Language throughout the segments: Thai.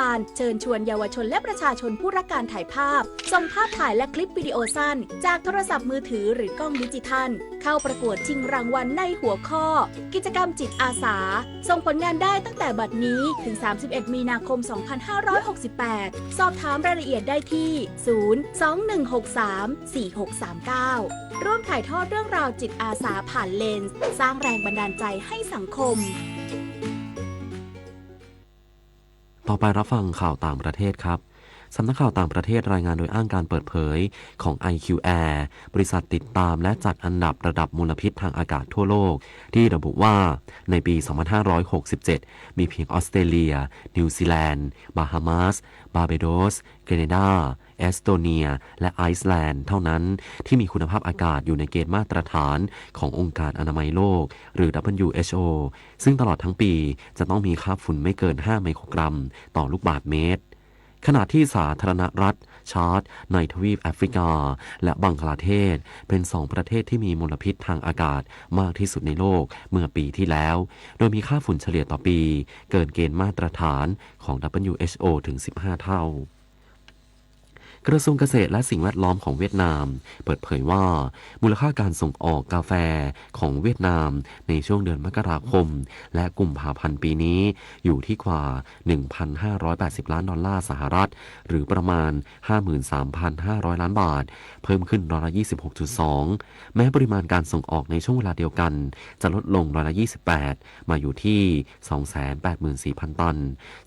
ารเชิญชวนเยาวชนและประชาชนผู้รักการถ่ายภาพส่งภาพถ่ายและคลิปวิดีโอสั้นจากโทรศัพท์มือถือหรือกล้องดิจิทัลเข้าประกวดชิงรางวัลในหัวข้อกิจกรรมจิตอาสาส่งผลงานได้ตั้งแต่บัดนี้ถึง 31 มีนาคม 2568 สอบถามรายละเอียดได้ที่ 021634639 ร่วมถ่ายทอดเรื่องราวจิตอาสาผ่านเลนส์สร้างแรงบันดาลใจให้สังคมต่อไปรับฟังข่าวต่างประเทศครับสำนักข่าวต่างประเทศรายงานโดยอ้างการเปิดเผยของ IQ Air บริษัทติดตามและจัดอันดับระดับมลพิษทางอากาศทั่วโลกที่ระบุว่าในปี 2567 มีเพียงออสเตรเลียนิวซีแลนด์บาฮามาสบาร์เบโดสแคนาดาเอสโตเนียและไอซ์แลนด์เท่านั้นที่มีคุณภาพอากาศอยู่ในเกณฑ์มาตรฐานขององค์การอนามัยโลกหรือ WHO ซึ่งตลอดทั้งปีจะต้องมีค่าฝุ่นไม่เกิน 5 ไมโครกรัมต่อลูกบาศก์เมตรขณะที่สาธารณรัฐชาดในทวีปแอฟริกาและบังกลาเทศเป็น2ประเทศที่มีมลพิษทางอากาศมากที่สุดในโลกเมื่อปีที่แล้วโดยมีค่าฝุ่นเฉลี่ยต่อปีเกินเกณฑ์มาตรฐานของ WHO ถึง 15 เท่ากระทรวงเกษตรและสิ่งแวดล้อมของเวียดนามเปิดเผยว่ามูลค่าการส่งออกกาแฟของเวียดนามในช่วงเดือนมกราคมและกุมภาพันธ์ปีนี้อยู่ที่กว่า 1,580 ล้านดอลลาร์สหรัฐหรือประมาณ 53,500 ล้านบาทเพิ่มขึ้น26.2% แม้ปริมาณการส่งออกในช่วงเวลาเดียวกันจะลดลง28%มาอยู่ที่ 284,000 ตัน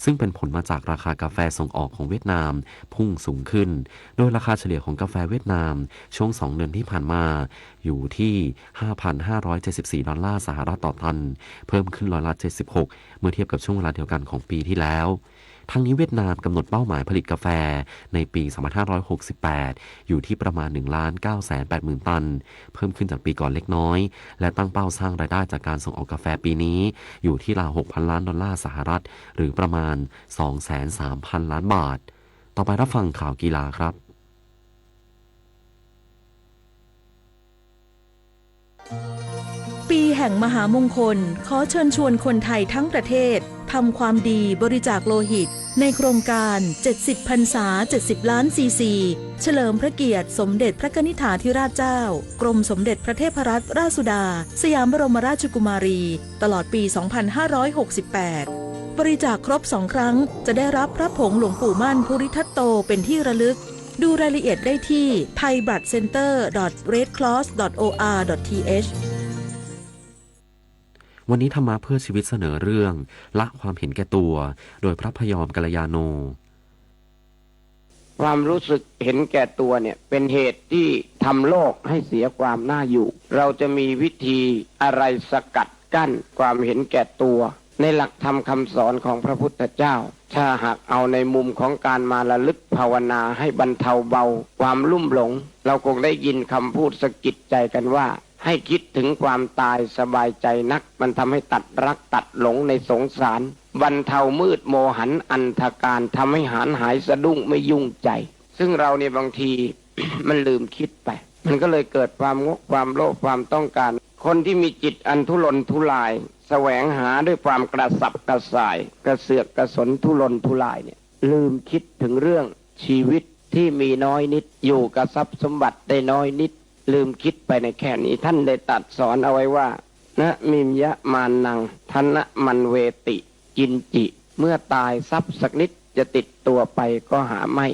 ซึ่งเป็นผลมาจากราคากาแฟส่งออกของเวียดนามพุ่งสูงขึ้นโดยราคาเฉลี่ยของกาแฟเวียดนามช่วง2 เดือนที่ผ่านมาอยู่ที่ 5,574 ดอลลาร์สหรัฐต่อตันเพิ่มขึ้น76%เมื่อเทียบกับช่วงเวลาเดียวกันของปีที่แล้วทั้งนี้เวียดนามกำหนดเป้าหมายผลิตกาแฟในปี 2568 อยู่ที่ประมาณ 1,980,000 ตันเพิ่มขึ้นจากปีก่อนเล็กน้อยและตั้งเป้าสร้างรายได้จากการส่งออกกาแฟปีนี้อยู่ที่ราว 6,000 ล้านดอลลาร์สหรัฐหรือประมาณ 230,000 ล้านบาทต่อไปรับฟังข่าวกีฬาครับปีแห่งมหามงคลขอเชิญชวนคนไทยทั้งประเทศทำความดีบริจาคโลหิตในโครงการ70พรรษา70 ล้านซีซีเฉลิมพระเกียรติสมเด็จพระนิธิธิราชเจ้ากรมสมเด็จพระเทพรัตนราชสุดาสยามบรมราชกุมารีตลอดปี 2568 บริจาคครบ2 ครั้งจะได้รับพระผงหลวงปู่มั่นภูริทัตโตเป็นที่ระลึกดูรายละเอียดได้ที่ thaibloodcenter.redcross.or.th วันนี้ธรรมะเพื่อชีวิตเสนอเรื่องละความเห็นแก่ตัวโดยพระพยอมกัลยาโนความรู้สึกเห็นแก่ตัวเนี่ยเป็นเหตุที่ทำโลกให้เสียความน่าอยู่เราจะมีวิธีอะไรสกัดกั้นความเห็นแก่ตัวในหลักธรรมคำสอนของพระพุทธเจ้าถ้าหากเอาในมุมของการมาระลึกภาวนาให้บรรเทาเบาความลุ่มหลงเราคงได้ยินคำพูดสะกิดใจกันว่าให้คิดถึงความตายสบายใจนักมันทำให้ตัดรักตัดหลงในสงสารบรรเทามืดโมหันอันธการทำให้หายสะดุ้งไม่ยุ่งใจซึ่งเราเนี่ยบางที มันลืมคิดไปมันก็เลยเกิดความงกความโลภความต้องการคนที่มีจิตอันทุรนทุรายแสวงหาด้วยความกระสับกระส่ายกระเสือกกระสนทุรนทุรายเนี่ยลืมคิดถึงเรื่องชีวิตที่มีน้อยนิดอยู่กับทรัพย์สมบัติได้น้อยนิดลืมคิดไปในแค่นี้ท่านได้ตรัสสอนเอาไว้ว่านะมิมยะมานังธนะมันเวติกินจิเมื่อตายทรัพย์สักนิดจะติดตัวไปก็หาไม่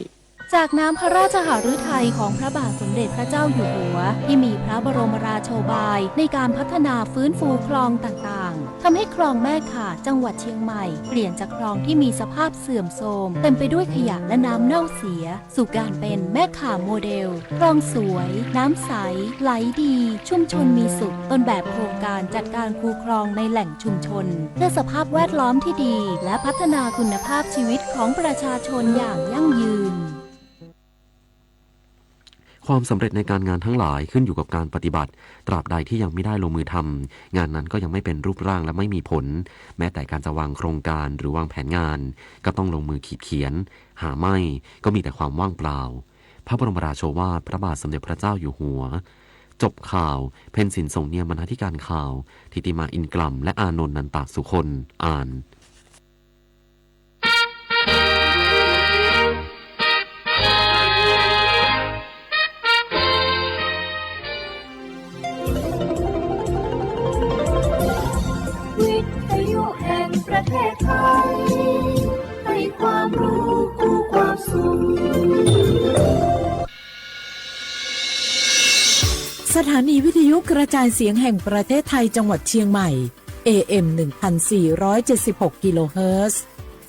จากน้ำพระราชหฤทัยของพระบาทสมเด็จพระเจ้าอยู่หัวที่มีพระบรมราโชบายในการพัฒนาฟื้นฟูคลองต่างๆทำให้คลองแม่ข่าจังหวัดเชียงใหม่เปลี่ยนจากคลองที่มีสภาพเสื่อมโทรมเต็มไปด้วยขยะและน้ำเน่าเสียสู่การเป็นแม่ข่าโมเดลคลองสวยน้ำใสไหลดีชุมชนมีสุขต้นแบบโครงการจัดการคูคลองในแหล่งชุมชนเพื่อสภาพแวดล้อมที่ดีและพัฒนาคุณภาพชีวิตของประชาชนอย่างยั่งยืนความสำเร็จในการงานทั้งหลายขึ้นอยู่กับการปฏิบัติตราบใดที่ยังไม่ได้ลงมือทำงานนั้นก็ยังไม่เป็นรูปร่างและไม่มีผลแม้แต่การจะวางโครงการหรือวางแผนงานก็ต้องลงมือขีดเขียนหาไม่ก็มีแต่ความว่างเปล่าพระบรมราโชวาทพระบาทสมเด็จพระเจ้าอยู่หัวจบข่าวเพ็ญศิลป์ส่งเนียมบรรณาธิการข่าวทิติมาอินกลัมและอานนท์นันตสุคนอ่าน สถานีวิทยุกระจายเสียงแห่งประเทศไทยจังหวัดเชียงใหม่ AM 1476 กิโลเฮิรตซ์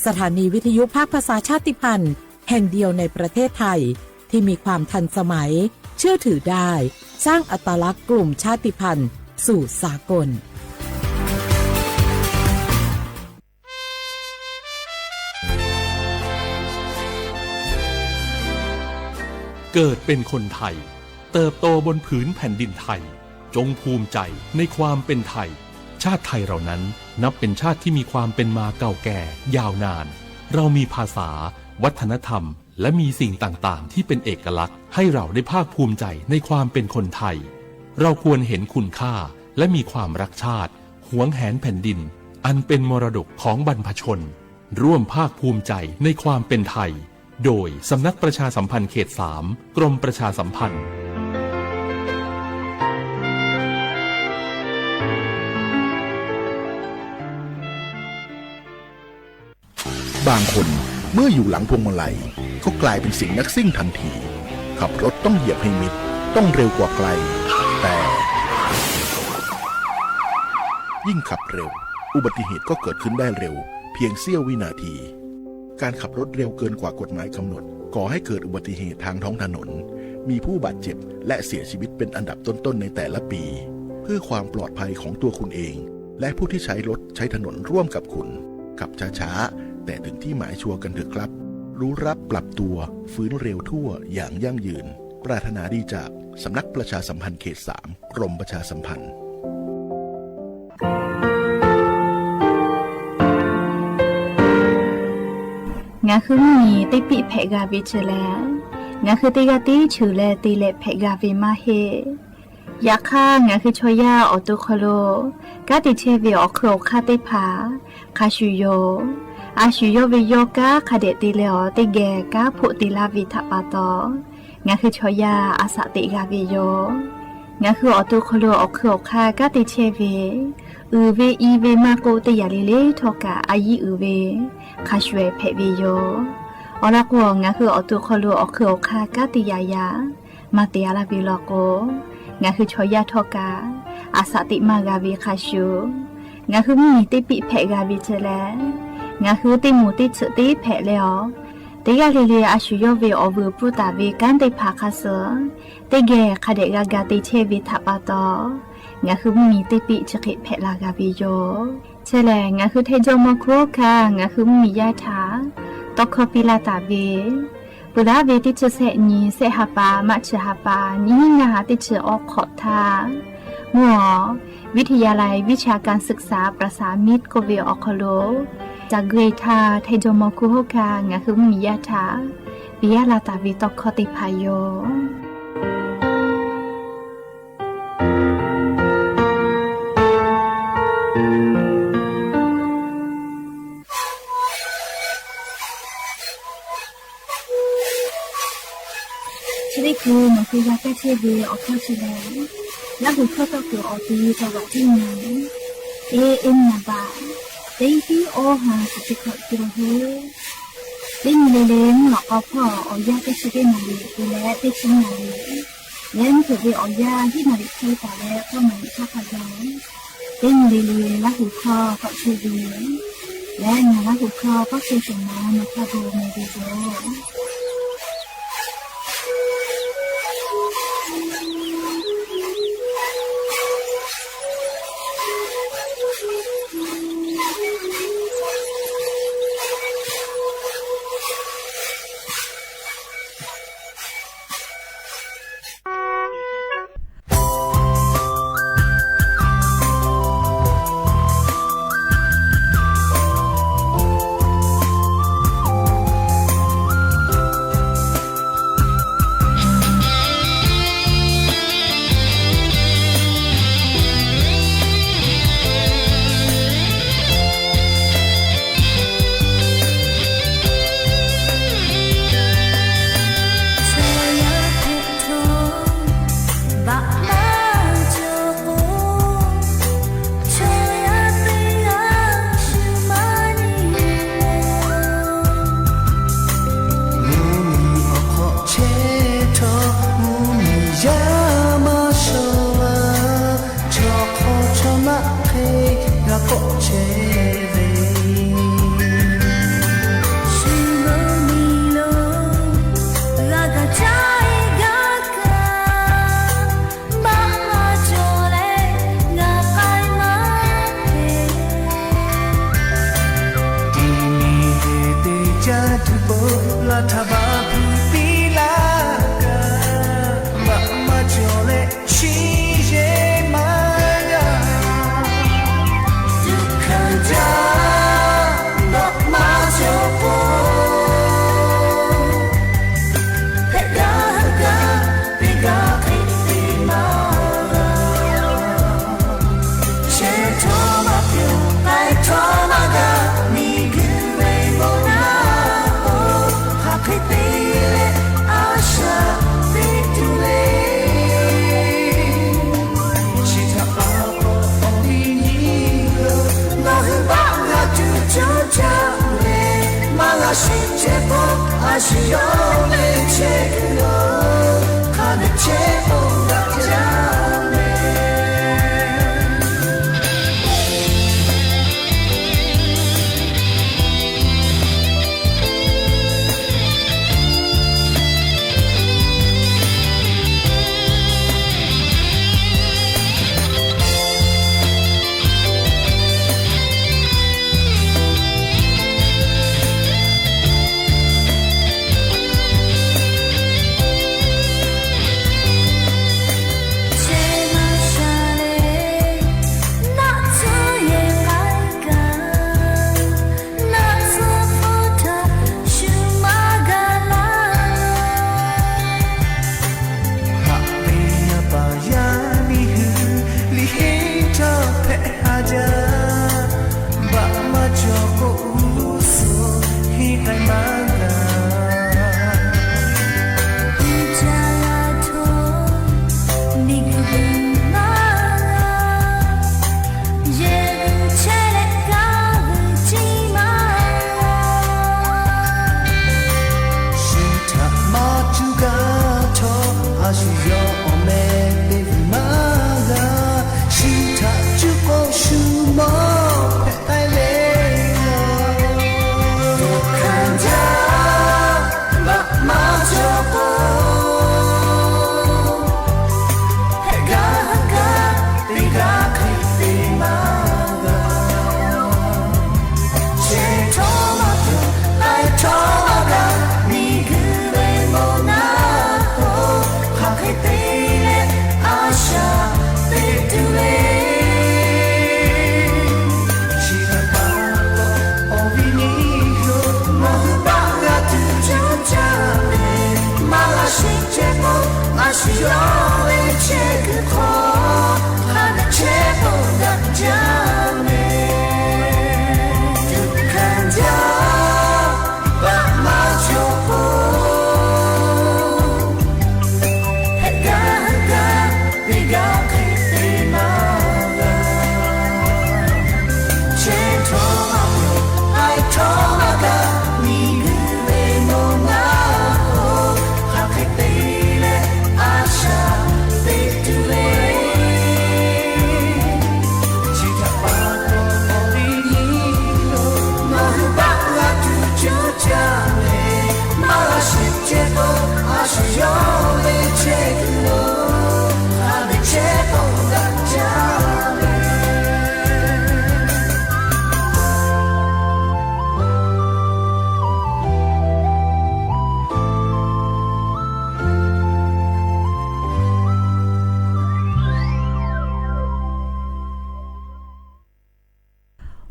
สถานีวิทยุภาคภาษาชาติพันธุ์แห่งเดียวในประเทศไทยที่มีความทันสมัยเชื่อถือได้สร้างอัตลักษณ์กลุ่มชาติพันธุ์สู่สากลเกิดเป็นคนไทยเติบโตบนผืนแผ่นดินไทยจงภูมิใจในความเป็นไทยชาติไทยเรานั้นนับเป็นชาติที่มีความเป็นมาเก่าแก่ยาวนานเรามีภาษาวัฒนธรรมและมีสิ่งต่างๆที่เป็นเอกลักษณ์ให้เราได้ภาคภูมิใจในความเป็นคนไทยเราควรเห็นคุณค่าและมีความรักชาติหวงแหนแผ่นดินอันเป็นมรดกของบรรพชนร่วมภาคภูมิใจในความเป็นไทยโดยสำนักประชาสัมพันธ์เขต 3 กรมประชาสัมพันธ์บางคนเมื่ออยู่หลังพวงมาลัยก็กลายเป็นสิ่งนักซิ่งทันทีขับรถต้องเหยียบให้มิดต้องเร็วกว่าไกลแต่ยิ่งขับเร็วอุบัติเหตุก็เกิดขึ้นได้เร็วเพียงเสี้ยววินาทีการขับรถเร็วเกินกว่ากฎหมายกำหนดก่อให้เกิดอุบัติเหตุทางท้องถนนมีผู้บาดเจ็บและเสียชีวิตเป็นอันดับต้นๆในแต่ละปีเพื่อความปลอดภัยของตัวคุณเองและผู้ที่ใช้รถใช้ถนนร่วมกับคุณขับช้าๆแต่ถึงที่หมายชัวร์กันเถอะครับรู้รับปรับตัวฟื้นเร็วทั่วอย่างยั่งยืนปรารถนาดีจากสำนักประชาสัมพันธ์เขต 3 กรมประชาสัมพันธ์งาคือมีติปิเพกาวิชแลงาคือติกาติชูแลติเลเพกาวิมาเฮยาค่างาคือชอยาออตุคโลกาติเชวิออโครคาติพาคาชูโยอาชูโยวิโยกาคาเดติเลอติเกกาพุติลาวิทัปาโตงาคือชอยาอาสติกาวิโยงาคือออตุคโลออโครคากาติเชวิอือเวอีเวมาโกติยาลิเลทอกาอายีอือเวคาชเวเพวิโยอลักวงาคืออตุคโลอคืออคากาติยายามาติยาลาบิโลโกงาคือชอยาทอกาอาสติมากาวิคาชูงาคือมีติปิเพกาวิเจเลงาคือติมูติสุติเพเลอติกาลิเลอาชูโยเวอวูปุตาเวกันติภาคาเสติเกคาเดกากาติเชวิทัปาโตงาคือมีติปิจกิเพลากาวิโยเชลงาคือเทโจมโครคางาคือมียาถาตอกคปิลาตาเวปุระเวติจเสนีเสหปามัชหปานิงาติจออกขอทามัววิทยาลัยวิชาการศึกษาประสานมิตรกเวออคโลจากเกรทาเทโจมโครคางาคือมียาถาปิยาลาตาเวตอกคติพายโยชลิกูมันคือยาแก้เชื้อเวออกเข้าเชื้อแล้วหูเข้าก็คือออกดีจังหวะที่ไหนเอ็มนาบาเต็งที่โอหาสุดที่เขาคิดว่าเฮ้เต็งเลี้ยงหลอกเอาพ่อเอายาแก้เชื้อนาลีดูแลได้ชิ้นนาลีเลี้ยงถือว่าเอายาที่นาลีใช้แต่แล้วก็มันชอบพยายเต็งเลี้ยงแล้วหูเข้าก็เชื้อเวอและงานแล้วหูเข้าก็เชื้อสมองมาพาดูในวิดีโอ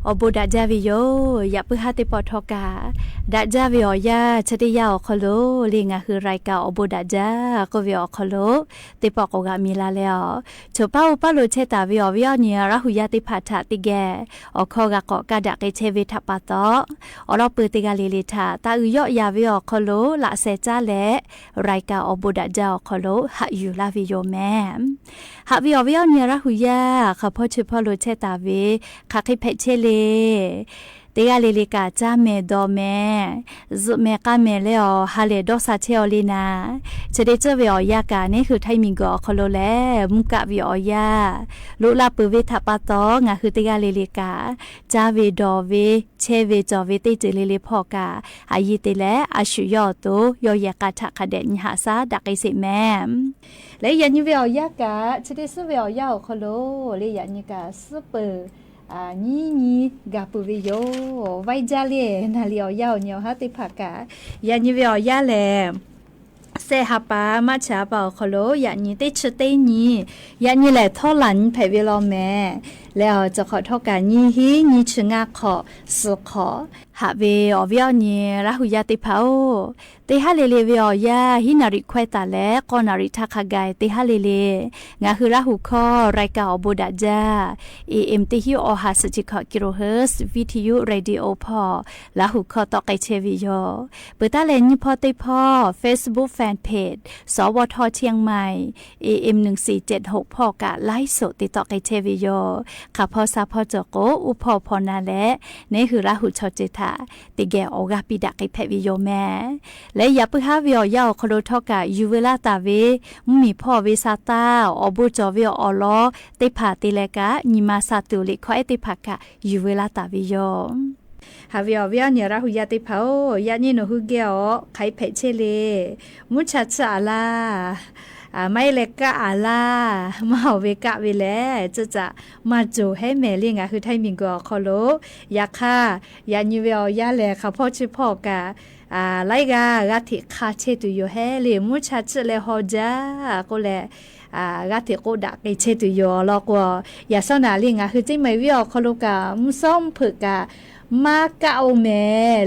อบูดาจาวิโยอย่าเพิ่งหาติปอทอกาดาจาวิโอยาชติยาอคโลลิงาคือรายการอบูดาจาก็วิโอคโลติปอกกามีลาแล้วชป้าอุปาโลเชตาวิโอวิโอเนียราหุยาติพัทติแกอคอกะกอกะดะเกเชวิทัปปะตออรอปืติกาลิลิทาตาอุยอยาวิโอคโลละเซจาและรายการอบูดาจาอคโลหะอยู่ลาวิโยแมหะวิโอวิโอเนียราหุยาขะพอชป้าโลเชตาวิคะคิเพเชเลเตยาเลลิกาจาเมดอเมซุเมกาเมเลอฮาเลดอกซาเชอลีนาจะได้เจอวิอยากานี่คือไทมิงกอคโลแลมุกะวิอยาลุลาปืเวทัปปะตองะคือเตยาเลลิกาจาเวดอเวเชเวจอเวเตจิเลเลพอกาอายิเตเลอาชุยอโตยอยากาทะคะเดญหาซาดักไอเสแมและยันยูวิอยากาจะได้ซุวิอยาคโลเลยันยิกาซุเปอ ni gapu yo vai jale na liao yao nyo ha ti phaka ya ni vyo ya le se ha pa ma cha ba kholo ya ni te chu te ni ya ni le tho lan phe vi lo me แล้วจะขอโทษกันยี่ฮียี่ชงาขอสุขอหาเวอวิอนี่ราหุยาติเผาติฮาเลเลเวอยาฮินาริควตาและกอนาริทักกายติฮาเลเลงาคือราหุคอรายการอบดาจา AM ติฮิโอหาสจิขอกิโลเฮิรตซ์วิทยุเรดิโอพอราหุคอตอไกเชวิโยเปิดตาเลนพอติพอ Facebook Fanpage สวทเชียงใหม่ AM 1476พอกะไลฟ์สดติดต่อไกเชวิโยข้าพ่อซาพ่อจโกอุพอพอนาและนี่คือราหุชอจิตาติแกโอกาปิดาไกเพวิโยแม่และอย่าพึ่งหาวิอยาคโลทอกะยูเวลาตาเวมีพ่อเวซาตาอบุจอวิออลอติผาติเลกะนิมาซาตุลิขอเอติภากะยูเวลาตาวิโยหาวิอเนี่ยราหุยาติเผายานี่โนหุเกอไคเพเชเลมุชะชะลาไม่เล็กกะอาลามาเอาเวกะเวแลจะมาจูให้แม่เลี้ยงคือไทยมิงก็ขอโลยาค่ะยานิเวลยาแลค่ะพ่อชื่อพ่อกะไลกะกะทิคาเชตุโยเฮเลมุชะชะเลฮอจาก็แลกะทิโกดะไกเชตุโยแล้วก็ยาสนาเลี้ยงคือจิไม่วิอขอโลกะมุซ้อมฝึกกะมาเก่าแม่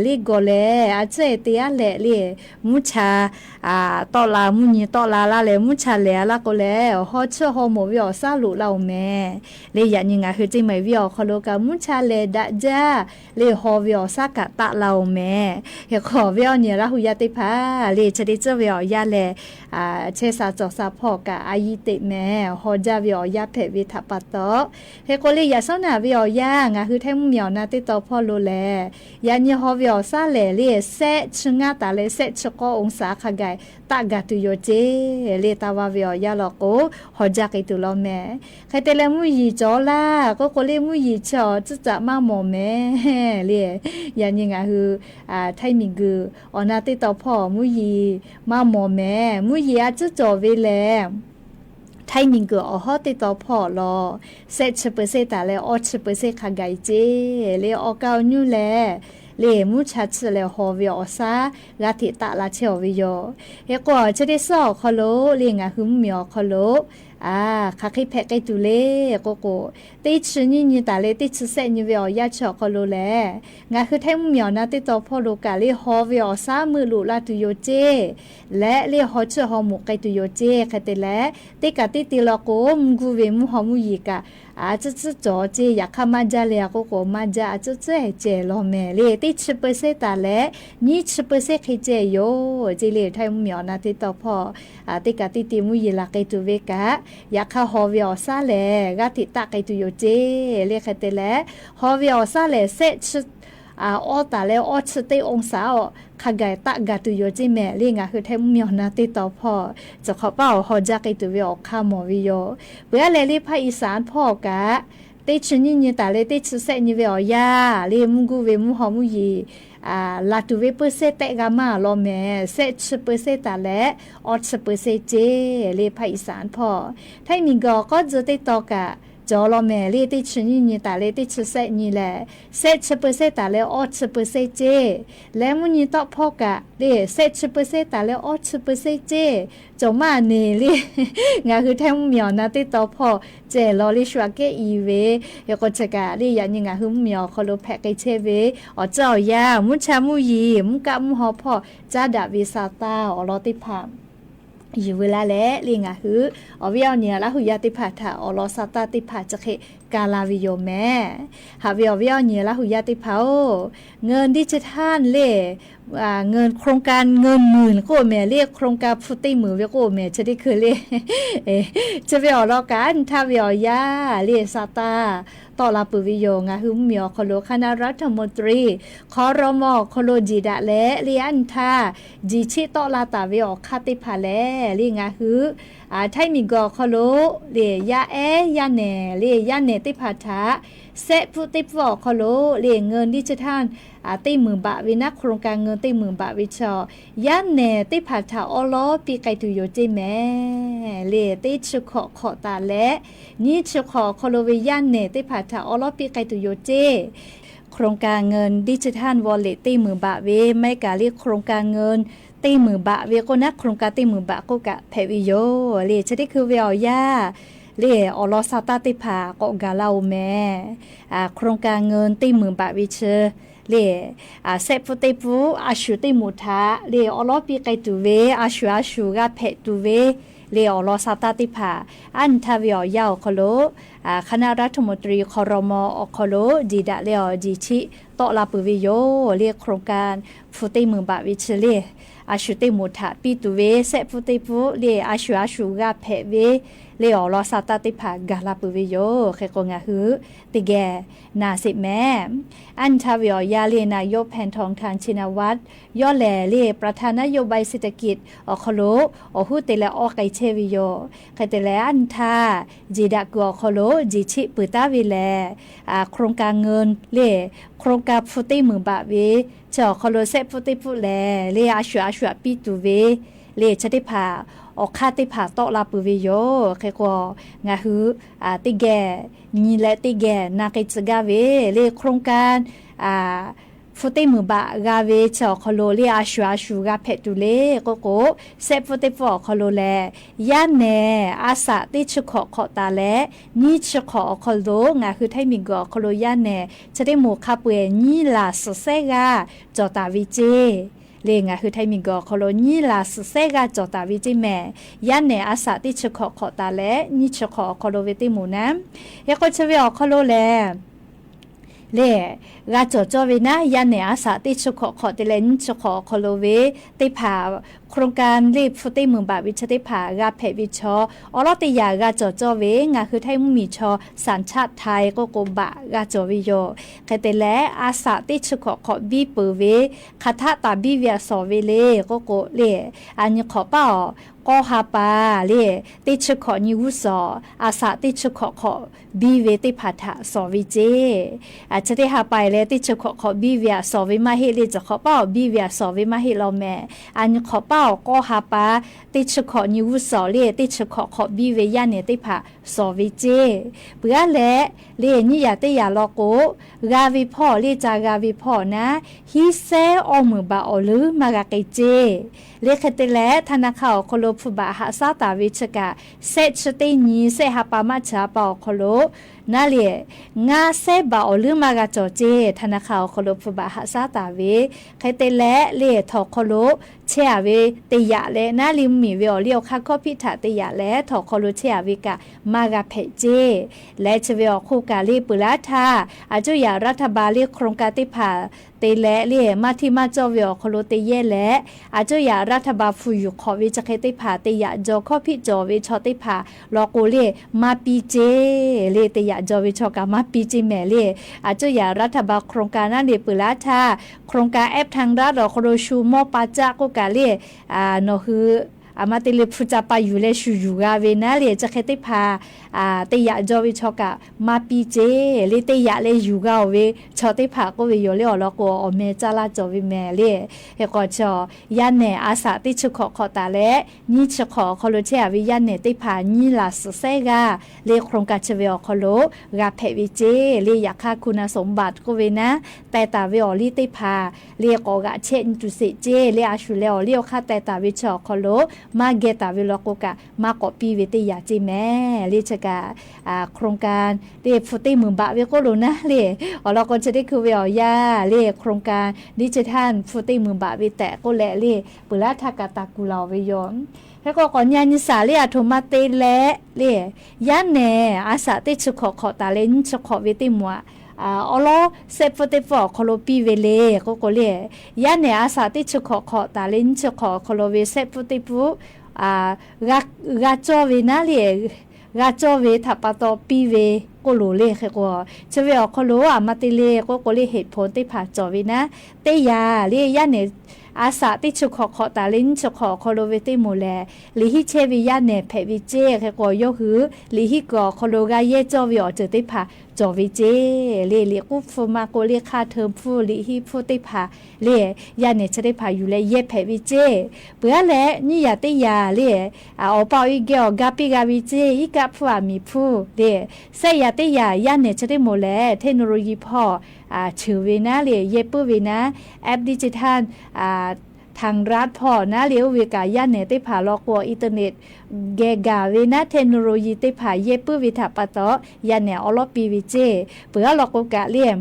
ลิโกเลอาเจติอาเลลิมุชาตอลามุนีตอลาลาเลมุชาเลลาโกเลฮอเชฮอโมวิอซาลุลาแม่เลยันยังไงคือจิไม่วิอขอโลกามุชาเลดะจาเลฮอวิอซากะตะลาแม่เฮขอวิอเนี่ยราหุยาติภาเลชดิเจวิอยาเลเชซาจอซาพอกะอายิติแม่ฮอจาวิอยาเพวิทัปตอเฮโกเลยาซนาวิอยางาคือแท้เมียวนาติตอพอโลแลยานี่ฮอวิอซาเลเลเซชงาตาเลเซชกอองศาขะไกตากะตุโยเจเลตาวาวิอยาลอโกฮอจากิตุลอแม่ใครเตเลมุยีจอลาก็โกเลมุยีจอจะมาหมอแม่เลยานี่งาคือไทมิงกืออนาติตอพ่อมุยีมาหมอแม่มุยีอาจะจอเวแลไทยมิงก็อ๋อติดต่อพอรอ70%แต่แล้ว80%ค่ะไกเจเลออเกาอยู่แลเลมุชัดเลฮอวิอซากะติตะลาเชอวิโยเฮก็จะได้สอคอโลเลงะหึมเมียวคอโลคาคิเพกไกตุเลโกโกติชนี่นี่ตาเลติชเซนี่วิอยาชอคอโลแลงะคือไทยเมียวนะติดต่อพอโลกาเลฮอวิอซามือลุลาตุโยเจและเลฮอเชฮอหมูไกตุโยเจคะเตและติกะติติลอโกมกูเวมุฮอมุยีกะจะจอเจอยากข้ามาจาเลยก็มาจาจะเจเจลอแม่เลยติ10%ตาและ20%ให้เจโยเจเลยไทยเมียวนะติต่อพอติกะติติมุยละไกตุเวกะอยากข้าฮอวิอซาเลกะติตะไกตุโยเจเลคะเตและฮอวิอซาเลเซชออตาแล้วออชเตองศาขะไกตะกะตุโยจิแม่ลิงะคือไทยเมียวนาติตอพอจะขอเป้าฮอจากิตุเวอคาโมวิโยเบื่อเลลิภาคอีสานพ่อกะติชนี่นี่ตาเลติชเซนี่เวอยาเลมุกูเวมุฮอมุยีลาตุเวเปอร์เซตกามาลอแม่70%ตาและ80%เจเลภาคอีสานพ่อไทยมิงก็จะติตอกะจอลอแม่เลติชนี่นี่ตาเลติชเซนี่แหละ70%ตาและ80%เจและมุนี่ตอพ่อกะเล70%ตาและ80%เจจอมาเนเลงาคือแท้เมียวนะติตอพ่อเจลอลิชวาเกอีเวยก็จะกะเลยันยังงาคือเมียวคอโลแพกไกเชเวอเจ้ายามุชามุยีมุกะมุฮอพ่อจาดาวิซาตาอลอติพามอยู่เวลาแล้วลิงหืออวิอเนี่ยละหุยาติผาถาอลอซาตาติผาจะเคกาลาวิโยแม่หาวิอเนี่ยละหุยาติผาเงินดิจิทัลเลเงินโครงการเงินหมื่นก็แม่เรียกโครงการฟุตตี้มือเวก็แม่จะได้เคยเรียกจะวิอลอกันถ้าวิอยาเรียซาตาต่อลาปุวิโยงะหืมเมียวคโลคณะรัฐมนตรีคอรมอคโลจีดะและเลียนทาจีชิต่อลาตาวิอคาติพาและลีงะหือไทยมีกอคโลเลียยาแอยาแหนเลียยาแหน ติผาถาเซพุติฟอคโลเรียเงินดิจิทัลตีหมื่นบาทวินักโครงการเงินตีหมื่นบาทวิชอย่านแน่ติผาถาอลอปีไกตุโยเจแม่เรียติชุขอตาและนี่ชุขอคโลเวย่านแน่ติผาถาอลอปีไกตุโยเจโครงการเงินดิจิทัลวอลเล็ตตีหมื่นบาทเวไม่กาเรียกโครงการเงินตีหมื่นบาทเวก็นักโครงการตีหมื่นบาทก็กะแพวิโยเรียจะได้คือเวียย่าเรียอลอซาตาติผาก็กาลาแม่โครงการเงินตีหมื่นบาทวิเชเรียเซฟติปูอาชูติมุทาเรียอลอปีไกตูเวอาชูกะแพตูเวเรียอลอซาตาติผาอันทาวิอยาวคโลคณะรัฐมนตรีครมอคโลจีดะเรียจีชิโตลาปุวิโยเรียโครงการฟุติหมื่นบาทวิเชเรียอาชูติมุทาปีตูเวเซฟติปูเรียอาชูกะแพเวเรียอลอซาตาติผากาลาปุวิโยเคโกงะฮือติแกนาสิแม่อันทาวิอยาเรียนายกแผ่นทองทานชินวัตรย่อแหล่เรียประธานนโยบายเศรษฐกิจอคโลอฮูเตละออไกเชวิโยไคเตละอันทาจีดะกัวคโลจีชิปุตาวิแลโครงการเงินเรียโครงการฟุติหมื่นบาทเวจอคโลเซฟุติปุแลเรียอาชูปีตูเวเรียชติภาออกค่าติผาโตลาปุวิโยเคกงาฮือติแกนี่และติแกนาเกจกาเวเลโครงการฟุติมือบะกาเวจอคโลเลอาชูกาเพตุเลโกโกเซฟุติฟอคโลแลย่านแนอาสาติชขอตาและนี่ชขอคโลงาคือไทมิกอคโลย่านแนจะได้หมู่คาเปนี่ลาสเซกาจอตาวิเจเลงคือไทมิงกอคโลนี่ลาสเซกาจอตาวิจิแม่ยันเนอาสาติชขอตาและนี่ชขอคโลเวติหมูนะยาก็ชเวอคโลแลเลกาจอเวนะยันเนอาสาติชขอติเลนชขอคโลเวติผาโครงการรีบฟุติหมื่นบาทวิชติผากาเพวิชอลติยากาจอเวงาคือไทมุมีชอสัญชาติไทยก็โกบะกาจอวิโยเคเตและอาสาติชขอบีเปเวคาทาตาบีเวียสอเวเลก็โกเลอันนี้ขอเป้าก็ฮาปาเลติชขอนิวุสออาสาติชขอบีเวติผาถะสอวิเจอาจจะได้ฮาไปเลติชขอบีเวียสอวิมาเฮเลจะขอเป้าบีเวียสอวิมาเฮลอแม่อันนี้ขอเป้าก็ฮาปาติชขอนิวุสอเลติชขอบีเวียเนติผาสอวิเจเปื่อและเลนี่อย่าติอย่ารอโกกาวิพ่อเลจากาวิพ่อนะฮิเซออมือบาอหรือมากาเกเจเลคเตและธนาคารโคโลฟุบาหาซาตาวิชกาเซชตินีเซฮาปามาชาปอโคโลนาเลงาเซบาอหรือมากาจอเจธนาคารโคโลฟุบาหาซาตาเวคเตและเลทอโคโลเชอเวติยะและนาลิมมีเวอเลียวคาคอพิถาติยะและทอโคโลเชอเวกามากาเพเจและเชเวอคูกาลีปุลาทาอาจุยารัฐบาลเรียกโครงการติผาเตและเรียมาที่มาจอเวอโคโลเตเยและอาจุยารัฐบาลฟูอยู่ขอวิจเคติผาเตยะจอข้อพิจอเวชอติผาลอโกเลมาปีเจเลเตยะจอเวชอกามาปีเจแม่เลอาจุยารัฐบาลโครงการนั้นเดปุลาทาโครงการแอปทางรัฐโคโลชูโมปาจากกาเลโนคืออามาติเลพุจาปาอยู่เลชูอยู่กาเวนะเลจะเคติพาเตยะจอวิชอกะมาปีเจเลเตยะเลอยู่กาเวชอติพาก็เวโยเลอลอโกอเมจาลาจอวิแมเลเฮกอจอย่านเนอาสาติชขอตาและนี่ชขอคโลเชอวิย่านเนติพานี่ลาสเซกาเลโครงการเชเวอคโลกาเพวิเจเลอยากค่าคุณสมบัติก็เวนะแต่ตาเวอลิติพาเลกอกะเชนจุสิเจเลอาชุเลอเลค่าแต่ตาวิชอคโลมาเกตาวิลโกกะมาก็ปีเวติยาจิแม่ลิชกาโครงการเรียฟุติหมื่นบาทเวก็รู้นะเรียเราก็จะได้คือเวียยาเรียโครงการดิจิทัลฟุติหมื่นบาทเวแต่ก็แหละเรียปุระทากาตากุลาเวยอมแล้วก็ก่อนยานิสาเรียโทมาเตและเรียยานแนอาสาติชขอตาเลนชขอเวติมัวอลอเซฟติฟอคโลปีเวเลก็เลยยานเนอาสาติชขอตาลินชขอคโลเวเซฟติฟูกาจอเวนาเลกาจอเวทัปตอปีเวก็โลเลก็เชเวอคโลมาติเลก็เลยเหตุผลที่ผ่าจอเวนะเตยาเลียยานเน อาสาติชุขอตาลินชุขอคอโลเวติโมแลลิฮิเชวิยาเนเพวิเจแค่ก็ยกหือลิฮิกอคอโลกาเยจอวิอเจติพาจอวิเจเลกุฟมาโกเลคาเทอมฟูลิฮิฟูติพาเลยาเนชติพาอยู่เลเยเพวิเจเปื่อแลนี่ยาติยาเลเอาเปาอีเกอกาปิกาวิเจอีกาฟัวมีฟูเลเซยาติยายาเนชติโมแลเทคโนโลยีพอชื่อเวนะเลเยปุเวนะแอปดิจิทัลทางรัฐพอนะเลียวเวกายาเนติผาลอกวอินเทอร์เน็ตเกกาเวนะเทคโนโลยีติผาเยปุวิถาปะตอยาเนอลอปีวิเจเปือลอกกะเลียม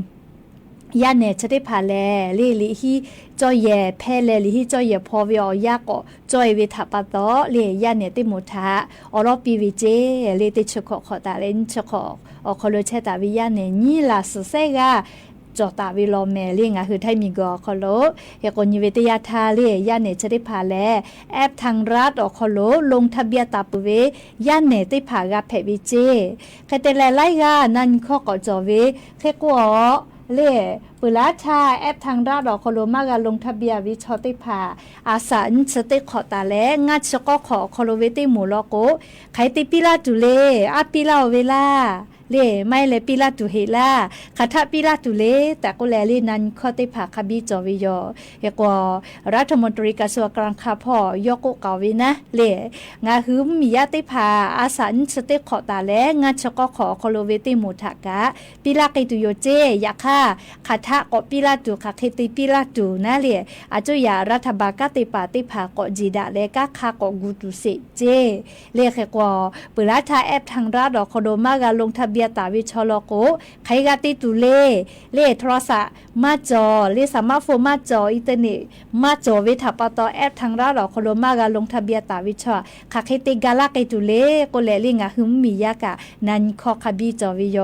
ยาเนชติผาแลลิฮิจอยแยแพแลลิฮิจอยแยพอวิอยากอจอยวิถาปะตอเลยาเนติมุทาอลอปีวิเจเลติชขอตาเลนชขอคอโลเชตาวิยาเนนี่ลาสเซกาจอตาวิโลเมเลียงคือไทยมีกอคอโลเฮกอนยูเวตยาทาเลียยาเนชติผาแลแอปทางรัฐอคอโลลงทะเบียนตาปุเวยาเนติผากาเพวิเจคเตเลไลกานันข้อกอจอเวเคกัวเล่ปุลาชาแอปทางราดอกโคโลมากาลงทะเบียนวิชอติพาอาสาอินสติขอตาแลงัดชก็ขอโคโลเวติหมูลโกไขติปิลาตุเลอาปิลาเวลาเลไม่เลยปิลาตุเฮลาคาทาปิลาตุเลแต่ก็แลลีนันขอติพาคบิจอวิโยเฮกว่ารัฐมนตรีกระทรวงการคลังพ่อยกกาวินะเลงาหืมมียาติพาอาสาอินสติขอตาแลงัดชก็ขอโคโลเวติหมูทากะปิลากิตุโยเจยาค่าคาทาก็ปิลาตุคาเคติปิลาตุนะเลอาจุยารัฐบาลกติปาติพาก็จีดาเลกะคาก็กูตุเซเจเลเฮกว่าปุราชาแอปทางราดอกโคโดมากาลงทะเบียนตาวิชลโกไขกาติตุเลโทรศัพท์มาจอเลสามารถโฟมาจออินเทอร์เน็ตมาจอวิถาปตอแอปทางราดอกโคโดมากาลงทะเบียนตาวิชคาเคติกาลากิตุเลก็เลลิงะหึมมียากะนันคอคบิจอวิโย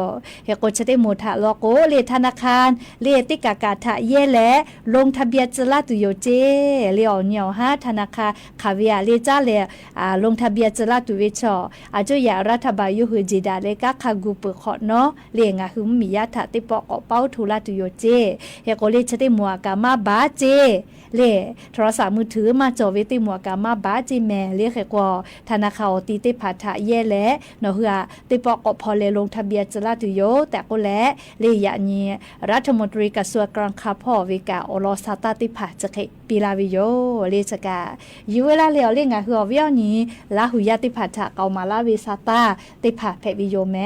เฮกชะเตโมทาโลโกเลธนาคารเลติกากาทะเยแลลงทะเบียนจลาตุโยเจเลอเหนียว5ธนาคารคาเวียเลจ้าเลลงทะเบียนจลาตุเวชอาจุยารัฐบาลยุหือจีดาเลกะคากูเปขอเนาะเลงะหึมมียาทะติปอกเป้าทุลาตุโยเจเฮโกเลชะเตมัวกามาบาเจเลโทรศัพท์มือถือมาจอเวติมัวกามาบาจิแมเลเขกว่าธนาคารติเตพาทะเยแลเนาะเฮือติปอกพอเลลงทะเบียนจลาตุโยแต่ก็แลเลยะนีรัฐมนตรีกระทรวงการคลังพ่อวิกาอลอซาตาติพาจะเคปิลาวิโยเลจกาอยู่เวลาเลเลงะเฮือวิอนี้ลาหุยาติพาทะเกามาลาวิซาตาติพาเพวิโยแม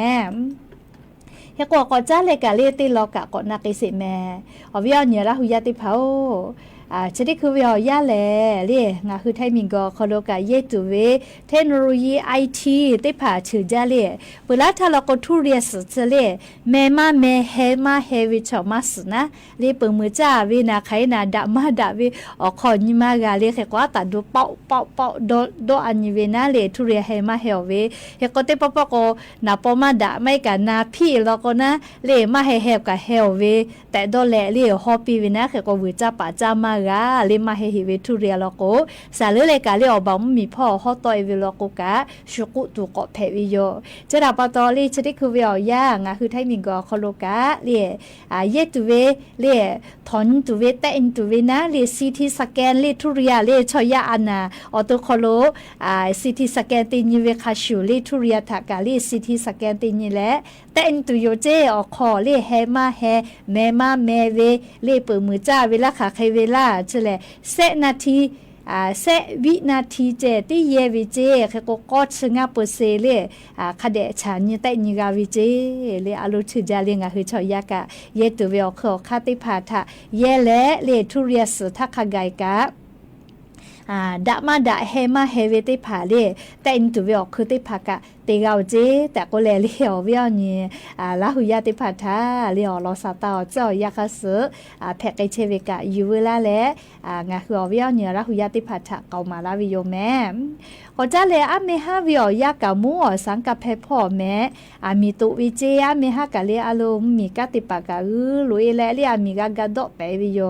เฮกว่าก็จ้าเลกาเลติลอกะก็นักสิแม่อวิอนี้ลาหุยาติพาจะได้คือวิอยาแลเรียงาคือไทยมิงก็คอโลกาเยตุเวเทคโนโลยีไอทีได้ผ่าชื่อจ้าเล่เวลาถ้าเราก็ทุเรียนสุดเล่แม่มาแม่เฮมาเฮวิชอมาสนะเรียเปิงมือจ้าวินาใครนาดามาดาวิออกคอนิมากาเรียแค่กว่าตัดดูเปาโดอันนี้เวนะเล่ทุเรียนเฮมาเฮเวเฮก็เตปปก็นาปอมาดาไม่กันนาพี่เราก็นะเล่มาเฮกับเฮเวแต่โดแลเล่ฮอปีเวนะแค่ก็วิจ้าป่าจ้ามากาเลมาเฮฮิเวทุเรียลโกสาเลเลกาเลอบัมมีพ่อฮอตอยเวลโกกะชุกุตุกอเพวิโยจะดาปตอลีชดิคือเวียย่างาคือไทยมิงกอคโลกะเลเยตุเวเลทอนตุเวเตอินตุเวนะเลซีทีสแกนเลทุเรียเลชอยาอานาออโตคโลซีทีสแกนตินิเวคาชูเลทุเรียทากาเลซีทีสแกนตินิแลเตอินตุโยเจอคอเลเฮมาเฮแม่มาแม่เวเลเปิดมือจ้าเวลาขาใครเวลาเฉลเซนาทีเซวินาทีเจที่เยวิเจเขาก็กอดสงาเปเซเลคาเดชานี่แต่นิกาวิเจเลอาลุชื่อจาเลงะคือชอยากะเยตุเวอเขาคาติพาทะเยเลเลทุเรียสทักขไกกะดามาดาเฮมาเฮเวติพาเลแต่อินตุเวอคือติพากะเตกาวเจแต่ก็แลเลียวเวียนี่ลาหุยาติพัทธาเลียวลอซาตาเจ้ายาคาสึแพกไกเชเวกะอยู่เวลาแลงาคือเวียนี่ลาหุยาติพัทธาเกามาลาวิโยแม่ก็จ้าเลอะเมฮาวิอยากะมูอสังกะเพพ่อแม่มีตุวิเจอะเมฮากะเลอะโลมีกะติปากะลุยแลเลียมีกะกะดอกไปวิโย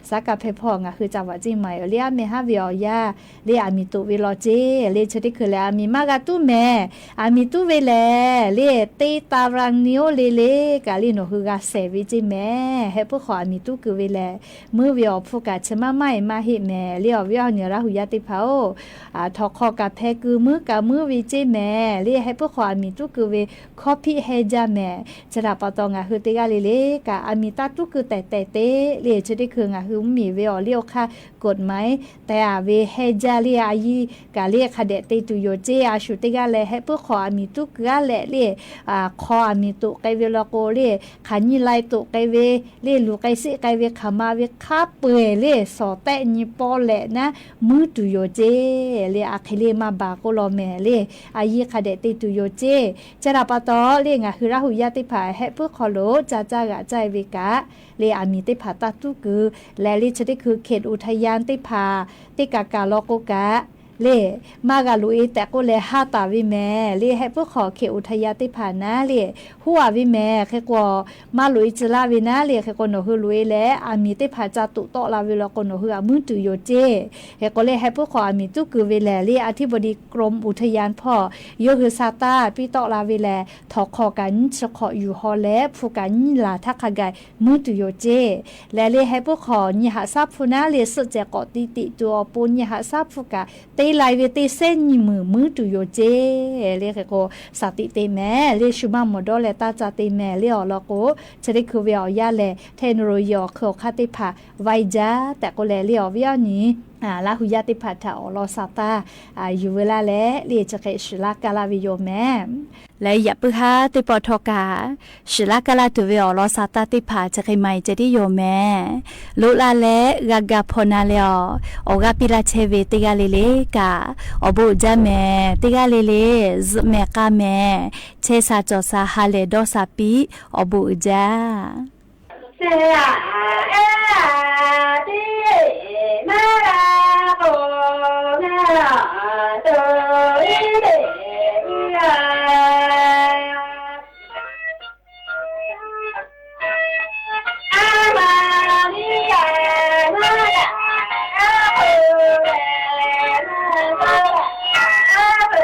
สักกะเพพ่องาคือจังหวะจิใหม่เลียเมฮาวิอยาเลียมีตุวิโลเจเลชดิคือแลมีมากะตุแม่ มีตู้เวแลเล่ตีตารังนิ้วเลกะลิโนคือกาเสวิจิแม่ให้พวกขอมีตู้คือเวแลมือเวียวพวกกะชะมาไม่มาเฮแม่เลี้ยวเวียวเหนือราหุยาติเผาทอคอกะแพคือมือกะมือวิจิแม่เล่ให้พวกขอมีตู้คือเวคอพี่เฮจาแม่จะรับปะตองะคือติกาเลกะอามีตาตู้คือแต่เล่จะได้คืองะคือมีเวียวเลี้ยวค่ะกฎหมายแต่เวเฮจาเลียยีกะเลียคะเดติตุโยเจอาชุติกาเลให้พวกขอมีตู้กะเลเล่คอมีตู้ไกเวลโกเล่ขันยีไลตู้ไกเวเล่ลูไกสิไกเวขมาเวคาเปเล่สอแตญิปอแหละนะมือตุโยเจเล่อะเคเลมาบาโกโลแมเล่อายีคะเดติตุโยเจจะรับปะตอเล่งะคือราหุยาติผาให้พวกขอโลจาากะใจเวกะเลอามีติผาตาตุกือและลิชติคือเขตอุทยานติผาติกากาโลโกกะเล่มากะลุยแต่ก็เลหาตาวิแม่เล่ให้พวกขอเขตอุทยานติผานะเล่หัววิแม่แค่กว่ามาลุยจลาวินะเล่แค่ก็โนฮือลุยและอามีติผาจาตุโตลาวิลก็โนฮือมือตุโยเจแค่ก็เลยให้พวกขออามีตุกือเวแลเล่อธิบดีกรมอุทยานพ่อโยฮือซาตาปิโตลาวิแลทอขอกันชะขออยู่ฮอและผู้กันลาทักขกายมือตุโยเจและเล่ให้พวกขอญหาทรัพย์ผู้นาเล่สุเจกอติติตัวปุญญหาทรัพย์ผู้กะเตไลเวเตเส้นมือตุโยเจเล่แค่ก็สติเตแม่เล่ชุมาโมดอและตาจาเตแม่เล่อลอโกจะได้คือเวียวยาแลเทคโนโลยีเคอคาติผาไวจ้าแต่ก็แลเล่อเวียนี้ลาหุยาติพัทธาอลอซาตาอยู่เวลาและเรียจะเกชิลากาลาวิโยแม่และอย่าปึฮาติปอทกาชิลากาลาตุเวอลอซาตาติผาจะใครไม่จะได้โยแม่ลุลาและกากาพนาเลอโอกาปิลาเชเวติกาเลเลกาอบุจาแม่ติกาเลเลซแม่กาแม่เชซาจอซาฮาเลดอซาปีอบุจาเซอาเอติมาราโกนาโตอิเดยาอามานิยามาราโอเรมาราโอเ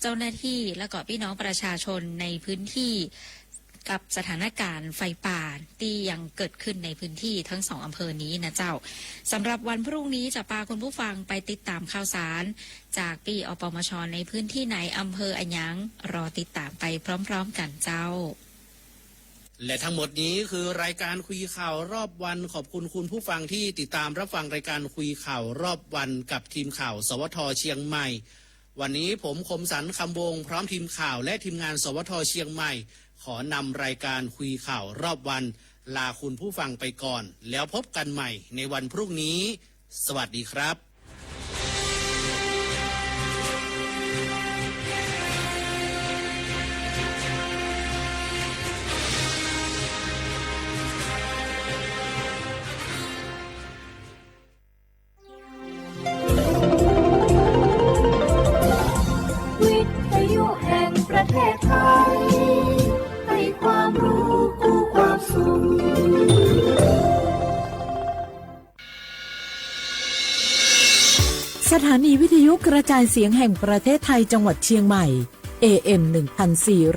เจ้าหน้าที่และก็พี่น้องประชาชนในพื้นที่กับสถานการณ์ไฟป่าที่ยังเกิดขึ้นในพื้นที่ทั้งสองอำเภอนี้นะเจ้าสำหรับวันพรุ่งนี้จะพาคุณผู้ฟังไปติดตามข่าวสารจากปีอปมช.ในพื้นที่ไหนอำเภออะหยังรอติดตามไปพร้อมๆกันเจ้าและทั้งหมดนี้คือรายการคุยข่าวรอบวันขอบคุณคุณผู้ฟังที่ติดตามรับฟังรายการคุยข่าวรอบวันกับทีมข่าวสวท.เชียงใหม่วันนี้ผมคมสันต์คำวงพร้อมทีมข่าวและทีมงานสวท.เชียงใหม่ขอนำรายการคุยข่าวรอบวันลาคุณผู้ฟังไปก่อนแล้วพบกันใหม่ในวันพรุ่งนี้สวัสดีครับวิทยุแห่งประเทศไทยให้ความรู้กู้ความสุขสถานีวิทยุกระจายเสียงแห่งประเทศไทยจังหวัดเชียงใหม่ AM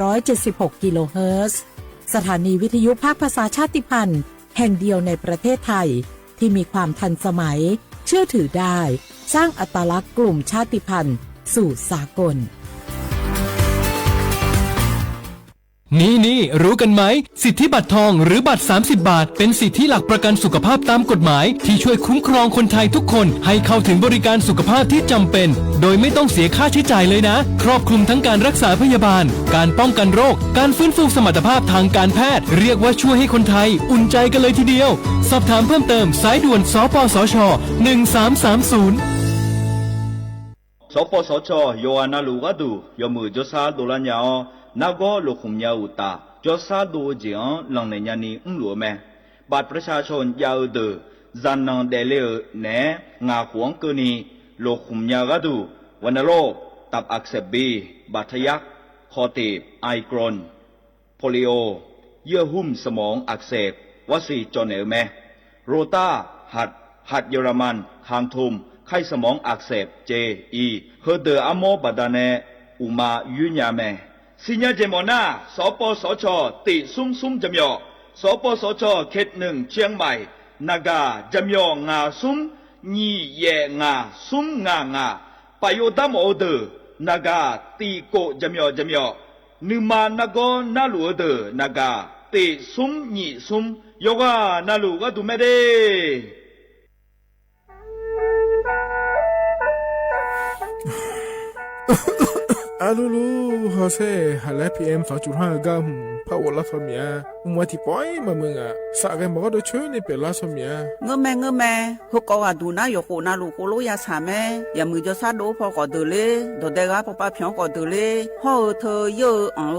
1476 กิโลเฮิรตซ์สถานีวิทยุภาคภาษาชาติพันธุ์แห่งเดียวในประเทศไทยที่มีความทันสมัยเชื่อถือได้สร้างอัตลักษณ์กลุ่มชาติพันธุ์สู่สากลนี่รู้กันไหมสิทธิบัตรทองหรือบัตร30 บาทเป็นสิทธิหลักประกันสุขภาพตามกฎหมายที่ช่วยคุ้มครองคนไทยทุกคนให้เข้าถึงบริการสุขภาพที่จำเป็นโดยไม่ต้องเสียค่าใช้จ่ายเลยนะครอบคลุมทั้งการรักษาพยาบาลการป้องกันโรคการฟื้นฟูสมรรถภาพทางการแพทย์เรียกว่าช่วยให้คนไทยอุ่นใจกันเลยทีเดียวสอบถามเพิ่มเติมสายด่วนสปสช1330สปสชโยอานาลูกาดูยมือจซาโดลัญญานาโกลูคุมยาอุตาจซาดูเจียงหลังในยานีหลัวแม่บัตรประชาชนยาวเดอจันนังเดเลเนงาขวงกนีลูคุมยากาดูวันโรคตับอักเสบบีบาดทะยักคอตีบไอกรอนโพลิโอเยื่อหุ้มสมองอักเสบวัซีจอนเอลแม่โรตาหัดเยอรมันคางทุมไข้สมองอักเสบเจอีเฮเดออะโมบาดาเนอุมายุญญาแม่สิญญาเจมอนาสปสชติซุ่มจำยอสปสชเขต1เชียงใหม่นากาจำยองาซุ่มญีเยงาซุ่มงปะโยดามโอเดนากาตีโกจำยอนึมานาโกนาลูเดนากาติซุ่มญีซุ่มโยกานาลูกาดูเมเดอาลูฮอเซ่ฮัลโหล PM 2.5 กัมพาวลาสเมียมัวที่ปอยมามึงอ่ะสักแกมันก็ได้ช่วยในเปลาสเมียเงแม่ฮกว่าดูนะอยู่คนน่าลูกโลยาสาแม่อย่ามือจะซาโดพอก็เดเลยโดเดกาพอป้าเพียงก็เดเลยห่อเธอเยอ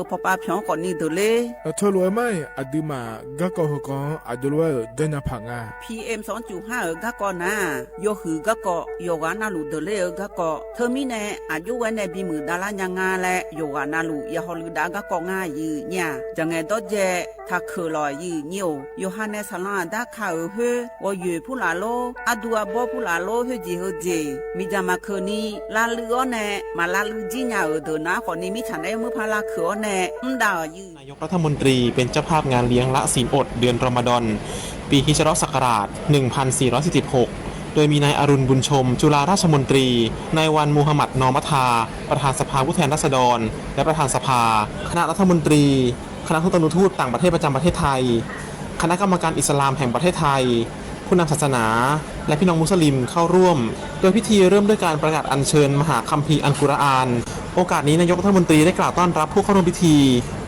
ะพอป้าเพียงก็นี่เดเลยเธอรวยไหมอดีมาก็ก็ฮกอดีรวยเดินพังอ่ะ PM 2.5 ก็ก็นะโยหือก็ก็โยกาน่าลูเดเลยก็ก็เธอมีแน่อายุวันในบีมือดารายังงาและโยกาน่าลูอย่าฮอลืดาก็ก็ง่ายยืเนี่ยจังไงดอเจถ้าคือลอยยืนิวโยฮันเนสลาดาคาเฮว่าอยู่ผู้ลาโลอดัวบอผู้ลาโลเฮจีมีจามาคืนนี้ลาลือเน่มาลาลือจีน่าเดนะคนนี้มีฉันได้มือพาลาเขือเน่ดาวยืนายกรัฐมนตรีเป็นเจ้าภาพงานเลี้ยงละศีลอดเดือนรอมฎอนปีฮิจเราะห์ศักราช 1446 โดยมีนายอรุณบุญชมจุฬาราชมนตรีนายวันมูฮัมหมัดนอมัทาประธานสภาผู้แทนราษฎรและประธานสภาคณะรัฐมนตรีคณะทูตทูตต่างประเทศประจำประเทศไทยคณะกรรมการอิสลามแห่งประเทศไทยผู้นำศาสนาและพี่น้องมุสลิมเข้าร่วมโดยพิธีเริ่มด้วยการประกาศอัญเชิญมหาคัมภีร์อัลกุรอานโอกาสนี้นายกรัฐมนตรีได้กล่าวต้อนรับผู้เข้าร่วมพิธี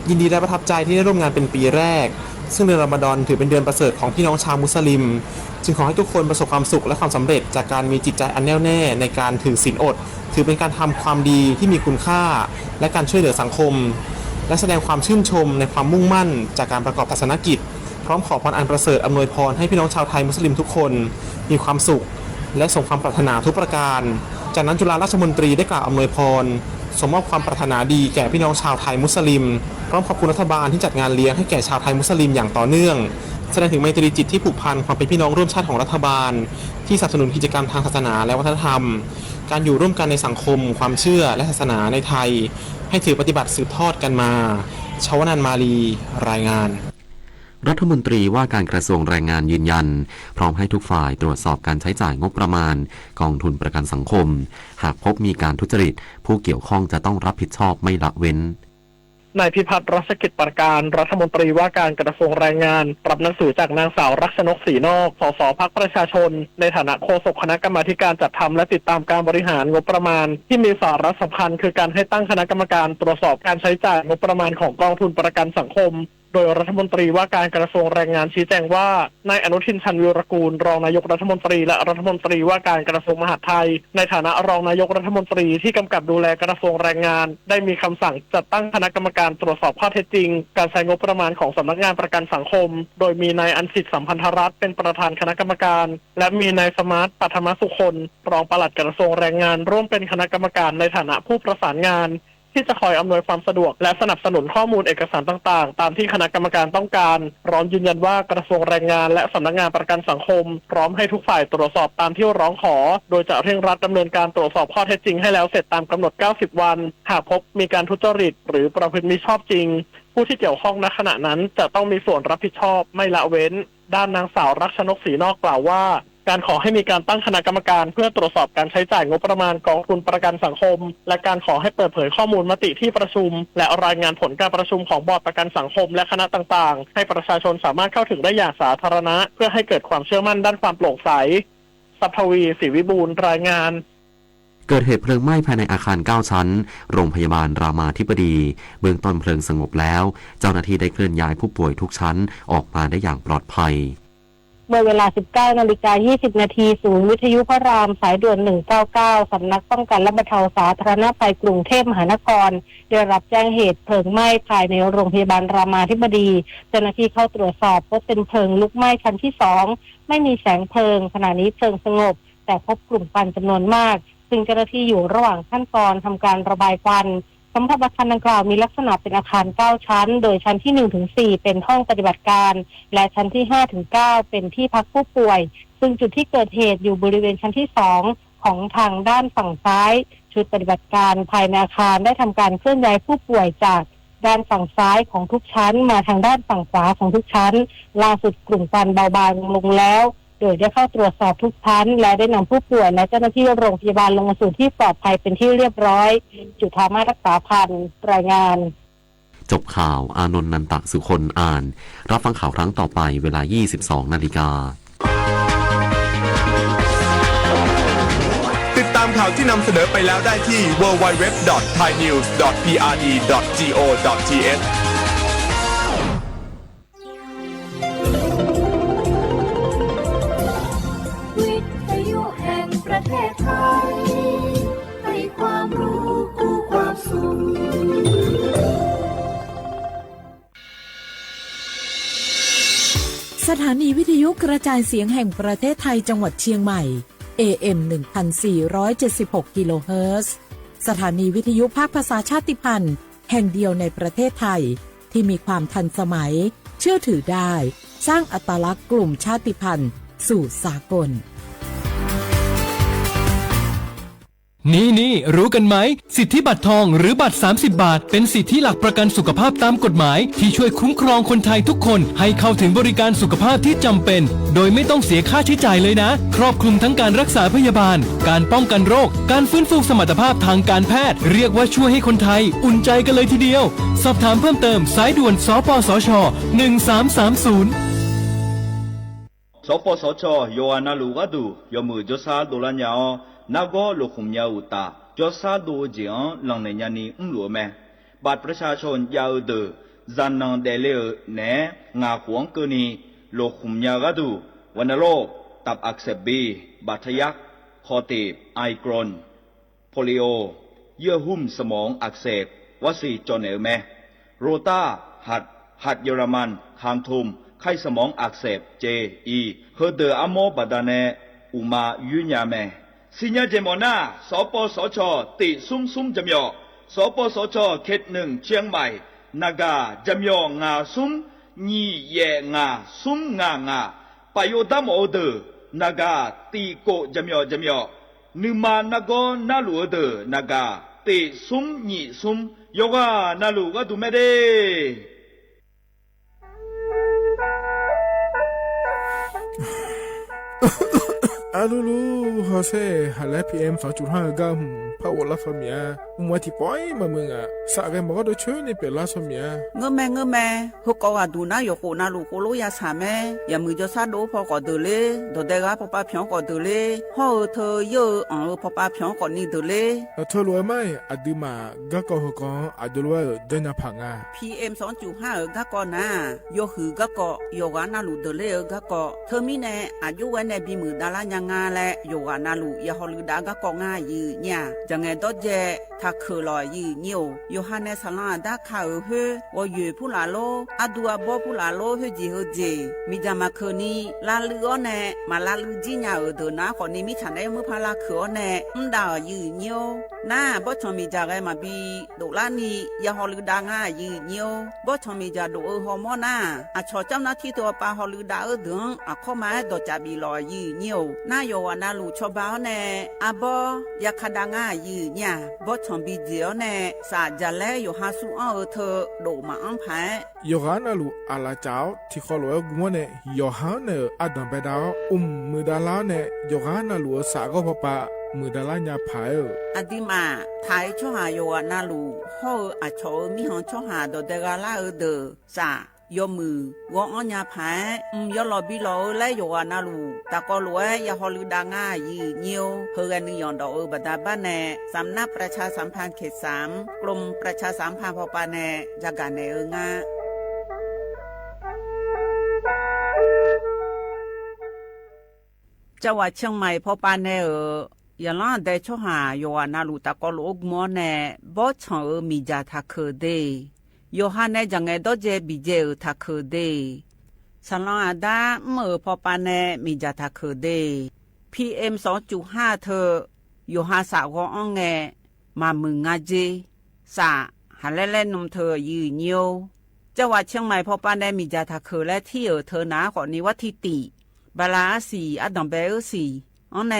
ยินดีและประทับใจที่ได้ร่วมงานเป็นปีแรกซึ่งเดือนรอมฎอนถือเป็นเดือนประเสริฐของพี่น้องชาวมุสลิมจึงขอให้ทุกคนประสบความสุขและความสำเร็จจากการมีจิตใจอันแน่วแน่ในการถือศีลอดถือเป็นการทำความดีที่มีคุณค่าและการช่วยเหลือสังคมและแสดงความชื่นชมในความมุ่งมั่นจากการประกอบศาสนกิจพร้อมขอพรอันประเสริฐอำนวยพรให้พี่น้องชาวไทยมุสลิมทุกคนมีความสุขและสมความปรารถนาทุกประการ จากนั้นจุฬาราชมนตรีได้กล่าวอำนวยพรส่งมอบความปรารถนาดีแก่พี่น้องชาวไทยมุสลิมพร้อมขอบคุณรัฐบาลที่จัดงานเลี้ยงให้แก่ชาวไทยมุสลิมอย่างต่อเนื่องแสดงถึงไมตรีจิตที่ผูกพันความเป็นพี่น้องร่วมชาติของรัฐบาลที่สนับสนุนกิจกรรมทางศาสนาและวัฒนธรรมการอยู่ร่วมกันในสังคมความเชื่อและศาสนาในไทยให้ถือปฏิบัติสืบทอดกันมาชวนันท์มาลีรายงานรัฐมนตรีว่าการกระทรวงแรงงานยืนยันพร้อมให้ทุกฝ่ายตรวจสอบการใช้จ่ายงบประมาณกองทุนประกันสังคมหากพบมีการทุจริตผู้เกี่ยวข้องจะต้องรับผิดชอบไม่ละเว้นนายพิพัฒน์รัศกิจประการรัฐมนตรีว่าการกระทรวงแรงงานรับหนังสือจากนางสาวรักชนกศรีนอกสสพรรคประชาชนในฐานะโฆษกคณะกรรมาธิการจัดทำและติดตามการบริหารงบประมาณที่มีสาระสำคัญคือการให้ตั้งคณะกรรมการตรวจสอบการใช้จ่ายงบประมาณของกองทุนประกันสังคมโดยรัฐมนตรีว่าการกระทรวงแรงงานชี้แจงว่านายอนุทินชาญวีรกูลรองนายกรัฐมนตรีและรัฐมนตรีว่าการกระทรวงมหาดไทยในฐานะรองนายกรัฐมนตรีที่กำกับดูแลกระทรวงแรงงานได้มีคำสั่งจัดตั้งคณะกรรมการตรวจสอบข้อเท็จจริงการใช้งบประมาณของสำนักงานประกันสังคมโดยมีนายอัญชิตสัมพันธรัตน์เป็นประธานคณะกรรมการและมีนายสมาร์ทปัทมสุคนรองปลัดกระทรวงแรงงานร่วมเป็นคณะกรรมการในฐานะผู้ประสานงานที่จะคอยอำนวยความสะดวกและสนับสนุนข้อมูลเอกสารต่างๆตามที่คณะกรรมการต้องการพร้อมยืนยันว่ากระทรวงแรงงานและสำนักงานประกันสังคมพร้อมให้ทุกฝ่ายตรวจสอบตามที่ร้องขอโดยจะเร่งรัดดำเนินการตรวจสอบข้อเท็จจริงให้แล้วเสร็จตามกำหนด90วันหากพบมีการทุจริตหรือประพฤติมิชอบจริงผู้ที่เกี่ยวข้องณขณะนั้นจะต้องมีส่วนรับผิดชอบไม่ละเว้นด้านนางสาวรักชนกศรีนอกกล่าวว่าการขอให้มีการตั้งคณะกรรมการเพื่อตรวจสอบการใช้จ่ายงบประมาณกองทุนประกันสังคมและการขอให้เปิดเผยข้อมูลมติที่ประชุมและรายงานผลการประชุมของบอร์ดประกันสังคมและคณะต่างๆให้ประชาชนสามารถเข้าถึงได้อย่างสาธารณะเพื่อให้เกิดความเชื่อมั่นด้านความโปร่งใสสัพพวีศรีวิบูลย์รายงานเกิดเหตุเพลิงไหม้ภายในอาคาร9ชั้นโรงพยาบาลรามาธิบดีเบื้องต้นเพลิงสงบแล้วเจ้าหน้าที่ได้เคลื่อนย้ายผู้ป่วยทุกชั้นออกมาได้อย่างปลอดภัยเมื่อเวลา 19:20 นาทีศูนย์วิทยุพระรามสายด่วน199สำนักป้องกันและบรรเทาสาธารณภัยกรุงเทพมหานครได้รับแจ้งเหตุเพลิงไหม้ภายในโรงพยาบาลรามาธิบดีเจ้าหน้าที่เข้าตรวจสอบพบเป็นเพลิงลุกไหม้ชั้นที่2ไม่มีแสงเพลิงขณะนี้เพลิงสงบแต่พบกลุ่มควันจำนวนมากซึ่งเจ้าหน้าที่อยู่ระหว่างขั้นตอนทำการระบายควันสำหรับอาคารดังกล่าวมีลักษณะเป็นอาคาร9ชั้นโดยชั้นที่ 1-4 เป็นห้องปฏิบัติการและชั้นที่ 5-9 เป็นที่พักผู้ป่วยซึ่งจุดที่เกิดเหตุอยู่บริเวณชั้นที่2ของทางด้านฝั่งซ้ายชุดปฏิบัติการภายในอาคารได้ทำการเคลื่อนย้ายผู้ป่วยจากด้านฝั่งซ้ายของทุกชั้นมาทางด้านฝั่งขวาของทุกชั้นล่าสุดกลุ่มควันเบาบางลงแล้วโดยได้เข้าตรวจสอบทุกชั้นและได้นำผู้ป่วยและเจ้าหน้าที่โรงพยาบาลลงมาสู่ที่ปลอดภัยเป็นที่เรียบร้อยจุฑามาศรักษาพันธ์รายงานจบข่าวอานนท์นันตะสุคนอ่านรับฟังข่าวครั้งต่อไปเวลา 22:00 น.ติดตามข่าวที่นำเสนอไปแล้วได้ที่ www.thainews.prd.go.thประเทศไทยให้ความรู้กู้ความสุขสถานีวิทยุกระจายเสียงแห่งประเทศไทยจังหวัดเชียงใหม่ AM 1476 กิโลเฮิรตซ์สถานีวิทยุภาคภาษาชาติพันธุ์แห่งเดียวในประเทศไทยที่มีความทันสมัยเชื่อถือได้สร้างอัตลักษณ์กลุ่มชาติพันธุ์สู่สากลนี่รู้กันไหมสิทธิบัตรทองหรือบัตร30 บาทเป็นสิทธิหลักประกันสุขภาพตามกฎหมายที่ช่วยคุ้มครองคนไทยทุกคนให้เข้าถึงบริการสุขภาพที่จำเป็นโดยไม่ต้องเสียค่าใช้จ่ายเลยนะครอบคลุมทั้งการรักษาพยาบาลการป้องกันโรคการฟื้นฟูสมรรถภาพทางการแพทย์เรียกว่าช่วยให้คนไทยอุ่นใจกันเลยทีเดียวสอบถามเพิ่มเติมสายด่วนสปสช1330สปสชโยอานาลูกาดูยมือจซาโดลัญญานาโกโลคุมยาอุตาจอซาโดเจียงหลังในยานีหลวแม่บัตรประชาชนยาวเดอจันนังเดเลเนงาขวงเกนีโลคุมยากาดูวันโรคตับอักเสบบีบาดทะยักคอตีบไอกรอนโพลิโอเยื่อหุ้มสมองอักเสบวัซีจอนเอลแม่โรตาหัดเยอรมันคางทุมไข้สมองอักเสบเจอีเฮเดออโมบาดาเนอุมายุญยาแม่ สิญญาเจมอนาสปสชติซุ่มจำยอสปสชเขตหนึ่งเชียงใหม่นากาจำยองาซุ่มญีแยงาซุ่มงปะโยดามโอเดนากาตีโกจำยอนึมานาโกนาลูเดนากาติซุ่มญีซุ่มโยกานาลูก็ดูไม่ได้อาลูฮอเซ่ฮัลโหล PM 2.5 กัมพาวลาฟามียมัวที่ปอยมามึงอ่ะสักแกมันก็ได้ช่วยในเปลาสมียเงแม่ฮกก็ดูนะอยู่โคนาลูโคโลยาสาแม่อย่ามือจะซาโดพอก็เดเลยโดเดกาพอป้าเพียงก็เดเลยห่อเธอเยอะพอป้าเพียงก็นี่เดเลยเธอรวยไหมอดีมาก็ก็ฮกอดีรวยเดินพังอ่ะ PM 2.5 ก็ก็นะโยหือก็ก็โยกานาลูเดเลยก็ก็เธอมีแน่อายุวันในบีมือดารายังงาและโยกานาลูยาฮอลืดาก็ก็ง่ายยืเนี่ยจังไงดอเจถ้าคือลอยยืเหนียวโยฮันเนสลาดาข่าวเฮว่าอยู่ผู้ลาโลอดัวบ่ผู้ลาโลเฮจีเฮเจมีจามาคืนนี้ลาลือแน่มาลาลือจีญาเดนะคนนี้มีฉันได้มือพาลาคือแน่ดายืเหนียวน่าบ่ชมีจาไงมาบีดลานี่ยาฮอลืดาง่ายยืเหนียวบ่ชมีจาดูฮอร์โมนาอะชอเจ้าหน้าที่ตัวปาฮอลืดาดึงอะเข้ามาดจาบีลอยยืเหนียวน่าโยวานาลูชอบาแน่อะบ่ยาคดาง่ายยืเนี่ยบ่ชมบีเดียวแน่สาจะแลอยู่หาสู้เอาเธอโดมาอังไผโยฮานาลูอาลาเจ้าที่เขาลอยกัวเนี่ยโยฮานาอดัมเปดาวมือดาลาเนี่ยโยฮานาลูสาก็พอปะมือดาลาญาไผอดีมาไทยช่อหาโยฮานาลูฮออะชอมีหอนช่อหาโดเดกาลาเดสายอมือวออัญญาไผยอลอบิลอและโยฮานาลูตะกอลวยยาฮอลืดาง่ายยีเนียวเฮกันนิยอนดอกบดาบ้านแน่สำนักประชาสัมพันธ์เขต3กรมประชาสัมพันธ์พอปาแน่จากการแน่งาจังหวัดเชียงใหม่พอปาแน่ยาลาได้ช่อหาโยฮานาลูตะกอลอกมอแน่บ่ชอมีจาทาเคเดโยฮันเนจังไงดอเจบิเจอทักเคเดสลองอาดาเมื่อพอปานเนมีจาทักเคเด PM 2.5 เธอโยฮาสาวของแงมามึงงาเจสาหันเล่นนมเธอยืนโยจังหวัดเชียงใหม่พอปานเนมีจาทักเคและที่เธอหนาขอนี้วัดที่ติบาลาสีอดัมเบลสีอันแน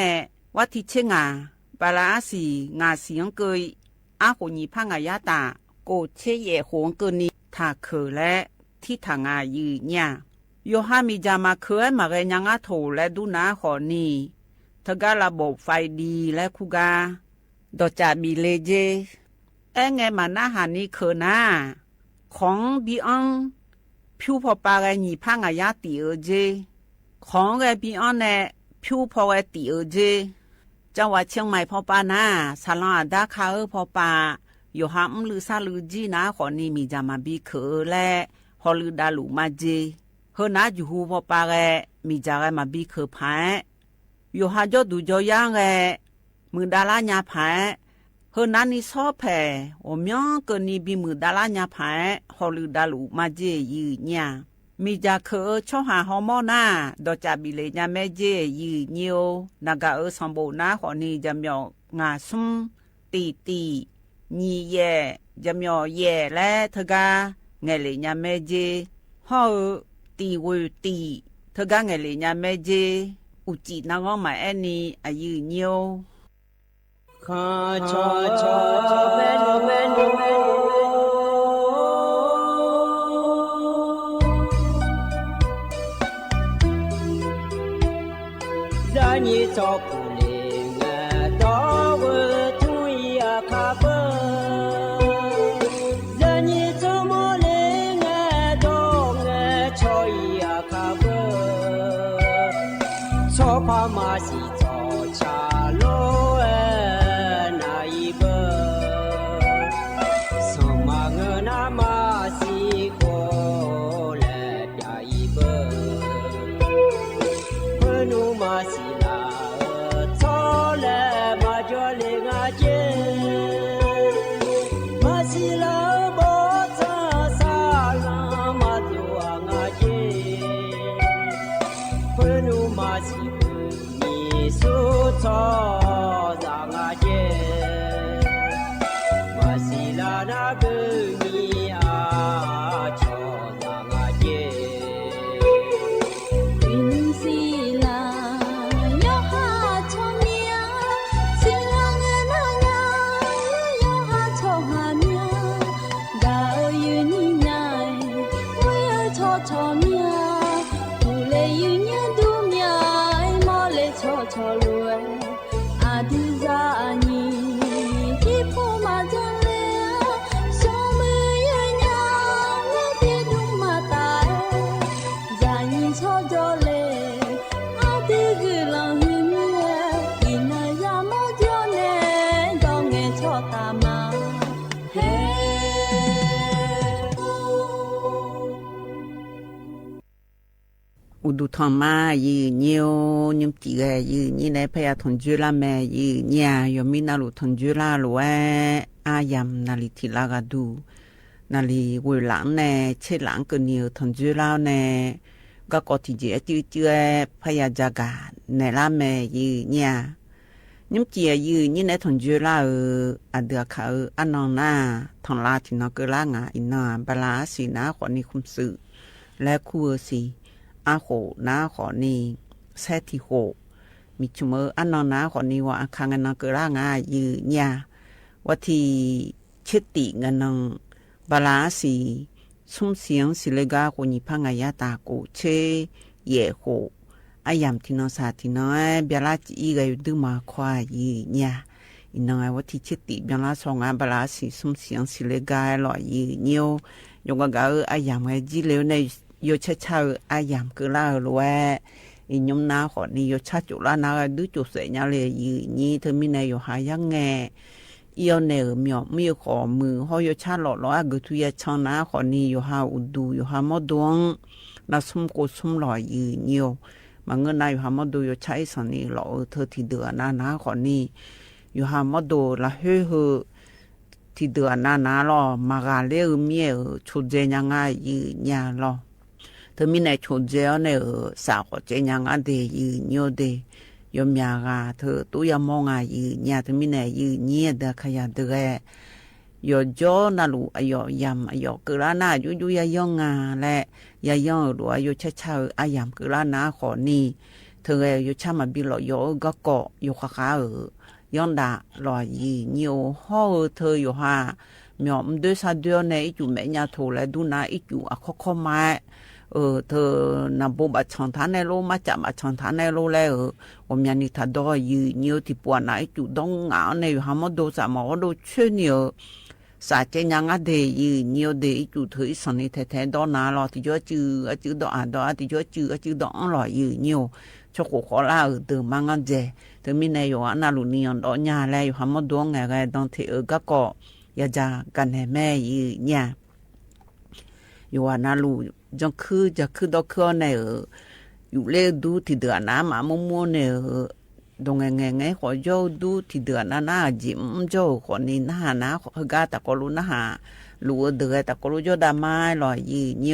วัดที่เชงาบาลาสีงาเสียงเกยอาโหนีพังอายาตาโกเชเยหงกนีทาเคและที่ทางอายืเนี่ยโยฮามีจามาเคยมาเรยังอาโถและดูนาขอนี่ทการะบบไฟดีและคุกาดอจาบีเลเจไงมาหน้าหานี้เคนาของบีอังผิวพอปาไงหนีพังอายาตีเจของไงบีอังเนี่ยผิวพอไงตีเจจังหวัดเชียงใหม่พอปานาสาลาดาคาพอปาโยฮามลือซาลือจีนาขอนี่มีจามาบีเคและฮอลือดาลูมาเจเฮนาจูฮูพอปาแกมีจาแกมาบีเคพายโยฮาจอดูจอย่างแกมือดาลาญาพายเฮนานี่ซอแผ่โอมยองเกินนี่บีมือดาลาญาพายฮอลือดาลูมาเจยืเนี่ยมีจาเคช่อหาฮอร์โมนาดอจาบิเลญาแม่เจยืเนียวนากาสัมโบนาขอนี่จำยองงาซุมตีညီရဲ့จำยอแย่และทกาไงเลยญาแม่เจฮอตีวตีทกาไงเลยญาแม่เจอุจินางอมาแอนี่อายุเนียวคาชอชอเมโนเมโนဇာညေသောပူလေငါတော်ဝသူရခါပဇာညေသောမလေငါတော်ငါချောရခါပသောဖာမစီသောချာလောနာယိဘသမငနာမစီကိုလေပြာယိဘဘနုမစီလာသောလေမကျော်လေငါကျေ อุดุทองมายืนเยียวยิมจีเกยืนยี่ในพยาทนจุลาแม่ยืนเนี่ยยมินาลุทนจุลาลวยอายามนาลิทิลากาดูนาลีเวหลังแน่เชหลังก็เนียวทนจุลาแน่ก็กอติเจจื้อเจื้อพยาจากาในละแม่ยืนเนี่ยยิมจียืนยี่ในทนจุลาอเดือเขาอันนองหน้าทองลาที่นอกเกล้างาอินนาบลาสีนาขอนิคุมสื่อและคู่สีอาโหน้าขอนีแซติโหมิชุเมออันนอนน้าขอนีว่าคังเงินเกล้างายืญาวัที่ชิติเงินงบาลาสีสุ่มเสียงสิเลกาโกนิพังายาตาโกเชเยโหอายามที่นอสาที่น้อยเบลาจีกายดูมาควายยืญาอินน้อยวัที่ชิติเบลาสองบาลาสีสุ่มเสียงสิเลกาลอยยืเนียวยงกะอายามไงจีเลวในโยชะชาอายามคือลาลวยอินยมนาขอนี่โยชะจุลานาดูจุเสญาเลยยืนี่เธอมีในโยหายังไงเอียวเนอมีมีขอมือหอยโยชะหล่อๆกุทุยชานาขอนี่โยหาอุดูโยหามอดวงนาสมโกสมหล่อยืนโยมาเงินนายโยหามอดูโยชะอีสันนี่หล่อเธอที่เดือนาขอนี่โยหามอดูละเฮ้อที่เดือนาหล่อมากาเลอเมียชุดเจยังไงยืนยาหล่อเธอมีในชุดเจลในสาวเจยังอันเดียยืนโยเดยมยากาเธอตัวยามองยืนยาเธอมีในยืนเนียเดขยันเดรยอจอนาลูอายอยามอายอกระนายุยายองาและยายองรัวยุชะชาอายามกระนาขอนี่เธอยุชามาบิลอยก็เกาะยุขะยองดาลอยยืนโยห่อเธออยู่ฮะมีอมด้วยซาเดียวในจุแม่ยาโถและดูนาอีจุอะข้อมาเธอนำบุบชอนทานในโลมาจับชอนทานในโลแล้วผมยันนี่ถ้าดอยืนโยที่ปวดไหนจุดงเหงาในหามโดสามอโดเชื่อเนี่ยสาเจยังอ่ะเดยืนโยเดจุดเธอสันนิษฐานดอนาลอที่จ่อจือดอดอที่จ่อจือดอลอยยืนโยชกขอลาเดิมมังกันเจเธอมีในอยู่อันนาลุนีอันดอญาแล้วหามโดไงไงตอนที่ก็ก็ยาจากันให้แม่ยืนเนี่ยอยู่อันนาลุจังคือจะคือดอกคือในอยู่เล่ดูที่เดือนน้ำมามัวเนี่ยตรงไงขอโยดูที่เดือนน้าจิ้มโจขอนี่น้านะขอกาตะกรุนะฮะลูเดือตะกรุโยดาไม้ลอยยืนโย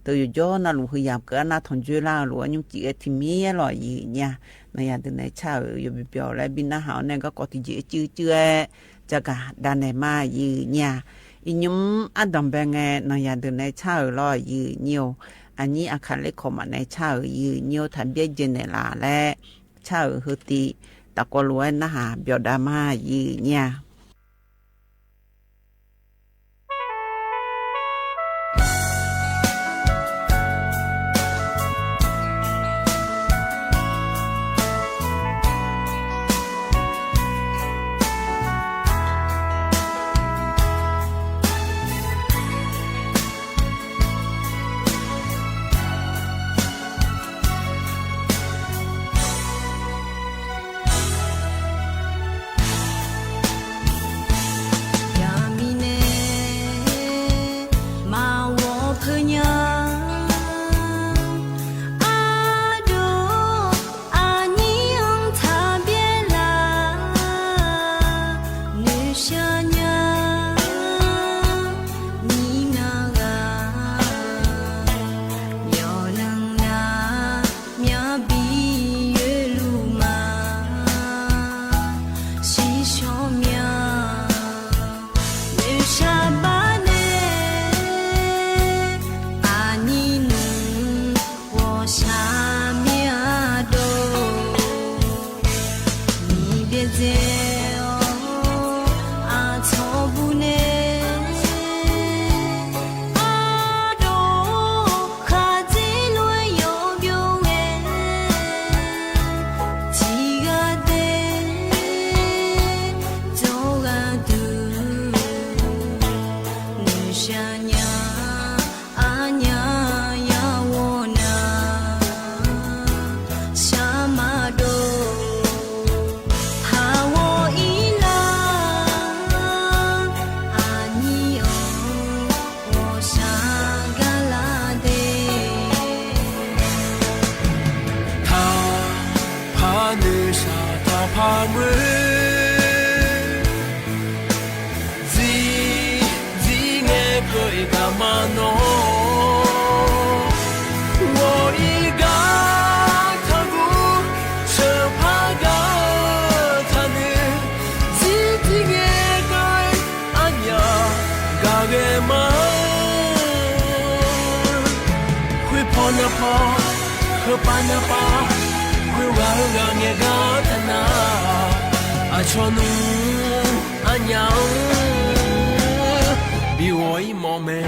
ตัวโยน่าลูพยายามก็น่าทนจุฬาลูยุ่งจีที่มีลอยยืนเนี่ยในยามที่ในเช้าอยู่เปียวและบินน้าหาวเนี่ยก็กอที่จื้อจะกะดานในมายืนเนี่ยอินุมอันดับแบงเงนายาเดินในเช้าลอยยืนโยอันนี้อาคารเล็กของมันในเช้ายืนโยทันเบียเจเนลาและเช้าฮือตีตะกอลวยนะฮะเบียวดามายืนเนี่ย个一个嘛喏，我一个他不车怕个他呢，自己个个安呀个个嘛，会跑那跑，会搬那搬，会玩个那个的那，啊穿路安呀。比我一毛美。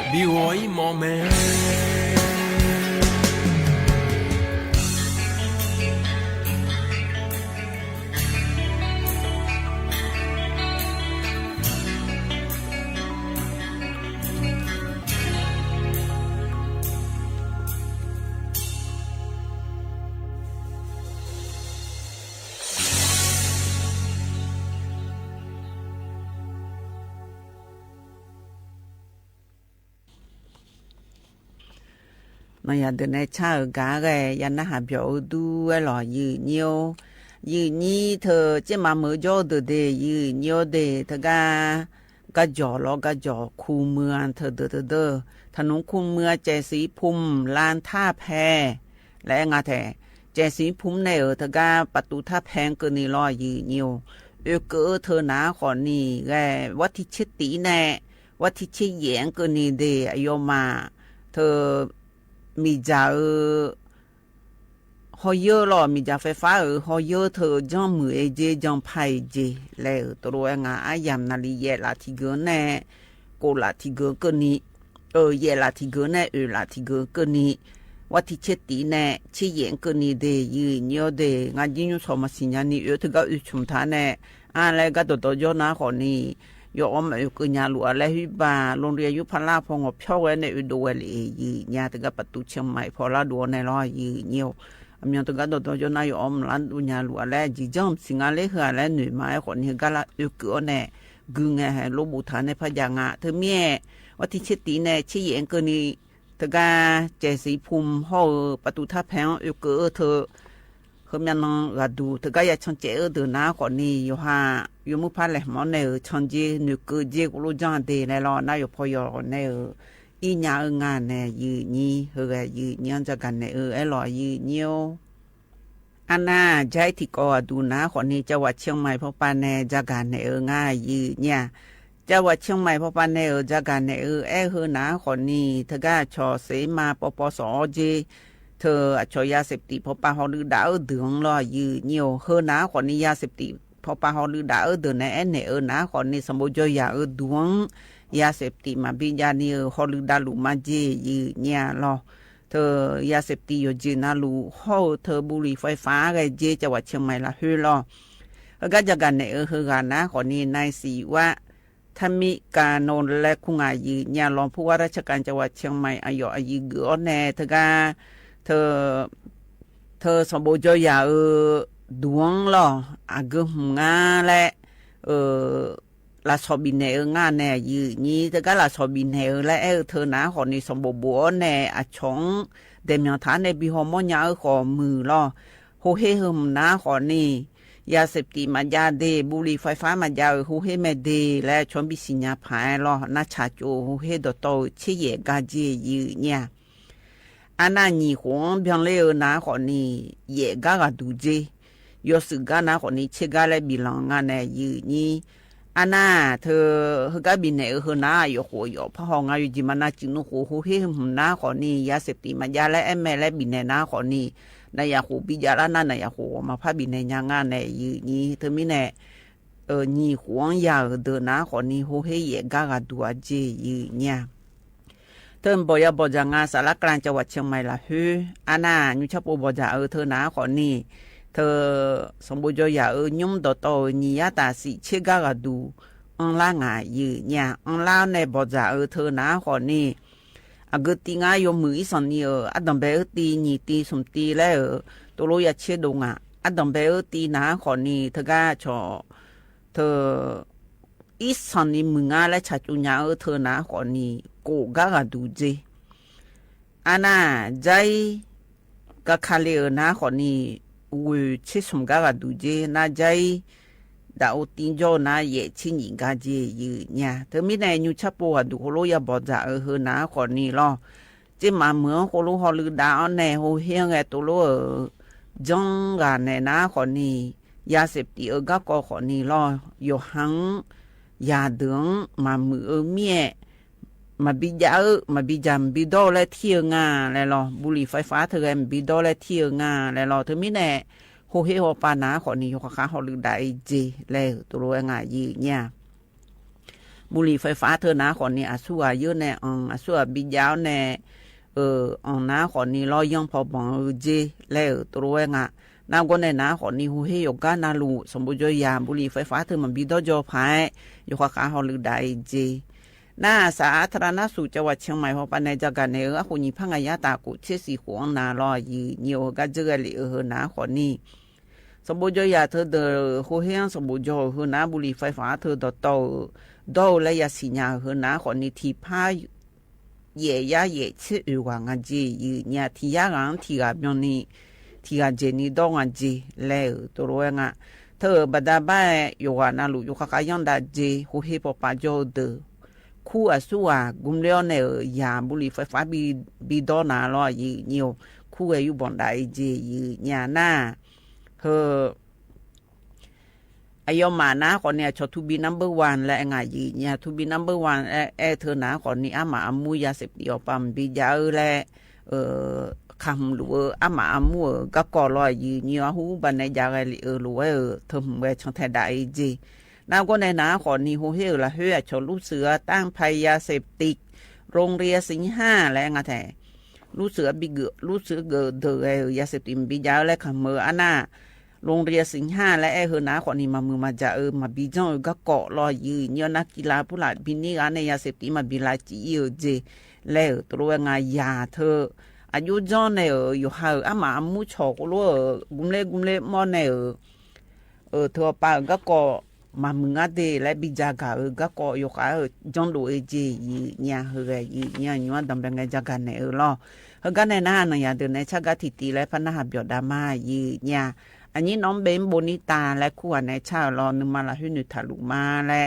比我一毛美。mà nhà từ này cha ở cả cái nhà nó học biểu du cái lò như nhí thờ chứ mà mới cho từ để như nhiều để thằng cái giỏ lo cái giỏ khu mưa thờถนนคูเมืองเจสีภูมิลานท่าแพและงาแท้เจสีภูมิในทกาประตูท่าแพงเกินนี่รอยืนอยู่เกือเธอหนาขอนี่แกวัดที่ชิดตีแน่วัดที่ชิดแยงเกินนี่เดอโยมาเธอมีจ่าฮอยเยอร์หรอมีจ่าไฟฟ้าฮอยเยอร์เธอจ้องมือเจจ้องไพ่เจแล้วตัวงาอายามนาลีเยลาที่เกินแน่โกลาที่เกินเกินนี่เยลาที่เกินแน่ลาที่เกินเกินนี่วัดที่เชิดตีแน่ชี้แยงเกินนี่เดยืนเยอะเดงานยิ่งสมัยสิญญานี่ถึงก็ชุมท่าแน่อะไรก็ตัวย้อนนะคนนี้ยอมอยู่กับญาลูอะไรฮิบาโรงเรียนยุพลาพงอบช่วยในอุดรเลยยืนญาถึงก็ประตูเชียงใหม่พอละดัวในรอยยืนเยี่ยวมีถึงก็ตัวย้อนนะยอมร้านอุญาลูอะไรจีจอมสิงอะไรเหรออะไรหนุ่ยไม้คนนี้ก็ละอยู่กับแน่กึ่งไงลูกบุตรในพญางะเธอเมียวัดที่เชิดตีแน่ชี้แยงเกินนี่ถึงก็เจสีภูมิห่อประตูท่าแพงอยู่กับเธอ คือมันก็ดูถึงก็อยากชนเจอดูนะคนนี้อยู่ฮะอยู่มุพาเลยหมอเนี่ยชนเจนึกเจกูรู้จังเดในรอน่าอยู่พอยเนี่ยอีหยางานเนี่ยยืนนี่เฮ้ยยืนนี่จะกันเนี่ยไอ้รอยืนนี่อันน่าใจที่ก็ดูนะคนนี้จังหวัดเชียงใหม่พอปานเนี่ยจะกันเนี่ยง่ายยืนเนี่ยจังหวัดเชียงใหม่พอปานเนี่ยจะกันเนี่ยเฮ้ยนะคนนี้ถ้าก็ชอเสมาปปสเจเธอชอยาเสพติดพอปาฮอลือดาวเดืองรอยืนเนียวเฮ้ยนะคนนี้ยาเสพติดพอปาฮอลือดาวเดืองเนี่ยเนี่ยนะคนนี้สมบูรณ์ยาดวงยาเสพติดมาบินยานี่ฮอลือดาลุมาเจยืนเนี่ยรอเธอยาเสพติดอยู่จีน่าลูเขาเธอบุหรี่ไฟฟ้าไงเจจังหวัดเชียงใหม่ละเฮ้ยรอก็จะกันเนี่ยเฮ้ยกันนะคนนี้นายสีว่าถ้ามีการนอนและคุงอายืนเนี่ยรองผู้ว่าราชการจังหวัดเชียงใหม่อายุเกือบแน่เธอก็เธอสมบูรณ์ยาดวงหรออากุมงาและลาสบินเนงาแน่ยืนนี้เธอก็ลาสบินเนและเธอหนาคนนี้สมบูรณ์บัวแน่อาชงเดมีฐานในบิฮอมอนยาขอมือหรอโฮเฮหมหนาคนนี้ยาเสพติดมายาเดบุหรี่ไฟฟ้ามายาโฮเฮเมเดและชนบิสิญญาพายหรอนาชาโจโฮเฮดโตเชี่ยกาเจยืนเนี่ยอันนั้นยี่ห้อเพียงเล่นะคนนี้เย่กากดูเจยศกานะคนนี้เชกาเลบิลังงานเนี่ยยืนนี่อันนั้นเธอเฮกาบินเนี่ยนะอยู่หัวอยู่พะห้องอายุจิมานาจินุหัวหัวเฮมนะคนนี้ยาเสพติดมายาและแม่และบินเนี่ยนะคนนี้นายหัวบิจาระนั่นนายหัวมาพาบินเนี่ยงานเนี่ยยืนนี่เธอมีเนี่ยยี่ห้อยาเดินนะคนนี้หัวเฮเย่กากดูเจยืนเนี่ยเธอบอกอย่าบอกจังงานสารกลางจังหวัดเชียงใหม่ละฮืออันน่ะยุชปูบอกจะเธอหนาคนนี้เธอสมบูรณ์อย่ายุ่มโตนี่ยาตาสิเชกากดูล่างยืเนี่ยล่างในบอกจะเธอหนาคนนี้กติงายมืออีสันนี่ดัมเบลตีนี่ตีสมตีแล้วตัวรู้อยากเชื่อดงดัมเบลตีหนาคนนี้เธอก็ชอเธออีสันนี่มึงและชัดจุญญาเธอหนาคนนี้กูกากดูเจอันน่ะใจก็คาเลนะคนนี้วิชิสมกากดูเจน่าใจดาวติงโจน่าเย่ชิญิงกาเจยืเนี่ยเธอมีในยูชับปัวดูโคโลยาบอกจะนะคนนี้รอเจมาเหมือนโคโลฮอลือดาวในโฮเฮียงไอตัวโลจงกันในนะคนนี้ยาเสพติดก็ก็คนนี้รออยู่หังยาเดืองมามือเมียมาบิจามบิดอและเที่ยงาแล้วรอบุหรี่ไฟฟ้าเธอแบิดอและเที่ยงาแล้วรอเธอมีแน่โฮเฮโฮปานาคนนี้เขาขาเขาลือได้เจแล้วตัวรู้ง่ายยีเนี่ยบุหรี่ไฟฟ้าเธอนะคนนี้อาสัวเยอะแน่อาสัวบิยาวแน่นะคนนี้รอยังพอบังเจแล้วตัวรู้ง่ายนาคนในนะคนนี้โฮเฮโยกานาลูสมบูรณ์ยามบุหรี่ไฟฟ้าเธอมันบิดอจอพายอยู่ขาเขาลือได้เจน่าสาธารณสุขจังหวัดเชียงใหม่พอปานในจักรเนี่ยคนนี้พังยาตากุเชสีหวงนารอยีเนียวก็เจอเลยนะคนนี้สมบูรณ์ยาเธอเดอโฮเฮียงสมบูรณ์นะบุหรี่ไฟฟ้าเธอโตและยาสีญานะคนนี้ที่พาเย่ยาเย่ชื่อว่างจีเนี่ยที่ยางังที่กับยองนี้ที่กับเจนี่ดองจีแล้วตัวรู้งะเธอบัดาบ้าอยู่ว่านาลูอยู่ข้ายังได้จีโฮเฮปปาโจเดอคู่สัวกุมเลี้ยวเนี่ยยาบุหรี่ไฟฟ้าบีดอนาลอยยืเนียวคู่อยู่บนได้เจยืเนี่ยหน้าเธออายมานะคนเนี่ยชอทูบีนัมเบอร์วันและไงยืเนี่ยทูบีนัมเบอร์วันเธอนะคนนี้อามาอามูยาเสพติดปั๊มบียาและคำหรืออามาอามูก็ก่อลอยยืเนี่ยหูบันในยาอะไรหรือเธอเวชแทนได้เจนาก็ในนาขอนี้โฮเฮละเฮือชนลูกเสือตั้งภัยยาเสพติดโรงเรียนสิงห้าและงาแทลูกเสือบิเกลูกเสือเกิดเดือยาเสพติดบิยาและขมเมออันน่ะโรงเรียนสิงห้าและเฮนาขอนี้มามือมาจะมาบิจงก็เกาะลอยยืนนักกีฬาผู้หลัดบินี่กันในยาเสพติดมาบิลาจีเจแล้วตัวงายาเธออายุจอนเนี่ยอยู่ห่างอามามุชอกลัวกุมเล่มอนเนี่ยเธอป่าก็เกาะมามึงเดและบิจากาก็ก็อยู่ค่ะจงดูเอจีเนี่ยเฮยเนี่ยยัวดำเป็นไงจากกันเนี่ยล่ะเฮ ก็ในหน้าหน่อยเดินในชากาติตีและพนาหบยอดามายืเนี่ยอันนี้น้องเบมโบนิตาและคู่ในชาวรอนึมาลาหุนุทาลุมาและ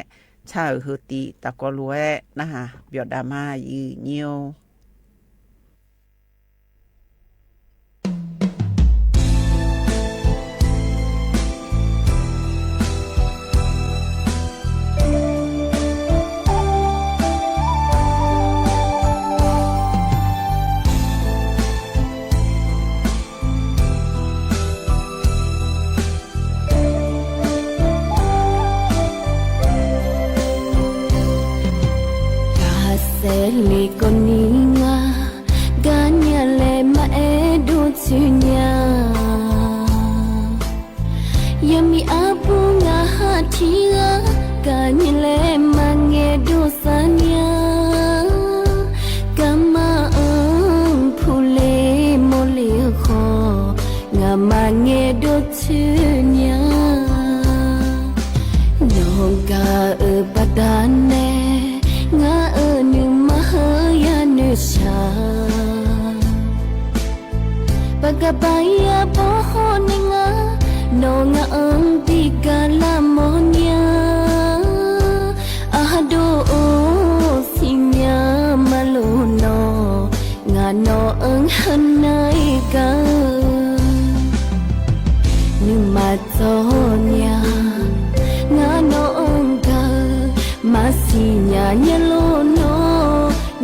ชาวเฮติตะกอลวยนะคะบยอดามายืเนียวle koninga ganya le ma edu tsinya yami apu nga hatia ganya le mangedu sanya kama phule mole kho nga mangedu tsinya nonga badane nga anu mahaya nusha bagabaya pohoninga no nga antika monya ahado sinya maluno nga no ang hanay ka numatsonya nga no ang ka masinya nyelono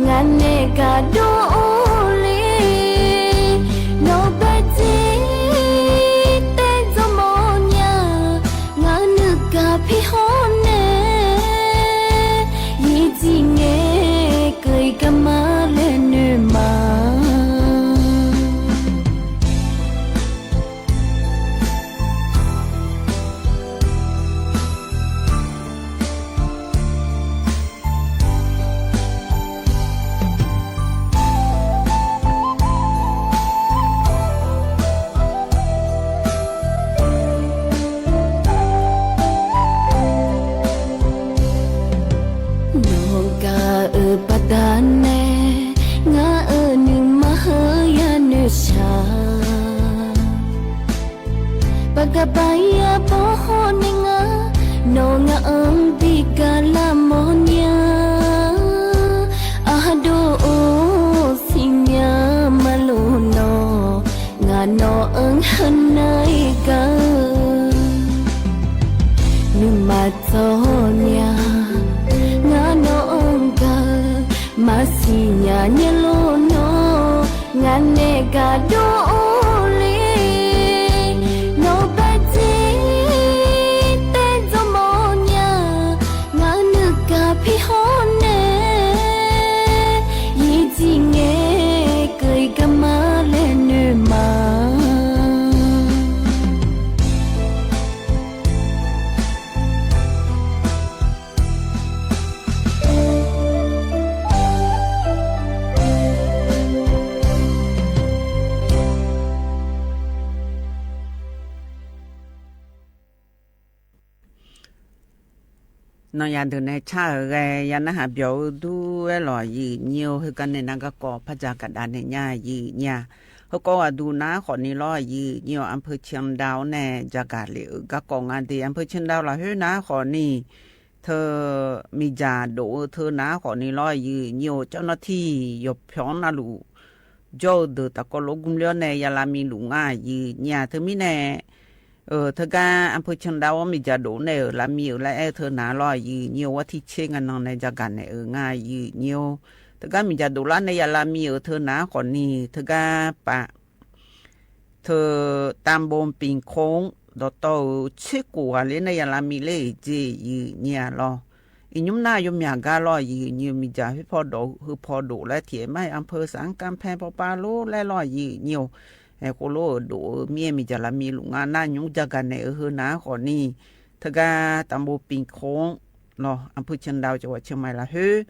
ngane ka dole no bati te zomonya ngane ka phihone yijinge kai kamale ne ma padane nga anu mahaya nusha bagabaya pohoninga no nga antika monya ahado sinya maluno nga no ang hanay ka numatsonya nga no ang ka masinya nyelono ngane ka dole no bati te zomonya ngane ka phihone yijinge kai kamale ne ma nó nhà từ này cha ghé nhà nó hạt biểu du lò gì nhiều hơn cái này nó có phát ra cả đàn này nhà gì nhà họ có du ná khỏi ní lo gì nhiều anh phải chiang đào nè ra cả liệu các con anh thì anh phải chiang đào là hơi ná khỏi ní thơ mi già đổ thơ ná khỏi ní lo gì nhiều cho nó thi dục phóng na lù cho được ta có lỗ cung lứa này ya làm mi lù ngà gì nhà thơ mi nè thơ ca anh phải chân đau mi già đổ này làm mi ở lại thơ ná lo gì nhiều quá thì chênh anh nong này ra cả này ở ngà gì nhiều thơ ca mi già đổ lá này ya làm mi ở thơ ná khỏi ní thơ ca bà thơ tam bồn bình khống đó tàu chiếc của lên này ya làm mi lệ gì nhà lo nhúng na nhúng nhà ga lo gì nhiều mi già phải phò đổ lại thiệt mai anh phơi sáng cam phe pa lô lại lo gì nhiều cô lô đổ mi già là mi lụng na nhúng ra cái này ở hơn ná khỏi ní thà ga tam bộ bình khống lo anh phơi chân đào cho chiều mai là hư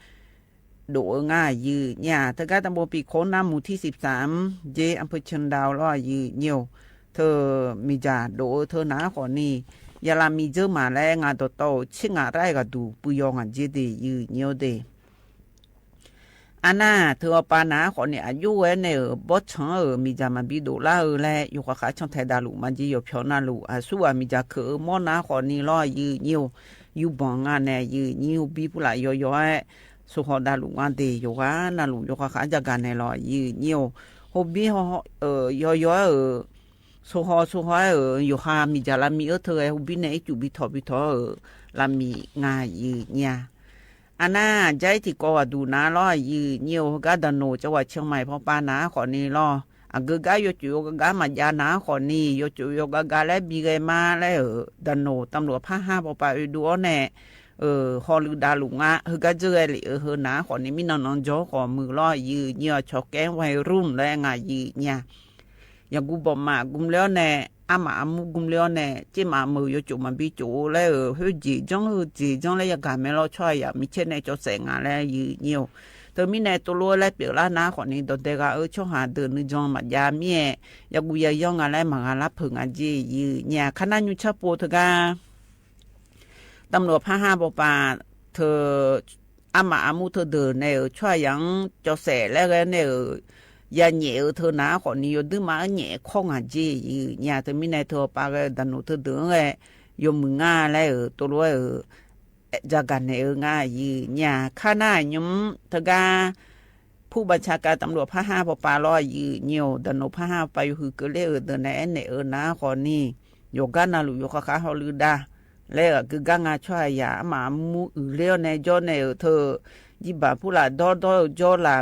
đổ nga gì nhà thà ga tam bộ bình khống năm mùaที่13dê anh phơi chân đào lo gì nhiều thơ mi già đổ thơ ná khỏi ní ya la mi dơ mà lại ngà tổ tổ chiếc ngà rai cả đủ bùi yong ngà dê đề yu nhiều đề อันน่ะเธอปานาขอเนี่ยอายุเว้เนี่ยบดช่างมีจามันบิดูล่าแลอยู่กับข้าช่างไทยดาลุมันจีอยู่เพียวนาลุอาสู้มีจาคือมอนาขอนี่ล้อยืนิ้วอยู่บังงานเนี่ยยืนิ้วบีผู้หลายย่อยสุขดาลุงานเดีอยู่ว่านาลุอยู่กับข้าจากการในล้อยืนิ้วฮอบบี้ย่อยสุขอยู่ข้ามีจาลามีเธอฮอบบี้เนี่ยจุบิทอลามีงายืเนี่ยอันน่ะใจที่ก็ว่าดูนะล้อยืนิ้วก็ดันโนจังหวัดเชียงใหม่พอปานาขอนี่ล้ออะกกายจุกกามาญานาขอนี่จุกกาและบีเกมาและดันโนตำรวจภาค5ปปดูแน่ฮอลือดาลุงะฮึกะเจอลินาขอนี่มีนอนจอขอมือล้อยืเนี่ยชอแก้วัยรุ่นและงายืเนี่ยอย่างกูบอกมากุมแล้วแน่อามามุกุมแล้วแน่เจมามือจุมันบีจูแล้วฮึจีจังแล้วอยากการไม่รอช่วยอย่ามีเช่นในจอแสงอะไรยืเนี่ยเธอมีในตัวรัวและเปลี่ยนละนะขอนี้ตัวเด็กช่วงหาเดินนึกจงมายาเมียอยากกูยย่องอะไรมาลับเพิ่งอาจียืเนี่ยขณะยุชาปูเธอกันตำรวจภาค5ปปเธออามามุเธอเดินในช่วยยังจอแสแล้วเนี่ยยาเหนียวเธอหนาขอนี้ยดึงมาเหนียวข้องอาจีเนี่ยเธอมีในเธอปากดันหนูเธอเดินเลยยมมึงง่าแล้วตัวรัวจากการในง่ายเนี่ยข้าหน้ายุ้มทกาผู้บัญชาการตำรวจภาค5ปปล้อยืเนียวดันโนภาค5ไปคือเกลือเดินในนะขอนี่โยกันนาลุโยคาฮอลือดาแล้วคือกางาช่วยยามามูเลี้ยวในจอในเธอยิบาผู้ละดอจอละ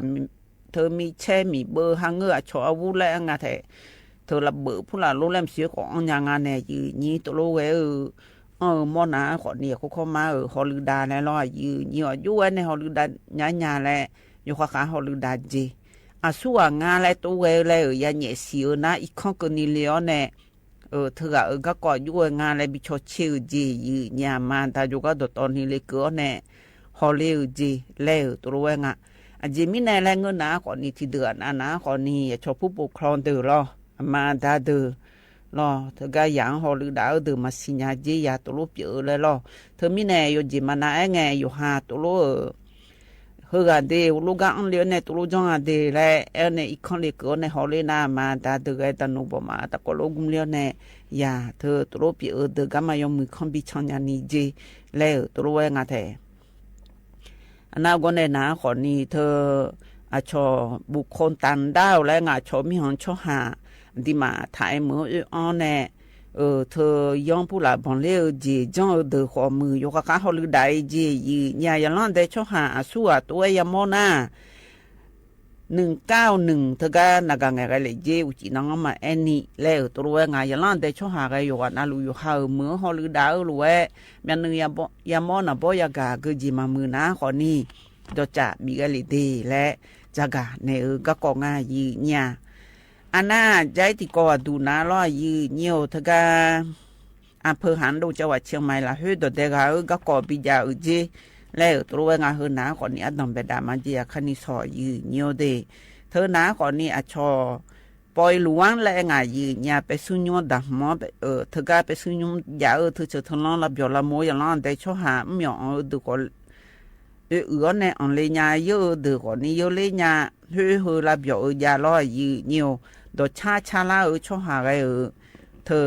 เธอมีแช่มีเบอร์หังเงือชอวุและงาเถเธอละเบอร์ผู้ละรู้เล่มเสียของยางานในยืนี่ตัวรู้ไว้มอนาขอเนี่ยเขาเข้ามาฮอลือดาในล้อยืเนี่ยอยู่ในฮอลือดาญาแหละอยู่ข้างฮอลือดาจีอาสู้งานอะไรตัวเวเลยยาเหนียเสียนะอีกข้องกันนี่เลี้ยวเนี่ยเธอก็ก่ออยู่งานอะไรบิชอชิวจียืเนี่ยมันแต่อยู่ก็ตอนนี้เลยก็เนี่ยฮอลือจีเลี้ยวตัวเวงจีมีในแรงเงินนะขอนี่ที่เดือนนะขอนี่ชอบผู้ปกครองเดือดรอมาดาเดือรอเธอก็อย่างฮอลือดาเดือมาสิญญาจียาตัวลูกเยอะเลยรอเธอมีในอยู่จีมานะไงอยู่หาตัวลูกเฮือเดียวลูกอันเลี้ยในตัวลูกจังเดียแล้วในอีกคนเล็กในฮอลือนามาดาเดือตันนุบมาตะกลูกเลี้ยในยาเธอตัวลูกเยอะเดือก็มายอมมือคอมบิชันยานีจีแล้วตัวลูกงาเถอันนั้นก็ในนะขอนี่เธออาชอบุคคลต่างดาวและงาชอมีหอนชอหาดีมาถ่ายมืออ้อนแน่เธอย่องผู้หลาบอนเลี้ยวจีจ้องเดือขอมือยกขาฮอลือได้จีเนี่ยยันลันได้ชอหาสู้ตัวยามอนา191เธอก็นักงานเลยจีอุจินังมาแอนนี่แล้วตัวงานยันลันได้ชอหาก็อยู่กันนั่นอยู่หามือฮอลือได้รู้ว่ามันนึงยามอนาบ่อยากก็จีมามือนะขอนี่ดอจะมีกันเลยดีและจากาในก็กองงานยีเนี่ยอันน่าใจที่ก็ดูนะล้อยืเนียวทกาอำเภอหันดูจังหวัดเชียงใหม่ละเฮ้ยตัวเด็กก็ก่อปียาจีแล้วตัวงานเฮนะก่อนนี้อันนำไปดามันจีคันนี้สอยืเนียวเดเธอนะก่อนนี้อชอปอยหลวงและงานยืเนี่ยไปสุญญดักหมอเธอก็ไปสุญญยาเธอจะทนลองรับยอละโมอย่างนั้นได้ชอหาไม่ยอมดูก่อนเนี่ยอันเลยยาเยอะดูก่อนนี้เยอะเลยยาเฮ้ยรับยอยาล้อยืเนียวดอชาลาชอหาไงเธอ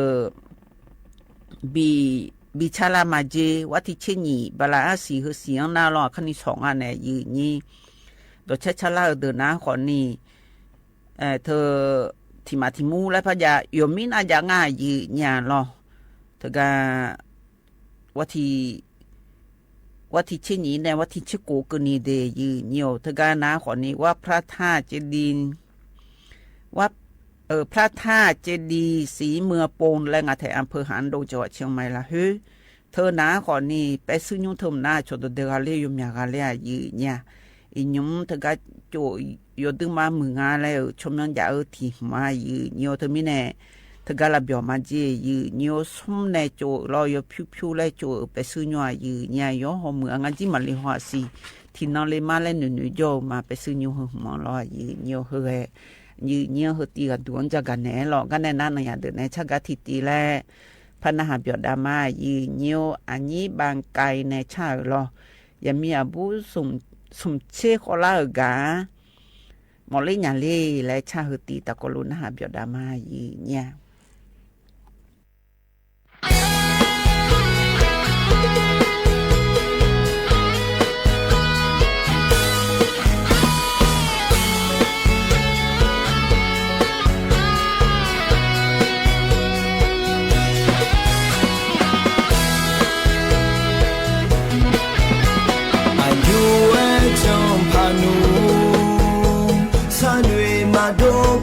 บีชาลามาเจวัติเชนีบาลาสีเฮเสียงน่ารอคันนี้2อันเนี่ยยืนี่ดอชาลาเดินนะขอนี่เธอที่มาที่มูและพญายมินอาจจะง่ายยืเนี่ยรอเธอก็วัติเชนีในวัติเชโกกนีเดยืเนี่ยเธอก็นะขอนี่ว่าพระธาตุเจดีย์ว่าพระธาตุเจดีย์สีเมืองโปนและงาแถอำเภอหานโดจังหวัดเชียงใหม่ละเฮ้เธอหนาขอนี่ไปซื้อยุ่งเธอหน้าชดเดือดเลยยุ่งยากเลยยืเนี่ยอียุ่งเธอก็โจยดึงมามืองานแล้วชมยังอยากที่มายืเนี่ยเธอไม่แน่เธอก็รับยอมมาเจยืเนี่ยสุ่มในโจรอยผิวเลยโจไปซื้อยุ่งยืเนี่ยย้อนหัวมืองานที่มันเลยหัวสีที่นอนเลยมาเลยหนุ่ยโจมาไปซื้อยุ่งหัวมันรอยืเนี่ยเฮ้ยืเนียวตีกันดวงจากกันแหน่หลอกกันในนั้นอย่างเดินในชักกะทิตีแลพนักหาเบียดดามายืเนียวอันนี้บางไกในชาหรอยังมีอาบุสุ่ม สมเชขอลาเอกาหมอเล่ญาเล่และชาฮตีตะกลุนหาเบียดามายีเนี่ย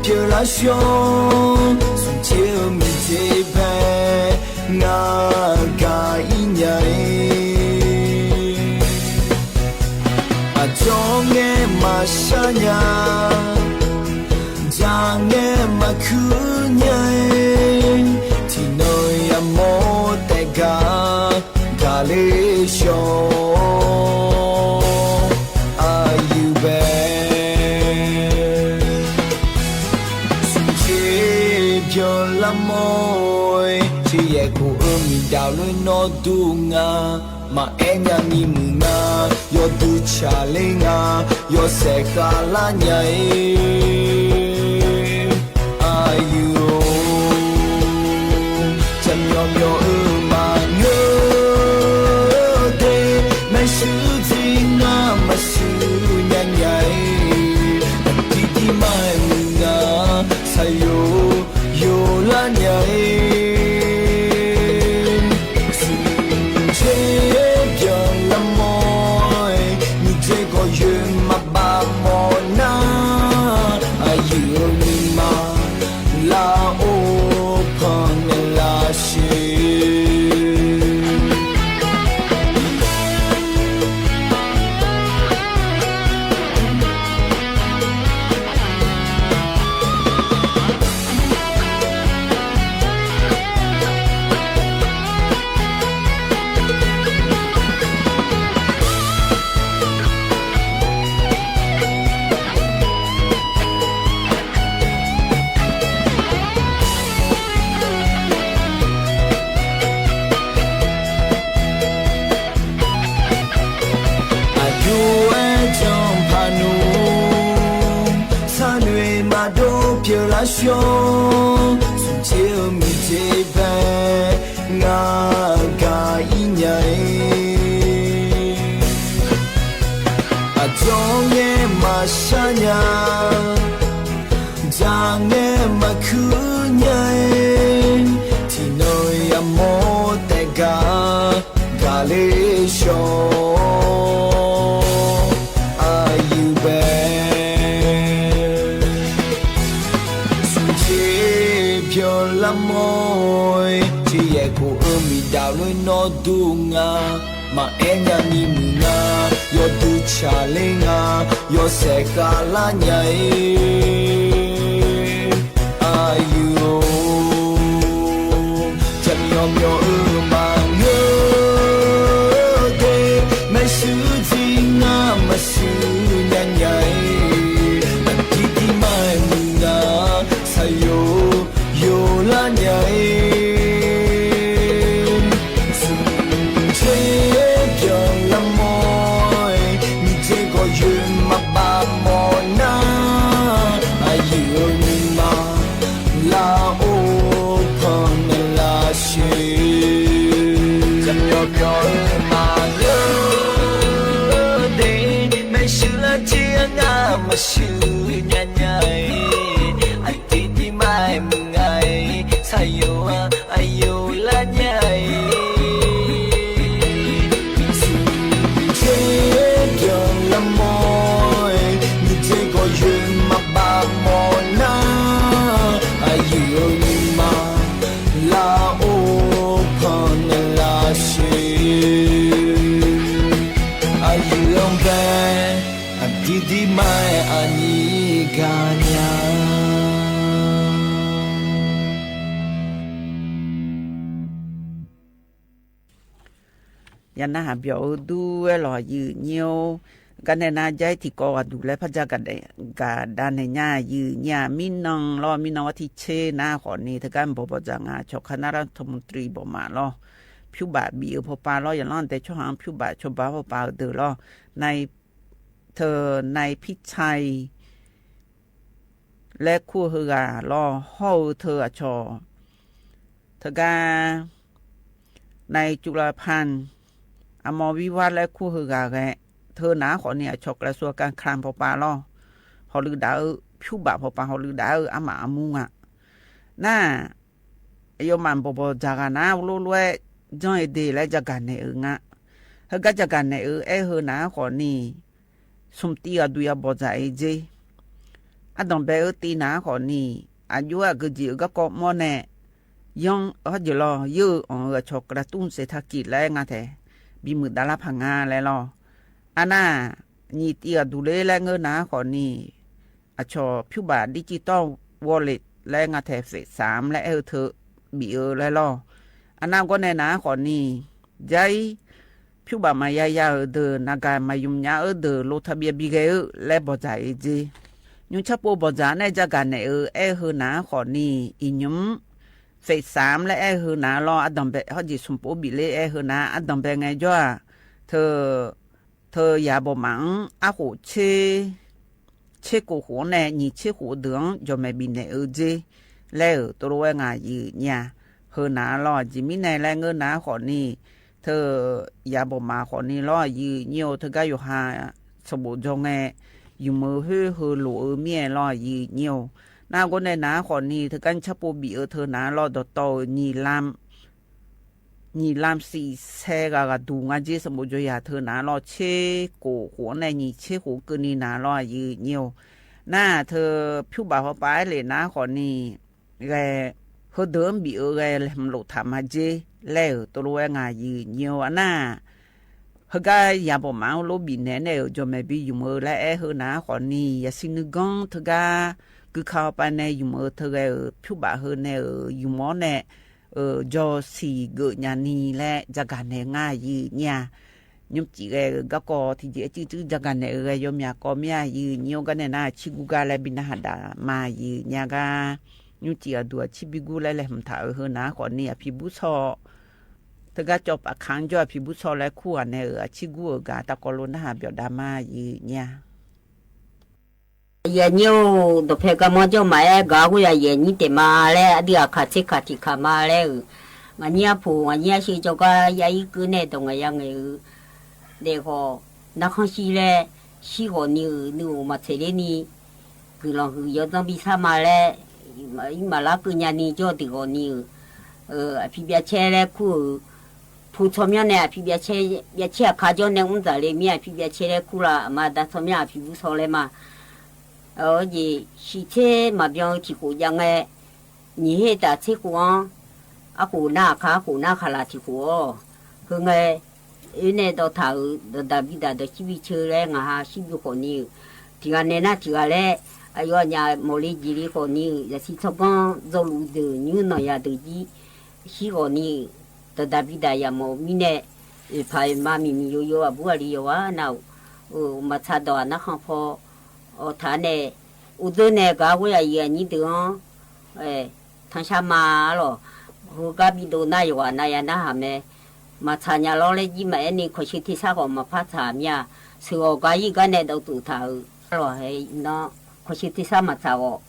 就来想，从前没这般我家一年，中年马上呀，长年马苦年，天内呀莫得咖喱香。Đào lối nó tu nga mà em nhà mi mù nga yo tu cha le nga yo se kha la nhai ayu chân yo yo ma ngơ de mai su ji nga ma su nhai nhai ti ti mai mù nga sa yo la nhai Son chiều mi chế bé ngã cả ý nhảy trong nghe mà xa nhà ra nghe mà cứ nhảy thì nơi mô tè gà lê show môi chỉ è của mi đào lối nó tu nga mà em nhà mi mù nga yo tu cha le nga yo se kha la nhai ayu chân yo yo ma ngơ de mai su ji nga ma su nhai nhai ti ti mai mù nga sa yo la nhảy sừng chế giờ làm môi mi chế có duyên mà ba mò na ai yêu mình mà la ô còn là gì chẳng nhỏ nhỏ mà nhớ đi mấy sự là chia ngã mà sự nhảy nhảy anh tí tí mai mừng ayo ayo la nhai chế dòng làm môi như chế có duyên mà ba mò na ayo mà la ô còn là gì ayo bé đi đi mai ani ganyaยันน่าเบียวดูหล่อยืนเยียวกันในนาใจที่ก็ดูแลพระเจ้ากันได้การด้านในหน้ายืนเนี่ยมินองรอมินองว่าที่เชนาขอนี้ถ้าการบอกจังอาชคณะรัฐมนตรีบอกมาล้อผิวบาทบีพอปลาล้ออย่างล้อนแต่ช่วงหางผิวบาทชมบ้าพอปลาเดือล้อใน เธอในพิชัยและคู่เฮือรอเฮาเธอชอเธอกาในจุฬาพันธ์อมวิวัฒน์และคู่เฮือแกเธอหนาขอเนี่ยชกกระทรวงการคลังพอปาลอพอลือดาผิวบาพอปาพอลือดาอามาอามุงอ่ะน่าโยมันปอจากานาลุลุยจ้อยดีและจากกันในงะเฮก็จากกันในเฮหนาขอนี่สมตีอะดูยาบอใจเจอะดองเบตีหนาขอนี่อายุอะก็จิก็มอแน่ยองจะรอยื้อชกกระตุ้นเศรษฐกิจและงาแท้บีมือดาราพังงาและรออันน่ะนี่ตีอะดูเลยและเงินหนาขอนี่อะชอผิวบาทดิจิตอลวอลเล็ตและงาแท้เฟส3และเธอบีและรออันนั้นก็แน่หนาขอนี่ใจผิวบามายายาเดนากามายุมยาเดโลทะเบียบิเกและบอใจเจยุชปูบอจาในจากกันในเฮนาขอนี่อิยุมเฟส3และเฮนารออดัมเบเขาจิสมปูบิเลเฮนาอดัมเบไงจ้าเธออย่าบ่มังอาหูเชกูหัวแน่นี่เชหูเดืองจะไม่บินในเจแล้วตัวงายืเนี่ยเฮนารอจิมิในและเงินนาขอนี่เธออย่าบ่มาขอนี่รอยืเนียวเธอก็อยู่หาสมบูรณ์จงไงอยู่มือเฮหลัวเมียรอยืเนียวนาคนในนาขอนี่เธอกันชะปูบีเธอนาลอดโตนี่ลามสีแซกะดูงาเจสมุจยาเธอนาลอเชโกหัวในนี่เชหูกนี่นาลอยืเนียวน่าเธอผิวบ่าวไปเลยนาขอนี่แกเฮเดิมบีแกมโลทำมาเจแล้วตัวงายืเนียวน่าเฮก็อย่าบ่มาโลบินแน่ๆจะไม่บีอยู่มือและเฮนาขอนี่อย่าสินึกงเธอก็คือเข้าไปในอยู่มือเธอก็ผิวบ่าวในอยู่หมอแน่จอสีเกญานีและจากการในง่ายยืเนี่ยยมจีก็ที่จื้อจากการในยมยาก็ไม่ยืเนียวกันในน่าชิกุกาและบินหัดามายืเนี่ยก็ยมจีดูชิบิกุและมถานะขอนี่พิบุษอเธอก็จบค้างจ่อพิบุษอและคู่ในชิกุกาตะกอลนะเบียดามายืเนี่ย也牛都拍个么就买搞过来也你得买嘞，你要卡起卡买嘞，我你铺我你是这个也一个那种个样个，那个那看是嘞，是个你嘛这里你，个人是要当比啥买嘞，嘛那个人你叫这个你，皮别车嘞库。铺上面呢，皮别车卡着呢，我们这里面皮别车嘞库啦，嘛在上面皮不少嘞嘛。也汽车嘛边提过样诶，你迄搭车过啊，过那卡啦提过，佢诶，呢到头到大比大到西比车咧，啊西比可尼，第二年那第二咧，哎哟呀，莫里吉里可尼，也是从讲走路的，你那呀的伊，西可尼到大比大呀莫咪呢，拍妈咪有啊，不啊里有啊，那嘛差到那行坡。他呢，有的呢，搞过来也你的哦，他下马了，我隔壁都那有啊，那呀那下面，嘛参加了嘞，伊嘛你可是提啥个嘛怕参加，是我家一个呢都头头，了嘿那可是提啥嘛啥个，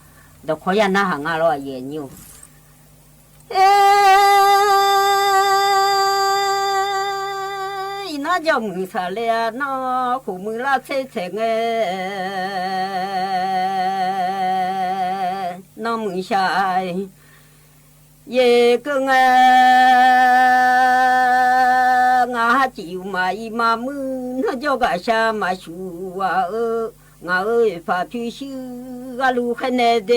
都可以那行啊了也牛，那叫门啥嘞？那苦门啦，切哎，那门下也跟俺就嘛一嘛门，那叫个啥嘛树啊俺发脾气俺路很难的。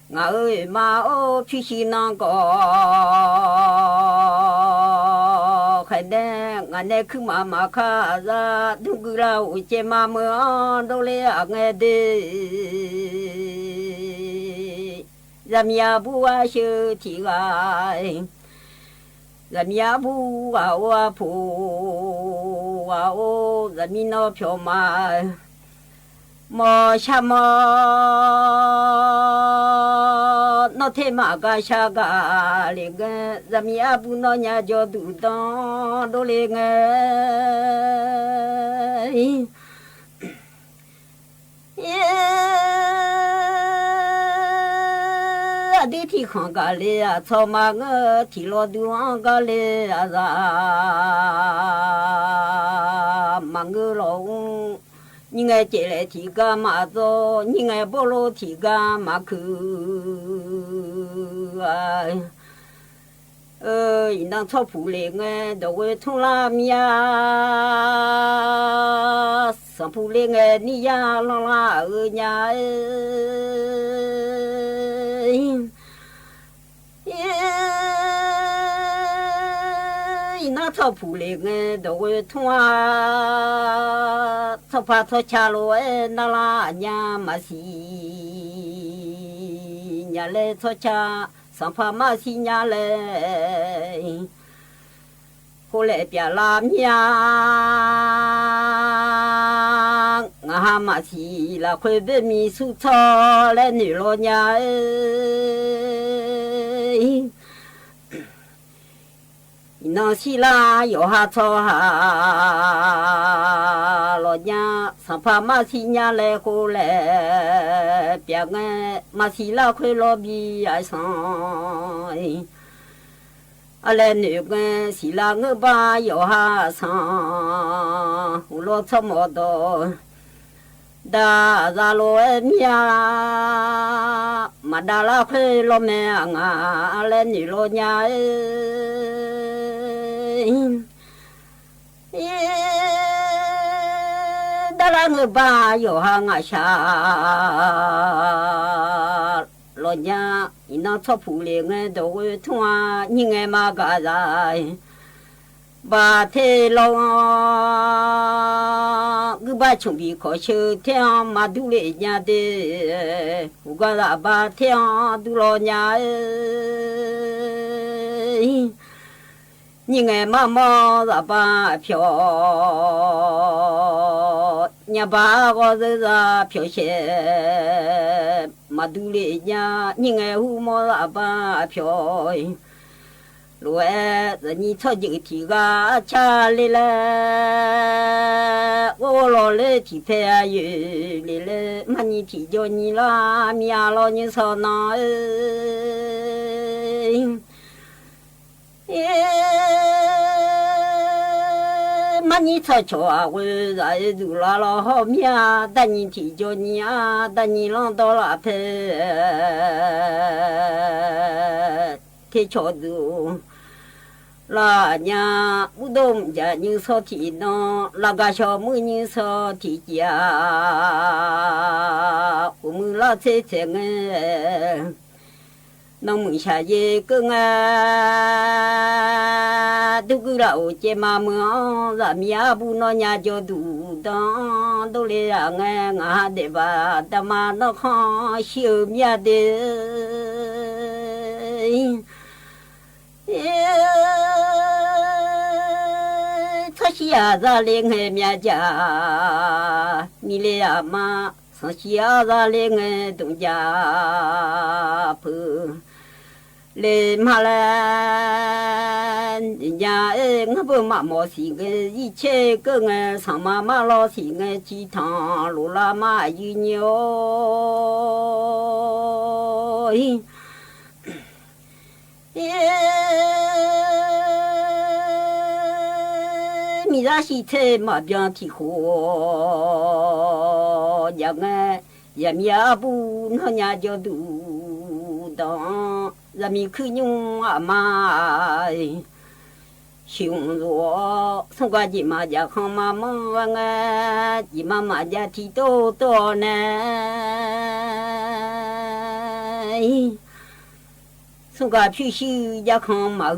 我嘛脾气那个，还得俺那去妈妈卡子，都个啦我接妈妈都来俺的，咱们也不啊修体啊，咱们也不啊我铺啊我，咱们那票嘛。么什么นอเทมากาชากาเลงจะมีอาบุนอญาจอดูตอโดเลงอดีที่ของกาเลชอมาเงที่รอดูกาเลอาซามังเงลง你爱借来提个马走，你爱不落提个马去应当草铺嘞哎，都会从拉米呀，上铺嘞哎，你呀拉拉儿呀那草铺嘞哎，都会从啊。草帕草卡罗哎，那拉伢马西伢嘞草卡，上帕马西伢嘞，后来别拉伢，我哈马西拉会被米苏草来女老伢哎。那西拉有哈草哈，老娘上怕马西伢来后来，别个马西拉快老比爱上，阿来女个西拉我把有哈上，我老草么多。da za lo mia ma da la khe lo me nga le ni lo nya da la nge ba yo ha nga sha lo nya ina cho pu le nge do we thwa ni nge ma ga za ba thế lo cứ ba chuẩn bị khó chơi theo mà du lịch nhà đi cũng là ba theo du lo nhà nhưng ngày mà là ba phiếu nhà ba có ra phiếu xe mà du lịch nhà nhưng ngày hôm là ba phiếu rồi giờ ni cho những thì ga cha lê la ô lo lê thì phải yêu lê lê mà ni thì cho ni la mía lo ni sao nói mà ni cho cho tôi ra du la lo ho mía ta ni thì cho ni ta ni lo đó là phải thế cho du là nhà u đông nhà như so thì nó là gà cho mưa như so thì già u mưa là thế thế nghe nông mưa xa ye cơ nghe du cứ lão che mà mưa là mía bu nó nhà cho đủ đó đâu lẽ nghe ngã để bà ta mà nó khó siêu mía để Sasiya za lenge mya ja mile ama sasiya za lenge dong ja pu le malan ya ngabu ma mo si ge yi che ge nge sa ma ma lo si nge ji ta lu la ma yu nyo mi ra si thế mà bien thì khổ yang ya mi abu nó nhà cho đủ đó là mi cứ nhung mà xiong rồi xong qua gì mà giờ không mà mong gì mà giờ thì to này xong qua phía sau giờ không mà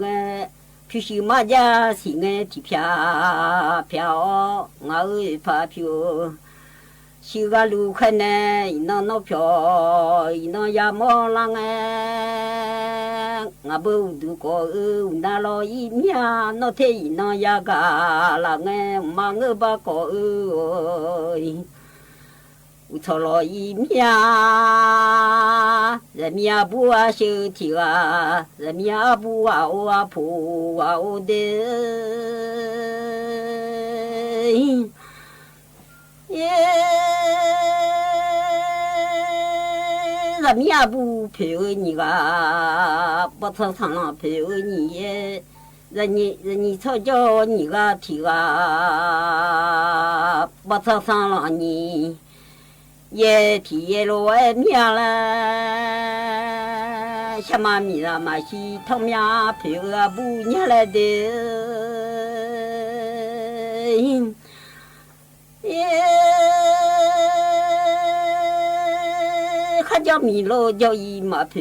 nghe phía sau mà ra thì nghe thì phiao ngồi phá phiêu siêu ga lu khai nè nó phiao nó ya mò lăng ngà bưu du có na lo im ya nó thế nó ya ga là nghe mà ngơ ba có 乌草罗伊米呀，人米呀不啊修提啊，人米呀不啊我啊普啊我的，耶，人米呀不陪你个，不操场上陪你耶。人家吵架你个提个，不吵上了你，也提也罗外面了，什么米啦嘛是他们陪个不伢来的，还叫米罗叫伊嘛陪。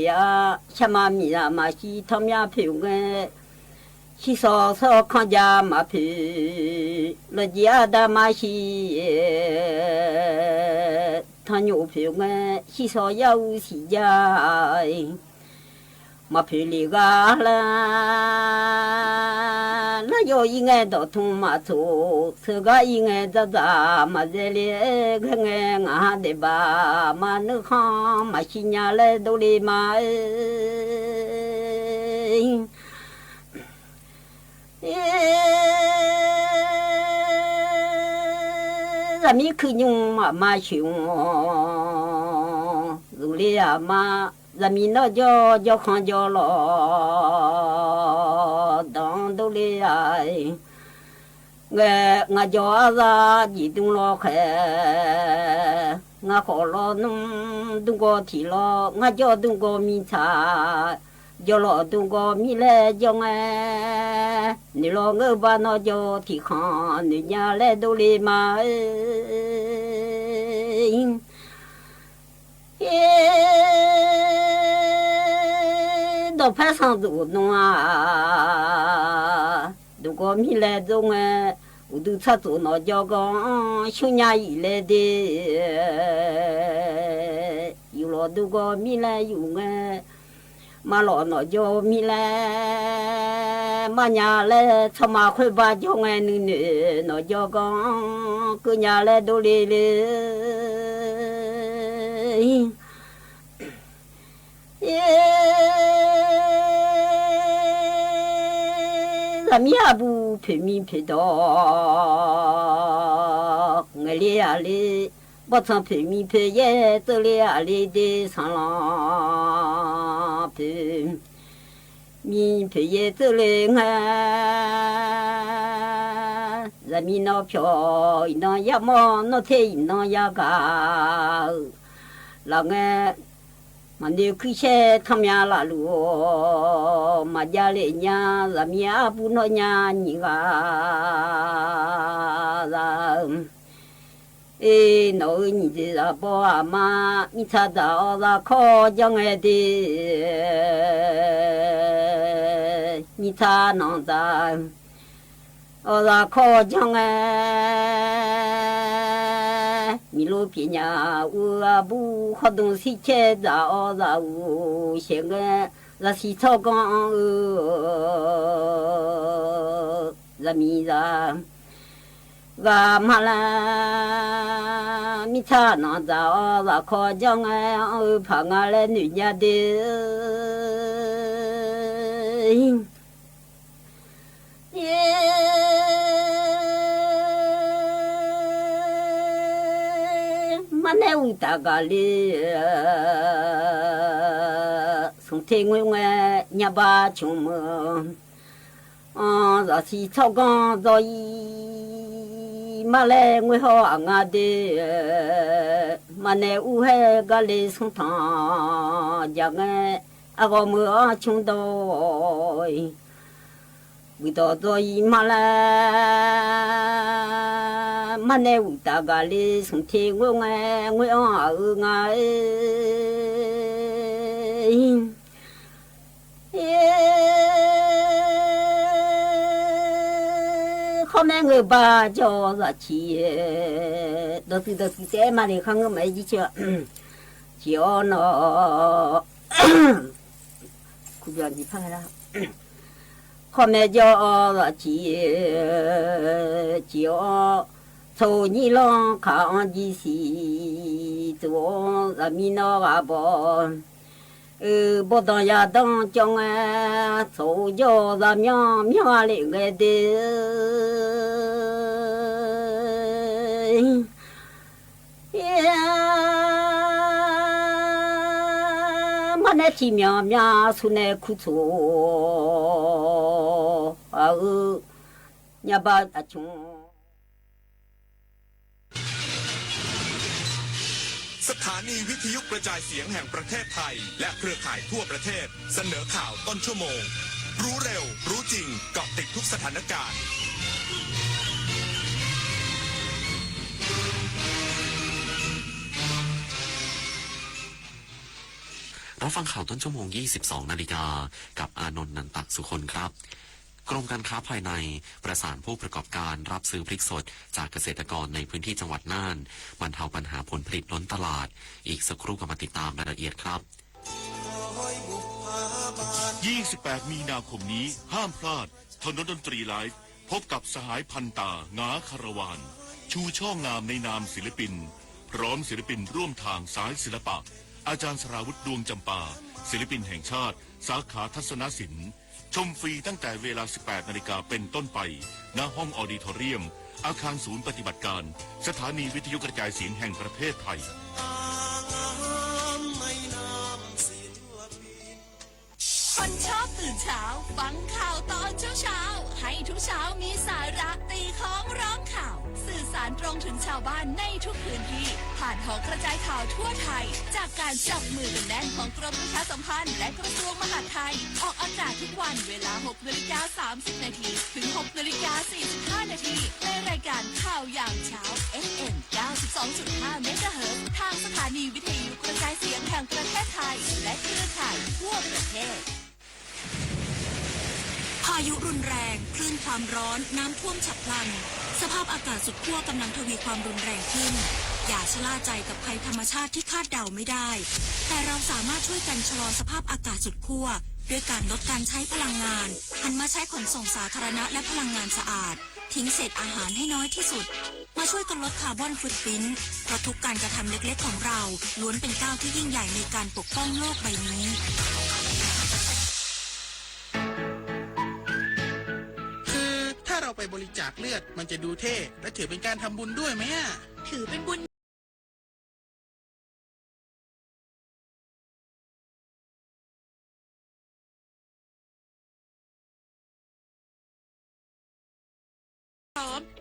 呀，什么米啊嘛是他们陪个，是少少看家嘛陪，了家的嘛是他牛陪个，是少有时间，嘛陪你个啦，那有一眼到通嘛错，这个一眼咋咋嘛这里看看俺的吧，嘛那看嘛是伢来都里嘛，咱们可用嘛凶，如里啊嘛。人民那叫看叫了，当都来，我叫阿啥移动了开，我好了弄东个提了，我叫东个米茶，叫了东个米来叫哎，你了我把那叫提看，你家来都来嘛。到派上走弄啊，如果米来种哎，我都出走那叫个小伢一来的，有了如果米来用哎，马老那叫米来，马伢来出马快把叫哎女那叫个哥伢来都来了。咱们也不拼命拼到，我哩啊哩，不曾拼命拼也走哩啊哩的上浪拼，命拼也走哩啊，人民那票一当也么，那菜一当也高，那个。嘛你去些他们那路，嘛家里伢咱们也不那伢你个人，那你这爸阿妈，你查到那考将来的，你查能咋？那考将来。米路边呀，我啊不活动时间早早我现在那是草岗人民人，我嘛啦米茶那早那靠江哎，怕俺来女家的。嘛那有大家哩，从天我伢把穷么，若是草岗早已嘛来我好俺的，嘛那有海个哩从汤家个阿个么穷到。为到早已嘛啦，嘛那有大家哩从天我哎，我啊哎，后面我把叫啥去，都是在嘛里看我买几去，叫那，苦不你看看啦。后面叫了几叫手你啷看的是做个米那瓦包，不当呀当将啊，手脚咱苗苗那个的，呀，嘛那提苗苗出那苦楚，呀把阿穷。สถานีวิทยุกระจายเสียงแห่งประเทศไทยและเครือข่ายทั่วประเทศเสนอข่าวต้นชั่วโมงรู้เร็วรู้จริงเกาะติดทุกสถานการณ์รับฟังข่าวต้นชั่วโมง 22 นาฬิกากับอานนท์ นันตสุคนครับกรมการค้าภายในประสานผู้ประกอบการรับซื้อพริกสดจากเกษตรกรในพื้นที่จังหวัดน่านบรรเทาปัญหาผลผลิตล้นตลาดอีกสักครู่ก็มาติดตามรายละเอียดครับ28 มีนาคมนี้ห้ามพลาดถนนดนตรีไลฟ์พบกับสหายพันตางาคารวานชูช่องงามในนามศิลปินพร้อมศิลปินร่วมทางสายศิลปะอาจารย์สราวุธดวงจำปาศิลปินแห่งชาติสาขาทัศนศิลป์ชมฟรีตั้งแต่เวลา 18 นาฬิกาเป็นต้นไปณห้องออดิทอเรียมอาคารศูนย์ปฏิบัติการสถานีวิทยุกระจายเสียงแห่งประเทศไทยคนชอบตื่นเช้าฟังข่าวตอนเช้าให้ทุกเช้ามีสาระตีของร้องข่าวสื่อสารตรงถึงชาวบ้านในทุกพื้นที่ผ่านหอกระจายข่าวทั่วไทยจากการจับมือกันแน่นของกรมประชาสัมพันธ์และกระทรวงมหาดไทยออกอากาศทุกวันเวลา 6:30 นาทีถึง 6:45 นาทีในรายการข่าวยามเช้า FM 92.5 เมกะเฮิรตซ์ทางสถานีวิทยุกระจายเสียงแห่งประเทศไทยและเครือข่ายทั่วประเทศพายุรุนแรงคลื่นความร้อนน้ำท่วมฉับพลันสภาพอากาศสุดขั้วกำลังทวีความรุนแรงขึ้นอย่าชะล่าใจกับภัยธรรมชาติที่คาดเดาไม่ได้แต่เราสามารถช่วยกันชะลอสภาพอากาศสุดขั้วด้วยการลดการใช้พลังงานหันมาใช้ขนส่งสาธารณะและพลังงานสะอาดทิ้งเศษอาหารให้น้อยที่สุดมาช่วยกันลดคาร์บอนฟุตพริ้นท์เพราะทุกการกระทำเล็กๆของเราล้วนเป็นก้าวที่ยิ่งใหญ่ในการปกป้องโลกใบนี้เราไปบริจาคเลือดมันจะดูเท่และถือเป็นการทำบุญด้วยไหมถือเป็นบุญ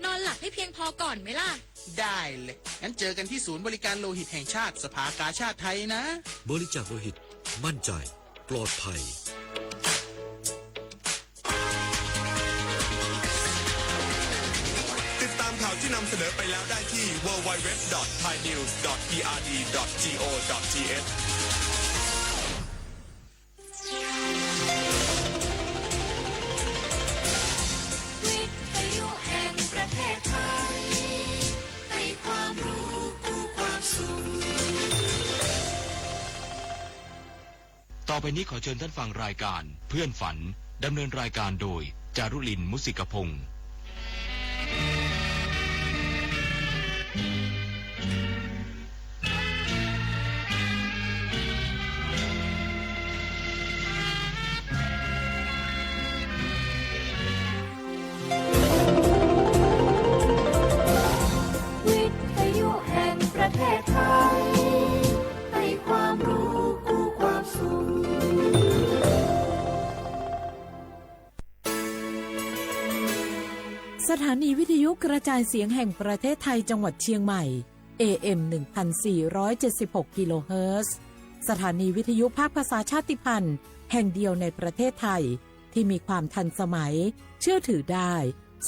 นอนหลับให้เพียงพอก่อนไหมล่ะได้เลยงั้นเจอกันที่ศูนย์บริการโลหิตแห่งชาติสภากาชาติไทยนะบริจาคโลหิตมั่นใจปลอดภัยข่าวที่นำเสนอไปแล้วได้ที่ www.thainews.prd.go.th วิทยุแห่งประเทศไทยให้ความรู้กู้ความสุขต่อไปนี้ขอเชิญท่านฟังรายการเพื่อนฝันดำเนินรายการโดยจารุลิน มุสิกพงศ์วิทยุแห่งประเทศไทยให้ความรู้กู้ความสุขสถานีวิทยุกระจายเสียงแห่งประเทศไทยจังหวัดเชียงใหม่ AM 1476 กิโลเฮิรตซ์สถานีวิทยุภาคภาษาชาติพันธุ์แห่งเดียวในประเทศไทยที่มีความทันสมัยเชื่อถือได้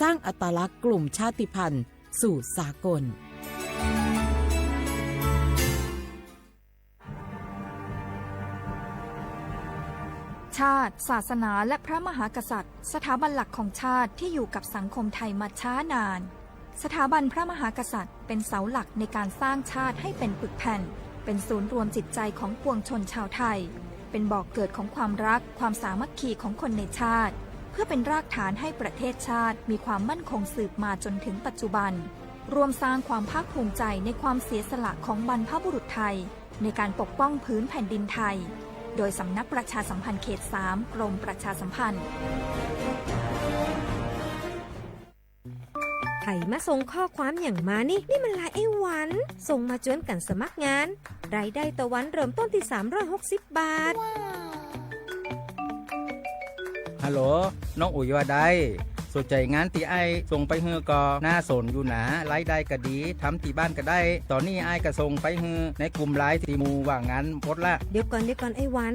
สร้างอัตลักษณ์กลุ่มชาติพันธุ์สู่สากลชาติศาสนาและพระมหากษัตริย์สถาบันหลักของชาติที่อยู่กับสังคมไทยมาช้านานสถาบันพระมหากษัตริย์เป็นเสาหลักในการสร้างชาติให้เป็นปึกแผ่นเป็นศูนย์รวมจิตใจของปวงชนชาวไทยเป็นบ่อกเกิดของความรักความสามัคคีของคนในชาติเพื่อเป็นรากฐานให้ประเทศชาติมีความมั่นคงสืบมาจนถึงปัจจุบัน ร่วมสร้างความภาคภูมิใจในความเสียสละของบรรพบุรุษไทยในการปกป้องพื้นแผ่นดินไทยโดยสำนักประชาสัมพันธ์เขต 3 กรมประชาสัมพันธ์ไข่มาส่งข้อความอย่างมานี่มันลายไอ้หวันส่งมาจวนกันสมัครงานรายได้ต่อวันเริ่มต้นที่360 บาท ฮัลโหลน้องอุ๋ยว่าได้สนใจงานตีไอส่งไปเฮือก็น่าสนอยู่นะรายได้ก็ดีทำที่บ้านก็ได้ตอนนี้ไอก็ส่งไปเฮือในกลุ่มไลน์ที่มูว่างานพดละเดี๋ยวก่อนไอ้หวัน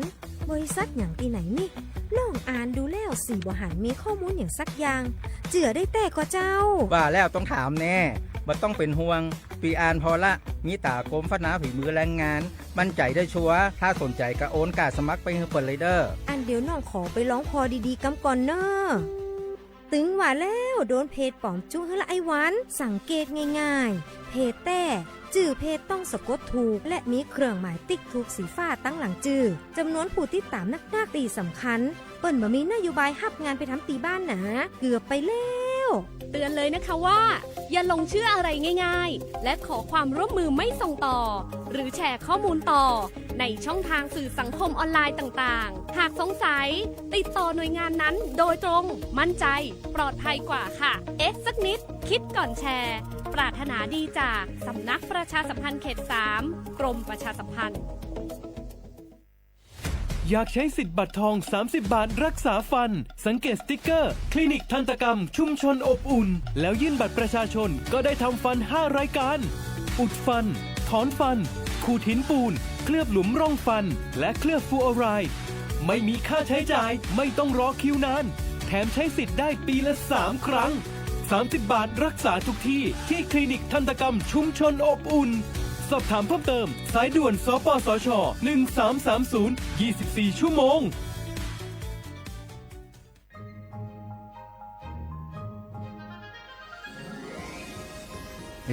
บริษัทอย่างที่ไหนนี่ลองอ่านดูแล้วสี่บ่หันมีข้อมูลอย่างสักอย่างเจือได้แต่ก็เจ้าว่าแล้วต้องถามแน่บ่ต้องเป็นห่วงปีอ่านพอละมีตากรมพัฒนาฝีมือแรงงานมั่นใจได้ชัวร์ถ้าสนใจก็โอนกาสมัครไปเฮือเปิดเลยเด้ออันเดี๋ยวน้องขอไปร้องพอดีๆกำก่อนเนอะตึงว่าแล้วโดนเพจปลอมจุ้งให้ละไอ้หวันสังเกตง่ายๆเพจแต่จื่อเพจต้องสะกดถูกและมีเครื่องหมายติ๊กถูกสีฟ้าตั้งหลังจื่อจำนวนผู้ติดตามนักตีสำคัญเปิ้นบ่มีนโยบายฮับงานไปทำตีบ้านนะเกือบไปแล้วเตือนเลยนะคะว่าอย่าลงเชื่ออะไรง่ายๆและขอความร่วมมือไม่ส่งต่อหรือแชร์ข้อมูลต่อในช่องทางสื่อสังคมออนไลน์ต่างๆหากสงสัยติดต่อหน่วยงานนั้นโดยตรงมั่นใจปลอดภัยกว่าค่ะสักนิดคิดก่อนแชร์ปรารถนาดีจากสำนักประชาสัมพันธ์เขต 3 กรมประชาสัมพันธ์อยากใช้สิทธิ์บัตรทอง30 บาทรักษาฟันสังเกตสติ๊กเกอร์คลินิกทันตกรรมชุมชนอบอุ่นแล้วยื่นบัตรประชาชนก็ได้ทำฟัน5รายการอุดฟันถอนฟันขูดหินปูนเคลือบหลุมร่องฟันและเคลือบฟลูออไรด์ไม่มีค่าใช้จ่ายไม่ต้องรอคิวนานแถมใช้สิทธิ์ได้ปีละ3 ครั้ง30 บาทรักษาทุกที่ที่คลินิกทันตกรรมชุมชนอบอุ่นสอบถามเพิ่มเติมสายด่วนสปสช1330 24 ชั่วโมง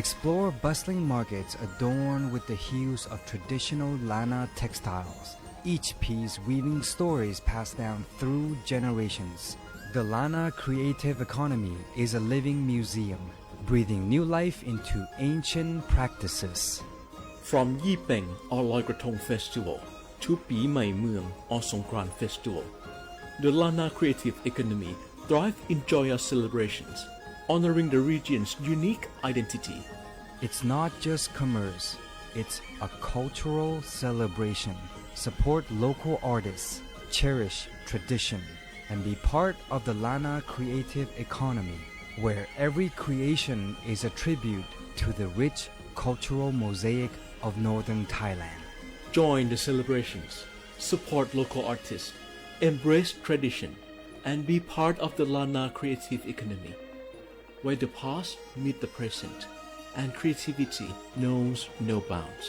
Explore bustling markets adorned with the hues of traditional Lana textiles, each piece weaving stories passed down through generations. The Lana creative economy is a living museum, breathing new life into ancient practices. From Yipeng or Loi Krathong Festival to Pi Mai Mueang or Songkran Festival, the Lana creative economy thrives in joyous celebrations, honoring the region's unique identity. It's not just commerce, it's a cultural celebration. Support local artists, cherish tradition, and be part of the Lana creative economy, where every creation is a tribute to the rich cultural mosaic of northern Thailand. Join the celebrations, support local artists, embrace tradition, and be part of the Lana creative economy, where the past meet the present, and creativity knows no bounds.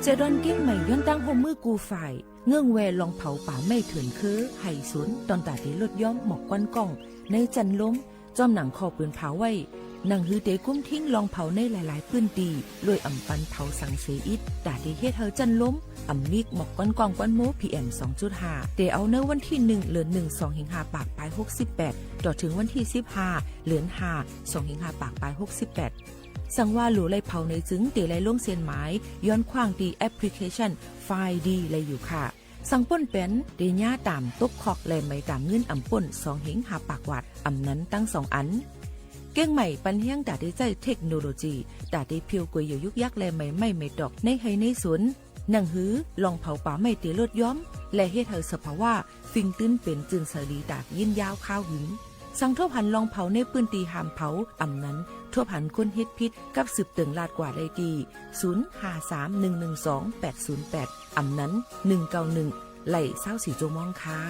เจดอนเก้งใหม่ย้อนตั้งโฮมมือกูฝ่ายเงื่องแวลองเผาป่าไม่เถื่อนคือไห่สวนตอนตาที่ลดย้อมหมอกควันกล้องในจันล้มจอมหนังคอปืนเผาไว้หนังฮือเตกุ้มทิ้งลองเผาในหลายๆพื้นที่โดยอ่ำปันเผาสังเสอิดตาที่เฮ็ดเฮาจันล้มอ่ำมิกหมอกควันกล้องควันโม PM 2.5 เตเอาเนื้อวันที่1เดือน1 2สิงหาปากปลาย68ต่อถึงวันที่15เดือน5 2สิงหาปากปลาย68สั่งว่าหลูไลเผาในจึงเตไลลงเส้นหมายย้อนขว้างดีแอปพลิเคชันไฟล์ดีเลยอยู่ค่ะสั่งป่นเป็นเดญ่าตามตบคอกและไม่ตามเงินอ่ำป่น2หิงหาปากวัดอ่ำนั้นตั้ง2อันเก้งใหม่ปันเฮียงดาได้ใจเทคโนโลยีดาได้เพียวกวยอยู่ยุกยักและไม่ดอกในไฮในสวนหนังหือลองเผาป่าไม่เตลดย้อม และเฮ็ดให้สภาวะฟิงตื้นเป็นจึงสลีดากยินยาวข้าวหึงสั่งทั่วพันลองเผาในปืนตีหามเผาอำนั้นทั่วพันคนเฮ็ดพิษกับสืบเติงลาดกว่าได้ดี0531128008อำนั้น191ไหล่24ชั่วโมงค่ะ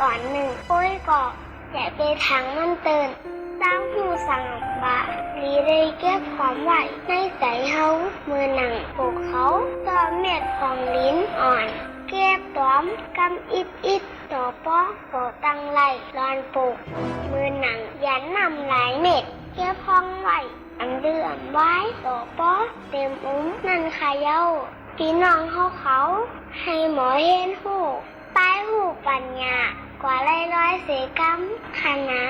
อ่อนหนึ่งโอ้ยก็อย่าไปทางมันเตือนตั้งหูสั่งบะลีได้เก็บความไหวในใจเฮามือหนังปลูกเขาต่อเม็ดของลิ้นอ่อนเก็บต้อมกำอิดต่อป้อโปตั้งไหลรอนปลูกมือหนังยันนำหลายเม็ดเก็บห้องไหวอันเดือมไว้ต่อป้อเต็มนั่นขายเย้าพี่น้องเขาให้หมอเห็นหูป้ายหูปัญญากว่าร้อยเสกรรมคณะ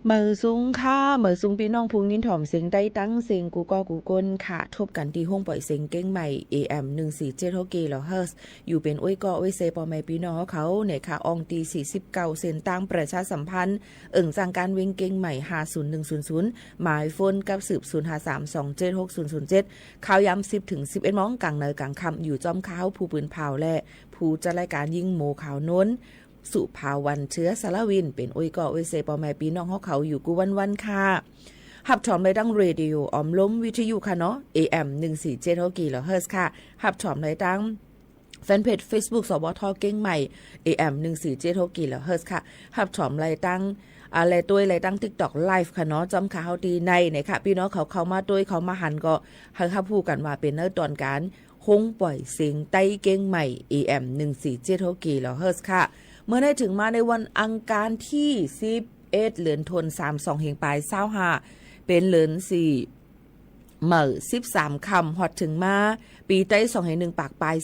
เหมือซุงค่ะเหมือซุงพี่น้องพุงยินถ่อมเสียงได้ตั้งเสียงกูก็กูก้นค่ะทบกันที่ห้องปล่อยเสียงเก้งใหม่ AM 147 kHz อยู่เป็นอ้วยก็อ้วยเซปอแม่พี่น้องเขาเนี่ยค่ะอองตี49เซนตั้งประชาสัมพันธ์จังการเว้งเก้งใหม่50100หมายโฟนกับสืบ0532760007ข่าวยาม10ถึง11 โมงกลางเนยกลางค่ำอยู่จอมข้าวผู้ปืนเผาและผู้จัดรายการยิงโมข่าวโน้นสุภาวันเชื้อสารวินเป็นอ้อยก่ออ้อยเซปอแม่พี่น้องเขาอยู่กูวันค่ะหับถอมได้ดังเรดิโอออมล้มวิทยุค่ะเนาะ AM 147 kHz ค่ะหับถอมได้ดังแฟนเพจ Facebook สวทเก้งใหม่ AM 147 kHz ค่ะหับถอมได้ดังอะไรตัวอะไรตั้ง TikTok Live ค่ะเนาะจอมข่าวดีในค่ะพี่น้องเขามาด้วยเขามาหันก็ให้พูดกันว่าเป็นตอนการฮงปล่อยเสียงใต้เก้งใหม่ AM 147 kHz ค่ะเมื่อได้ถึงมาในวันอังคารที่11เดือนธันวาคม32แห่งปลาย25เป็นเดือน4เหมื่อ13ค่ำฮอดถึงมาปีใต้2แห่ง1ปากปลาย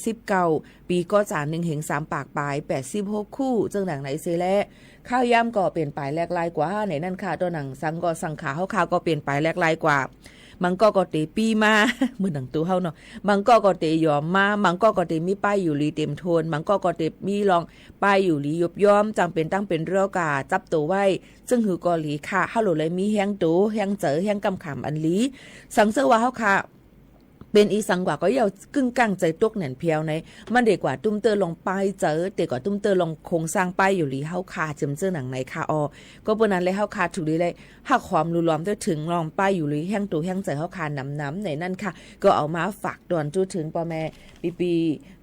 19ปีก็จาน1แห่ง3ปากปลาย86คู่จังหนังไหนเซแลข้าวย่ำก็เป็นปลายแลกลายกว่าในนั่นค่ะตัวหนังสังก็สังขาเฮาก็เป็นปลายแลกลายกว่ามังก็เตปีมาเหมือนหนังตัวเฮาเนาะมังก็เตยอมมามังก็เตมีป้ายอยู่ลีเต็มโทนมังก็เตมีลองป้ายอยู่ลียบย้อมจังเป็นตั้งเป็นเรือกาจับตัวไว้ซึ่งหือกอลีค่ะเฮาโหลเลยมีแฮงโตแฮงเจอแฮงกำขำอันลีสังเสว่าเฮาค่ะเป็นอีสังกว่าก็ยาวกึ่งกลางใจตกแหน่นเพียวในมันเด็กกว่าตุ้มเตอลงป้ายเจอเด็กกว่าตุ้มเตอลงโครงสร้างป้ายอยู่ลีเฮาคาจำเจอหนังไหนคาอก็ปนนั้นเลยเฮาคาถูกดีเลยหักความรู้ล้อมถึงลองป้ายอยู่ลีแห้งตัวแห้งใจเฮาคาน้ำในนั่นค่ะก็เอามาฝากดอนจู้ถึงพ่อแม่ปี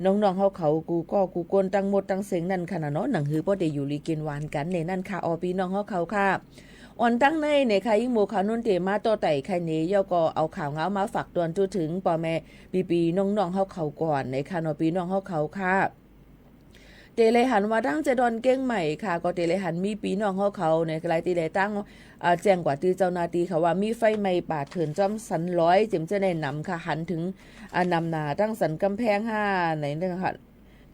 น้องๆเฮาเขากูก็กูกวนตั้งหมดตั้งเสียงนั่นค่ะเนาะหนังหือบ่ได้อยู่ลีกินหวานกันในนั่นค่ะพี่น้องเฮาเขาค่ะอ่อนตั้งในค่ะยิ่งโมข่าวนุ่นเตมาต่อไต่ใครเนยย่อก็เอาข่าวเงามาฝากตวนจู้ถึงพ่อแม่ปีน้องๆเฮาเขาก่อนในค่ะเนาะพี่น้องเฮาเขาค่ะเตเลหันว่าตั้งจะดอนเก้งใหม่ค่ะก็เตเลหันมีปีน้องเฮาเขาในกลายตีเลตั้งแจ้งกว่าที่เจ้าหน้าที่ค่ะว่ามีไฟไหม้ป่าเถื่อนจอมสันร้อยจิมจะได้นำค่ะหันถึงนำนาตั้งสันกำแพง5ในนึงค่ะ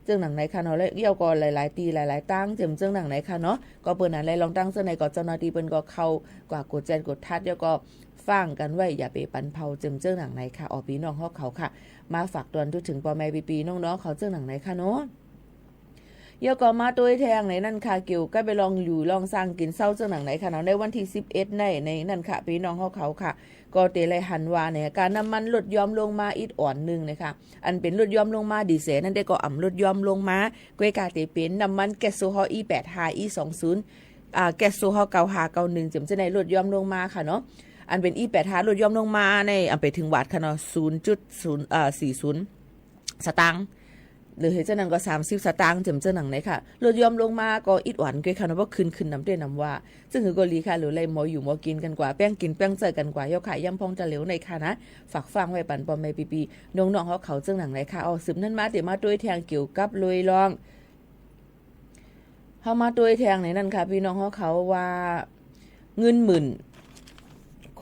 เจ้าหนังไหนค่ะเนาะแล้วเกี่ยวก็หลายๆตีหลายๆตั้งเจ้าหนังไหนค่ะเนาะก็เปิ้นนั้นเลยลองตั้งเจ้าไหนก็เจ้าหน้าที่เปิ้นก็เข้ากว่ากดแจ้งกดทัดแล้วก็ฟังกันไว้อย่าไปปันเผาเจ้าหนังไหนค่ะพี่น้องเขาค่ะมาฝากตอนถึงพ่อแม่ปีน้องๆเขาเจ้าหนังไหนค่ะเนาะยก็มาตัวแทงในนั่นค่ะเกี่ยวก็ไปลองอยู่ลองสร้างกินเศร้าเจ้าหนังไหนค่ะเนาะในวันที่11ในนั่นค่ะพี่น้องเขาค่ะก็เตเลยหันว่าเนี่ยการน้ำมันลดยอมลงมาอีกอ่อนนึงนะคะอันเป็นลดยอมลงมาดีเซลนั่นได้ก็ลดยอมลงมาก้วยกาเตเป็นน้ำมันแก๊สโซฮอล์ E85 E20แก๊สโซฮอล์9591จะได้ลดยอมลงมาค่ะเนาะอันเป็น E85 ลดยอมลงมาในไปถึงวัตต์ค่ะเนาะ 0.40 สตางค์หรือเจ้าหนังก็30สตางค์เจ้าหนังไหนค่ะลดยอมลงมาก็อิดหวานก้วยค่ะเนาะว่าขึ้นน้ำเต้นน้ำว่าซึ่งคือกอลีค่ะหรืออะไรหมออยู่หมอกินกันกว่าแป้งกินแป้งเจอกันกว่าย่อขายย่ำพองจะเหลวในค่ะนะฝากฟังไว้ปันปอมแม่ปีน้องๆเขาเจ้าหนังไหนค่ะสืบนั่นมาเดี๋ยวมาด้วยแทงเกี่ยวกับลุยลองเฮามาด้วยแทงในนั่นค่ะพี่น้องเขาว่าเงินหมื่น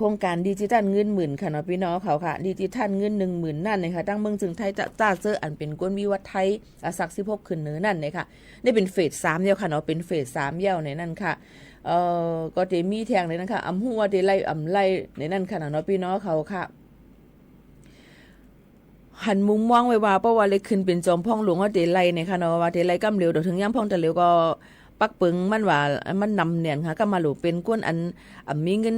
โครงการดิจิทัลเงินหมื่นค่ะเนาะพี่น้องเขาค่ะดิจิทัลเงิน 10,000 นั่นนะคะตั้งเมืองจึงไทยจ้าเจออันเป็นกวนวิวัฒน์ไทยสัก16ขึ้นเนื้อนั่นเลยค่ะนี่เป็นเฟส3เดียวค่ะเนาะเป็นเฟส3เดี่ยวในนั่นค่ะก็จะมีแทงในนั้นค่ะหัวได้ไล่ไล่ในนั่นค่ะเนาะพี่น้องเขาค่ะหันมุมมองไว้ว่าเพราะว่าเลยขึ้นเป็นจอมพ่องหลวงว่าเดไลเนี่ยค่ะเนาะว่าเดไลกำเร็วเดี๋ยวถึงย่ำพ่องแต่เร็วก็ปักปึงมันว่ามันนำเนี่ยค่ะก็มาหลูเป็นก้นอันมีเงิน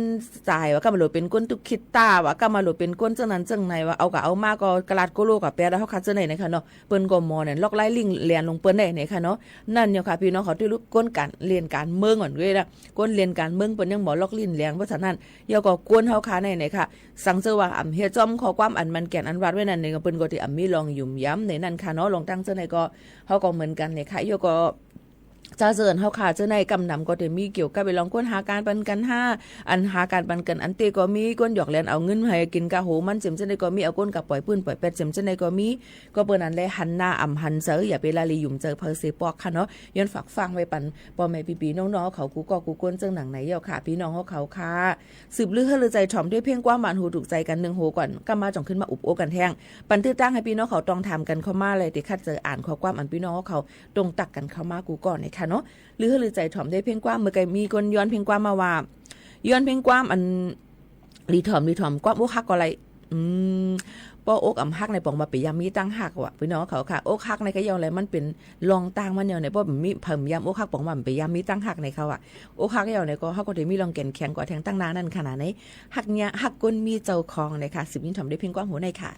จ่ายว่าก็มาหลูเป็นก้นตุกคิดตาว่าก็มาหลูเป็นก้นจังนั้นจังไหนว่าเอาก็มาก็กระลาดโกโลกับแปรแล้วเขาคัดจังไหนนะคะเนาะเปิ้นก็มอเนี่ยล็อกไล่ลิงเรียนลงเปิ้นได้เนี่ยค่ะเนาะนั่นเนี่ยค่ะพี่น้องเขาที่รู้ก้นการเรียนการเมืองก่อนด้วยนะก้นเรียนการเมืองเปิ้นยังบ่ล็อกลิ้นแรงเพราะฉะนั้นเดี๋ยวก็ก้นเฮาค่ะในค่ะสังเจอว่าเฮ็ดจอมขอความอันมันแก่นอันวัดไว้นั่นเนี่ยเปิ้นก็ที่มีลองยุ่มย้ำในนั่นค่ะเนาะลองตั้งจังไหนก็เฮาก็เหมือนกันเนี่ยค่ะเดี๋ยวก็จ้าเจินเฮาค่ะเจ้าในกำนำก็ได้มีเกี่ยวกับไปลองก้นหาการปันกัน5อันหาการปันกันอันเตก็มีก้นหยอกแลนเอาเงินให้กินกะโหมันเจ็มเจ้าในก็มีเอาก้นกับปล่อยปืนปล่อยเป็ดเจ็มเจ้าในก็มีก็เปิ้นนั้นได้หันหน้าหันเซออย่าไปลาลียุ่มเจอเพอเสปอกค่ะเนาะย้อนฝากฟังไว้ปันพ่อแม่พี่ๆน้องๆเขากูก็กูก้นจังหนังไหนเยาค่ะพี่น้องเขาค่ะสืบลือเฮือใจถ่อมด้วยเพียงกว่ามันหูถูกใจกัน1โหก่อนก็มาจ่องขึ้นมาอุบโอกันแท่งปันตื้อตั้งให้พี่น้องเขาต้องทำกันเข้ามาเลยที่คัดเจออ่านข้อความอันพี่น้องเขาตรงตักกันเข้ามากูก่อนนี่ค่ะเนาะหรือใจถ่อมได้เพียงกว่าเมื่อไกมีคนย้อนเพียงกว่ามาว่า ย้อนเพลงความอันรีถอมความอกฮักก็อะไรป้ออกอำฮักในปองมาไปยามมีตั้งฮักว่ะพี่น้องเขาค่ะอกฮักในก็ยองอะไรมันเป็นลองต่างมันแนวไหนป้อมีเพิ่มยามอกฮักปองมาไปยามมีตั้งฮักในเขาอ่ะอกฮักยาวในก็เฮาก็ได้มีลองแก่นแข็งกว่าแทงตั้งนานนั่นขนาดไหนฮักเนี่ยฮักก้นมีเจ้าของในค่ะ10นิ้วถอมได้เพลงความหัวในค่ะ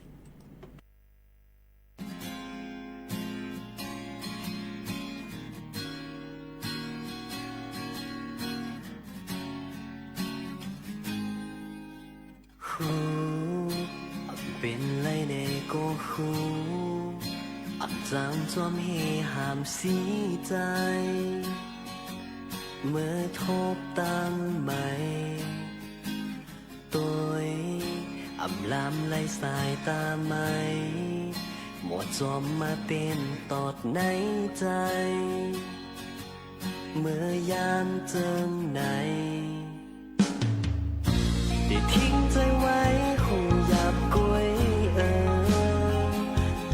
เป็นไรในก็คูอับจางจอมเฮหามสีใจเมื่อทบตั้งใหม่ตัวอับลามไล่สายตาไหมหมดจอมมาเป็นตอดในใจเมื่อยามเจิมไหนได้ทิ้งใจไว้คงหยาบกวย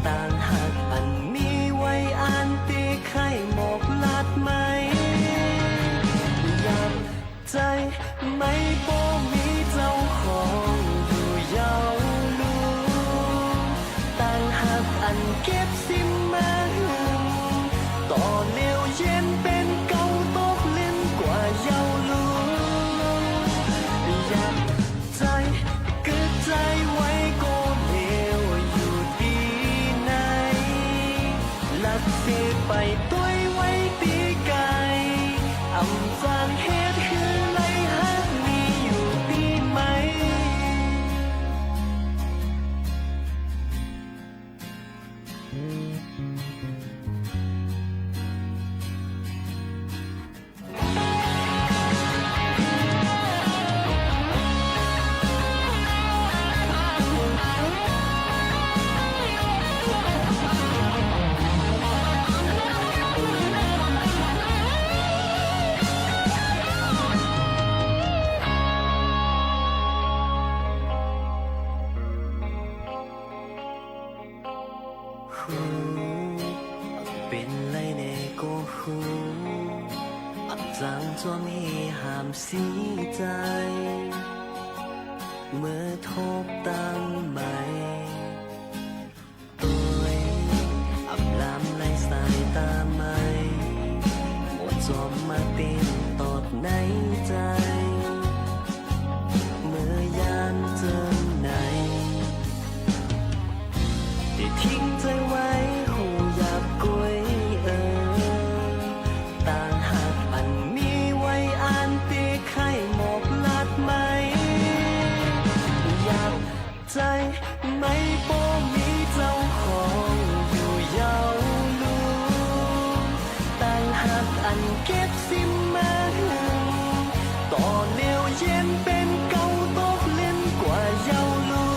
ต่างหากอันมีไว้อ่านตีไข่หมอกลาดไหมหยาบใจไม่โปมีเจ้าของอยู่ยาวลูต่างหากอันเก็บสิมาต่อเลี้ยวเย็นเป็นเก่าตกเล่นกว่ายาวลูอยากใจกึดใจไว้ก็เลวอยู่ดีไหนลักเสไปตัวไว้ตีไกอำจางเฮ็ดคือไรฮักมีอยู่ดีไหมเป็นไรในก็คูอับจางจอมเฮหามสีใจเมื่อทบตั้งใหม่ตัวอับลามไล่สายตาไหมหมดจอมมาเป็นตอดในใจเมื่อยามเจอไหนได้ทิ้งใจไว้คงหยาบกวยต่างหากอันมีไว้อ่านตีไข่หมอกลาดไหมอยากใจไม่โปมีเจ้าของอยู่ยาวลูต่างหากอันเก็บสิมาต่อเลี้ยวเย็นเป็นเก่าตกเล่นกว่ายาวลู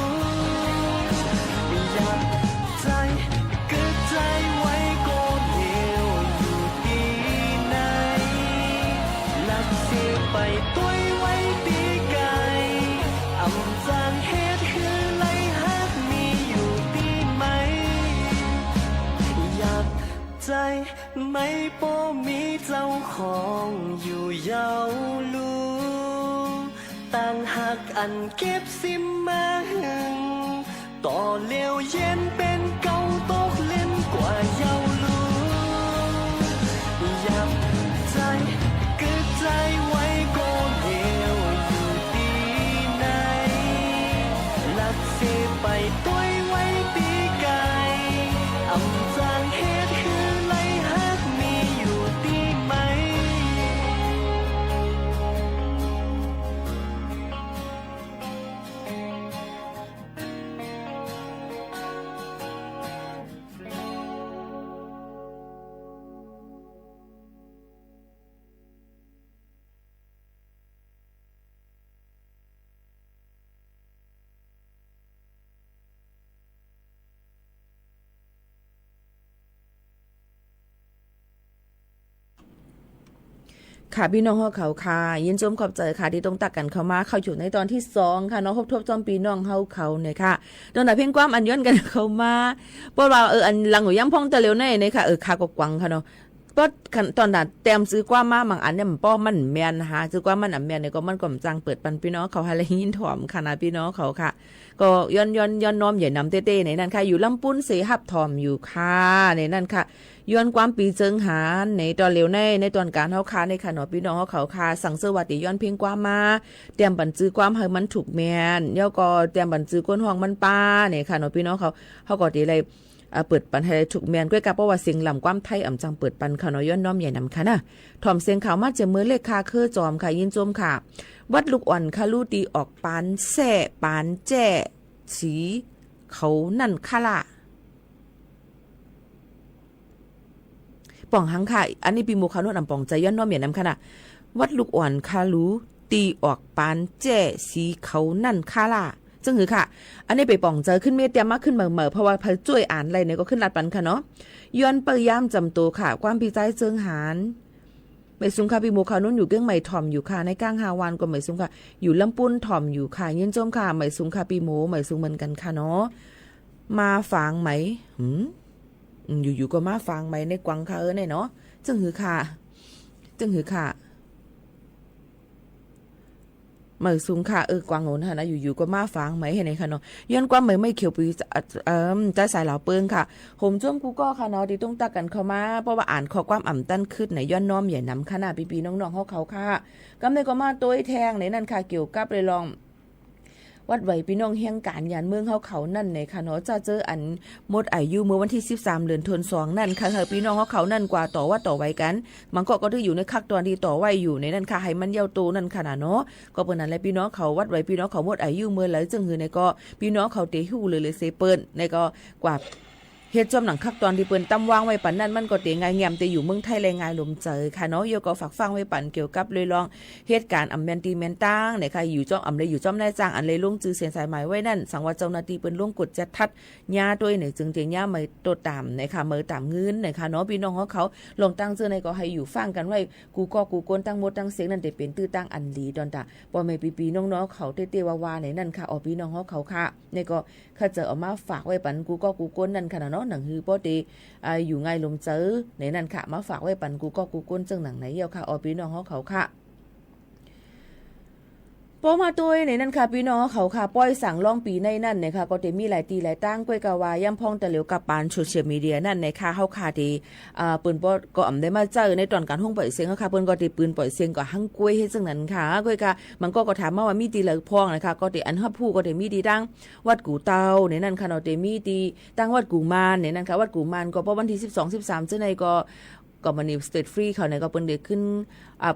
อยากใจกึดใจไว้ก็เลวอยู่ดีไหนลักเสไปตัวไว้ตีไกอำจางเฮ็ดคือไรฮักมีอยู่ดีไหมอยากใจไม่โปมีเจ้าของอยู่ยาวลูต่างหากอันเก็บสิมาต่อเลี้ยวเย็นเป็นเก่าตกเล่นกว่ายาวลูอยากใจกึดใจไว้ก็เลวอยู่ดีไหนลักเสไปตัวไว้ตีไกอำจางเฮ็ดคือไรฮักมีอยู่ดีไหม ค่ะพี่น้องเฮาเขาค่ะยินชมขอบใจค่ะที่ต้องตักกันเข้ามาเข้าอยู่ในตอนที่2ค่ะเนาะทบจอมพี่น้องเฮาเขาเนี่ยค่ะตอนไหนเพ่งความอันย้อนกันเข้ามาเพราะว่าอันหลังหูย่ำพ่องตะเร็วในค่ะค่ะกกวังค่ะเนาะ เพราะตอนนั้นเต็มซื้อกว่ามาบางอันเนี่ยมันป้อมันแม่นนะคะซื้อกว่ามันแม่นเนี่ยก็มันก็จังเปิดปันพี่น้องเขาให้เลยยินถ่อมค่ะนะพี่น้องเขาค่ะก็ย้อนน้อมใหญ่นำเต้ๆในนั้นค่ะอยู่ลำปุ้นเสหับถ่อมอยู่ค่ะในนั้นค่ะย้อนความปีเจิงหาในตอนเร็วในตอนการเฮาค่ะในค่ะเนาะพี่น้องเขาค่ะสั่งเสวัสดีย้อนเพียงความมาเตรียมบันจื้อความให้มันถูกแม่นแล้วก็เตรียมบันจื้อก้นห้องมันป้าเนี่ยค่ะเนาะพี่น้องเขาก็ดีเลยเปิดปันให้ถูกแมนก้วยกับเพราะว่าเสียงลำความไทยอ่ำจังเปิดปันค่ะเนาะย้อนน้อมใหญ่นำค่ะนะถ่อมเสียงข่าวมาจะมือเลขคาคือจอมค่ะยินจมค่ะวัดลูกอ่อนค่ะลูตีออกปานแส่ปานแจ้สีเขานั่นค่ะล่ะป่องหังค่ะอันนี้ปีโมคาโนนำป่องใจย้อนน้อมใหญ่นำค่ะนะวัดลูกอ่อนค่ะลูตีออกปานแจ้สีเขานั่นค่ะล่ะจึงหือค่ะอันนี้ไปป่องเจอขึ้นเมตเตรียมมากขึ้นเหม่อเพราะว่าพระช่วยอ่านอะไรเนี่ยก็ขึ้นรัดปันค่ะเนาะย้อนเปยย่ำจำตัวค่ะความพิจัยเจิงหานไม่ซุ้มค่ะพี่โมคานุ่นอยู่เก้งใหม่ถ่อมอยู่ค่ะในก้างฮาวานก็ไม่ซุ้มค่ะอยู่ลำปุ้นถ่อมอยู่ค่ะยินจมค่ะไม่ซุ้มค่ะพี่โมไม่ซุ้มเหมือนกันค่ะเนาะมาฝางไหมอยู่ก็มาฝางไหมในกวังค่ะเนี่ยเนาะจึงหือค่ะเหมยสูงค่ะกวางโหนค่ะนะอยู่ๆก็มาฟังไหมเห็นไหมคะเนาะย้อนความเหมยไม่เขียวปีใจสายเหล่าเปิงค่ะผมจ้วงกูก็ค่ะเนาะที่ต้องตักกันเข้ามาเพราะว่าอ่านข้อความอ่ำตั้นขึ้นในย้อนน้อมใหญ่น้ำขนาดปีๆน้องๆเขาค่ะกำเนิดก็มาตัวแทงในนั่นค่ะเกี่ยวกับเลยลองวัดไหวพี่น้องเฮียงการยานเมืองเขานั่นในค่ะเนาะจะเจออันหมดอายุเมื่อวันที่13เดือนธันวาคมนั่นค่ะพี่น้องเขานั่นกว่าต่อว่าต่อไว้กันมันก็ถืออยู่ในคักตอนที่ต่อไว้อยู่ในนั่นค่ะให้มันเยาวโตนั่นค่ะเนาะก็เปิ้นนั่นแหละพี่น้องเขาวัดไหวพี่น้องเขาหมดอายุเมื่อแล้วจึงหือในก็พี่น้องเขาเตหูเลยเซเปิ้นในก็กว่าเฮ็ดจอมหนังคักตอนที่เปิ้นตั้มวางไว้ปันนั้นมันก็เตงายแงมแต่อยู่เมืองไทยแรงงายลมเจอค่ะเนาะโยก็ฝากฟังไว้ปันเกี่ยวกับเลยลองเหตุการณ์อำแมนตีแมนตั้งเนี่ยค่ะอยู่จ้องอำเลยอยู่จ้อมนายจ้างอันเลยลงจื้อเสียนสายหมายไว้นั่นสังว่าเจ้าหน้าที่เปิ้นลงกดจัดทัดญาด้วยเนี่ยจึงเตียงญาไม่โตตามเนี่ยค่ะมื้อตามเงินเนี่ยค่ะเนาะพี่น้องเขาลงตั้งซื่อในก็ให้อยู่ฟังกันไว้กูกวนตั้งหมดตั้งเสียงนั่นได้เป็นตื้อตั้งอันดีดอนตาบ่แม่ปีๆน้องๆเขาเต้ๆวาๆในนั่นค่ะอ๋อพี่น้องเขาค่ะเนี่ยก็เขาจะเอามาฝากไว้ปันกูกวนนั่นค่ะเนาะหนังฮือบ่ได้อยู่ไงลมเจอในนั้นค่ะมาฝากไว้ปันกูก้นจังหนังไหนเยี่ยวค่ะออพี่น้องเขาค่ะพอมาตัวในนั้นค่ะพี่น้องเขาค่ะป้อยสั่งล่องปีในนั่นนะคะก็จะมีหลายตีหลายตั้งก้อยกาวาย่ำพองตะเหลียวกับปานโซเชียลมีเดียนั่นนะคะเฮาค่ะที่ปืนก็อำได้มาเจอในตอนการห้องปล่อยเสียงค่ะเปิ้นก็ได้ปืนปล่อยเสียงก็หั่งกล้วยให้จังนั้นค่ะก้อยกะมันก็ถามมาว่ามีตีเหลือพองนะคะก็ได้อันฮับผู้ก็ได้มีดีดังวัดกูเตาในนั้นค่ะเนาะได้มีตีตั้งวัดกูมานในนั้นค่ะวัดกูมานก็เพราะวันที่12 13จังได๋ก็มันนี่สเตทฟรีเขาในก็เปิ้นได้ขึ้น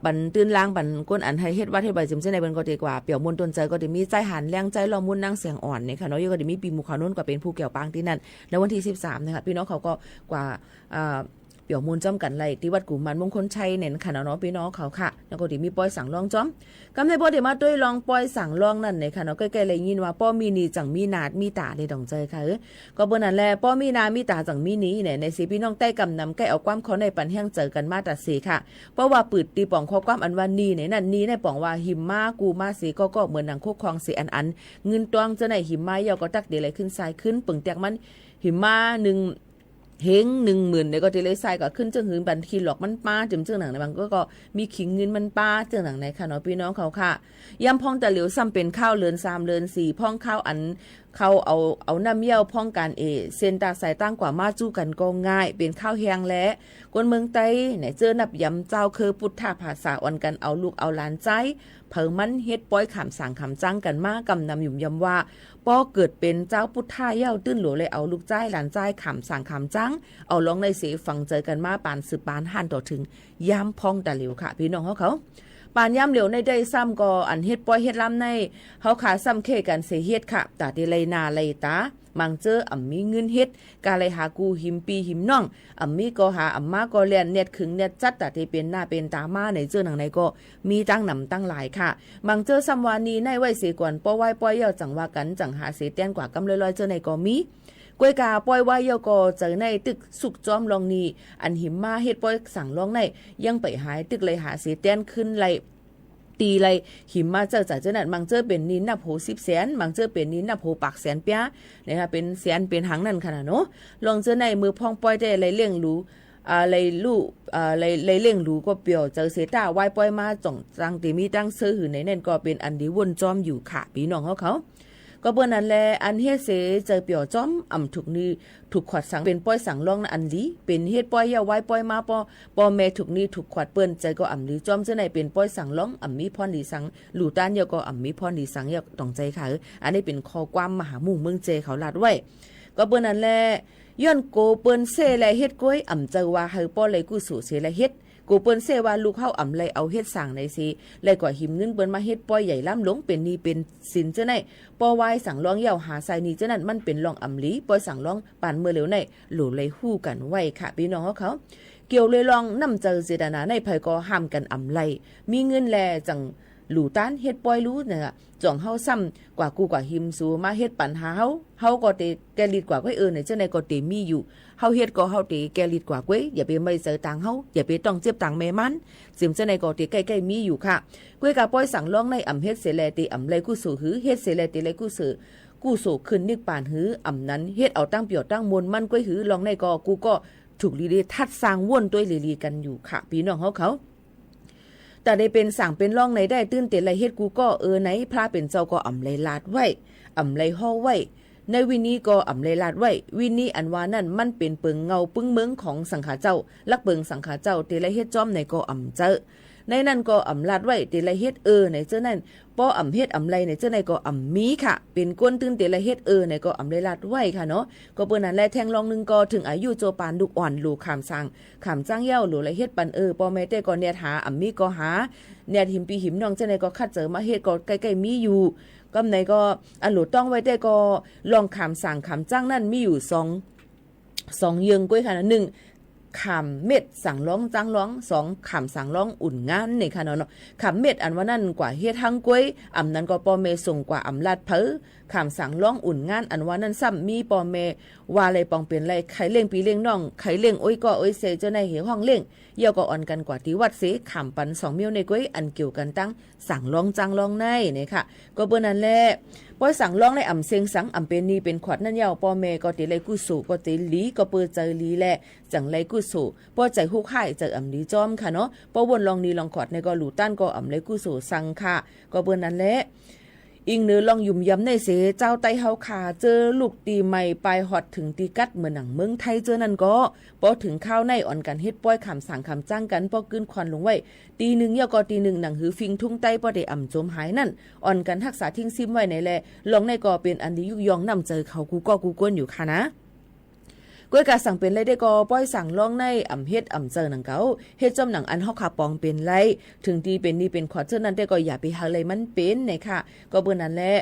ปันตื่นล้างปันก้นอันให้เฮ็ดวัดเฮ็ดใบจิมเส้นในเปิ้นก็ดีกว่าเปี่ยวมนต้นใจก็ได้มีใจหันแรงใจลอมุนนางเสียงอ่อนนี่ค่ะเนาะก็ได้มีปีหมู่ขาวนุ่นก็เป็นผู้เกี่ยวปางที่นั่นแล้ววันที่13นะคะพี่น้องเขาก็กว่าเปี่ยวมูลจ้อมกันไหลที่วัดกุมารมงคลชัยเนี่ยค่ะเนาะพี่น้องเขาค่ะแล้วก็ที่มีป้อยสั่งลองจ้อมกำในบ่ได้มาด้วยลองป้อยสั่งลองนั่นเนี่ยค่ะเนาะใกล้ๆเลยยินว่าป้อมีนีจังมีนาดมีตาในดองใจค่ะก็เบิ่นนั่นแหละป้อมีนามีตาจังมีนี้เนี่ยในสิพี่น้องใต้กำนำใกล้เอาความขอในปันแห้งเจอกันมาตัดสีค่ะเพราะว่าปืดตีป่องข้อความอันว่านีเนี่ยนั่นนีในป่องว่าหิมมากูมาสีก็เหมือนหนังโคกคองสีอันเงินตวงจะในหิมมายาวก็ตักเดเลยขึ้นทรายขึ้นปึงแตกมันหิมมา1เฮง 10,000เนี่ยก็จะเลยใส่ก็ขึ้นจังหืนบันทีหลอกมันป้าจึงจังหนังในบางก็มีขิงเงินมันป้าจังหนังในค่ะเนาะพี่น้องเขาค่ะย่ำพองแต่เหลียวซ้ำเป็นข้าวเลือน3เลือน4พองข้าวอันเขาเอาน้ำเยี่ยวพ่องการเส้นตาสายตั้งกว่ามาจู้กันก็ง่ายเป็นข้าวแห้งและคนเมืองไต้ไหนเจอนับยำเจ้าคือพุทธภาษาอ่อนกันเอาลูกเอาหลานใจเผิงมันเฮ็ดป้อยขำสั่งขำจังกันมากกำนำหยุ่มยำว่าป้อเกิดเป็นเจ้าพุทธาเย่าตื้นหลวเลยเอาลูกใจหลานใจขำสั่งขำจังเอาลองในเสฟังเจอกันมาปานสืบปานหันต่อถึงย่ำพ่องตะเหลียวค่ะพี่น้องเขาปานย่ำเหลียวในได้ซ้ำก็อันเฮ็ดป้อยเฮ็ดล้ำในเขาขาซ้ำเคกันเสียเฮ็ดค่ะตาดีเลยนาเลยตามังเจออ่ำมีเงินเฮ็ดกาเลยหากูหิมปีหิมน้องอ่ำมีก็หาอ่ำมาก็เลียนเน็ตขึงเน็ตจัดตาที่เป็นหน้าเป็นตามาในเจอหนังในก็มีตั้งหนำตั้งหลายค่ะมังเจอซ้ำวานีในไว้เสียก่อนป้อไว้ป้อยเย่าจังว่ากันจังหาเสียแต้นกว่ากำลอยๆเจอในก็มีกวยกาป้อยว่าเยาก็เจอในตึกสุกจอมลองนีอันหิมมาเฮ็ดป้อยสั่งลองในยังไปหายตึกเลยหาเสียแต้นขึ้นไหลตีเลยหิมมาเจอจากเจ้านั่นบางเจอเป็นนินนับโห10 แสนบางเจอเป็นนินนับโหปากแสนเปียนะคะเป็นแสนเป็นหางนั่นขนาดเนาะลองเจอในมือพองป้อยได้เลยเลี้ยงรู้ เลยลู่เลยเล่งรู้ก็เปียวเจอเสตาไว้ปล่อยมาจ่องจังติมีตั้งซื้อหือในนั่นก็เป็นอันดีวนจอมอยู่ค่ะพี่น้องเขาก็เบิ่นนั้นแลอันเฮ็ดเสเจอเปียวจอมอ่ำถูกนี้ถูกขวัดสังเป็นป้อยสังลองอันดีเป็นเฮ็ดป้อยยาไว้ป้อยมาปอแม่ถูกนี้ถูกขวัดเปิ้นใจก็อ่ำดีจอมจังไหนเป็นป้อยสังลองอ่ำมีพรดีสังหลู่ต้านยาก็อ่ำมีพรดีสังยาต้องใจค่ะอันนี้เป็นข้อความมหาหมู่เมืองเจเขาลาดไว้ก็เบิ่นนั้นแลย้อนโกเปิ้นเซแลเฮ็ดก้อยอ่ำเจอว่าเฮาป้อเลยกู้สู่เสแลเฮ็ดกูเปิ้นเซว่าลูกเฮาอ่ำไลเอาเฮ็ดสร้างในสิไลกว่าหิมเงินเปิ้นมาเฮ็ดป้อยใหญ่ล้ำหลงเป็นนี่เป็นสินจังได๋ปอวายสั่งร้องยาวหาใส่นี่จังนั้นมันเป็นรองอ่ำลีป้อยสั่งร้องปานเมื่อเหลวในหลู่เลยฮู้กันไว้ค่ะพี่น้องเขาเกี่ยวเลยลองนำเจอเจตนาในไผก็ห้ามกันอ่ำไลมีเงินแลจังหลู่ต้านเฮ็ดป้อยรู้เนี่ยจ่องเฮาซ้ำกว่ากูกว่าหิมสูมาเฮ็ดปัญหาเฮาก็เตแกลิดกว่าก้อยในจังได๋ก็เตมีอยู่เฮาเฮ็ดก็เฮาเตแกลิดกว่าก้อยอย่าไปไม่เจอตังเฮาอย่าไปต้องเจ็บตังแม่มันสิมจังได๋ก็เตใกล้ๆมีอยู่ค่ะก้อยกะป้อยสั่งร้องในอ่ำเฮ็ดเสแลเตอ่ำไลกูสู่หือเฮ็ดเสแลเตไลกูสู่กูสู่ขึ้นนึกปานหืออ่ำนั้นเฮ็ดเอาตั้งเปียวตั้งมนมันก้อยหือลองในก็กูก็ถูกลีทัดสร้างว่นต้วยลีกันอยู่ค่ะพี่น้องเขาแต่ได้เป็นสั่งเป็นร่องในได้ตื้นเต้นไรเฮ็ดกูก็ไหนพระเป็นเจ้าก็อ่ำไรลาดไว้อ่ำไรห่อไว้ในวินี้ก็อ่ำไรลาดไว้วินี้อันว่านั่นมันเป็นเปิงเงาปึ้งเมืองของสังขาเจ้าลักเปิงสังขาเจ้าเตไรเฮ็ดจ้อมในก็อ่ำเจอในนั่นก็อ่ำลาดไว้เตไรเฮ็ดในเจ้านั่นป้ออ่ำเฮ็ดอ่ำไรในเจ้าในก็อ่ำมีค่ะเป็นก้นตื้นเตไรเฮ็ดในก็อ่ำไรลาดไว้ค่ะเนาะก็เปิ้นนั้นแลแทงลองนึงก็ถึงอายุโจปานลูกอ่อนลูกขามสร้างขามจ้างเย้าหรือไรเฮ็ดปันป้อแม่แต่ก็เนี่ยหาอ่ำมีก็หาเนี่ยหิมปีหิมน้องเจ้าในก็คัดเจอมาเฮ็ดก็ใกล้ๆมีอยู่กำไหนก็อันหลูต้องไว้ได้ก็ลองขามสั่งขามจ้างนั่นมีอยู่2เยิงก้อยค่ะ1ขามเม็ดสั่งร้องจ้างร้อง2ขามสั่งร้องอุ่นงานนี่ค่ะเนาะขามเม็ดอันว่านั่นกว่าเฮ็ดทั้งก้อยอำนั้นก็ปอเมส่งกว่าอำลาดเผอขามสั่งร้องอุ่นงานอันว่านั่นซ้ำมีปอเมว่าอะไรปองเป็นไรไขเล่งปีเล่งน้องไขเล่งโอ้ยก็โอ้ยเซเจ้าในเหห้องเล่งเยี่ยวก็อ่อนกันกว่าที่วัดเสขามปัน2 มิ้วในก้อยอันเกี่ยวกันตั้งสั่งร้องจ้างร้องในนี่ค่ะก็เบิ่นนั่นแหละป้อยสั่งร้องในอ่ำเสียงสังอ่ำเป็นนี่เป็นขวัดนั่นยาวปอเมก็ติไลกุสู่ก็ติลีก็เปิดใจลีแลจังไลกุสู่ป้อใจฮุกไข่เจออ่ำลีจอมค่ะเนาะป้อวนลองนี่ลองขวัดในก็หลู่ต้านก็อ่ำไลกุสู่สังค่ะก็เบิ่นนั่นแหละอิงเนื้อลองยุ่มย้ำในเสเจ้าไตเฮาขาเจอลูกตีใหม่ปลายฮอดถึงตีกัดเหมือนหนังเมืองไทยเจอนั่นก็พอถึงข้าวในอ่อนกันเฮ็ดป้อยขำสั่งขำจ้างกันพอกึ้นควันลงไว้ตีหนึ่งยาก็ตีหนึ่งหนังหือฟิงทุ่งไตพอได้อ่ำจมหายนั่นอ่อนกันทักษะทิ้งซิมไว้ในแลลองในก็เป็นอันดียุยองนำเจอเขากูก็กูก้นอยู่ค่ะนะก้อยกาสั่งเป็นไรได้ก็ป้อยสั่งล่องในอ่ำเฮ็ดอ่ำเจอหนังเก่าเฮ็ดจอมหนังอันเฮาขาปองเป็นไรถึงตีเป็นนี่เป็นขอเจ้านั้นได้ก็อย่าไปหาอะไรมันเป็นเนี่ยค่ะก็เบิ่นนั้นแหละ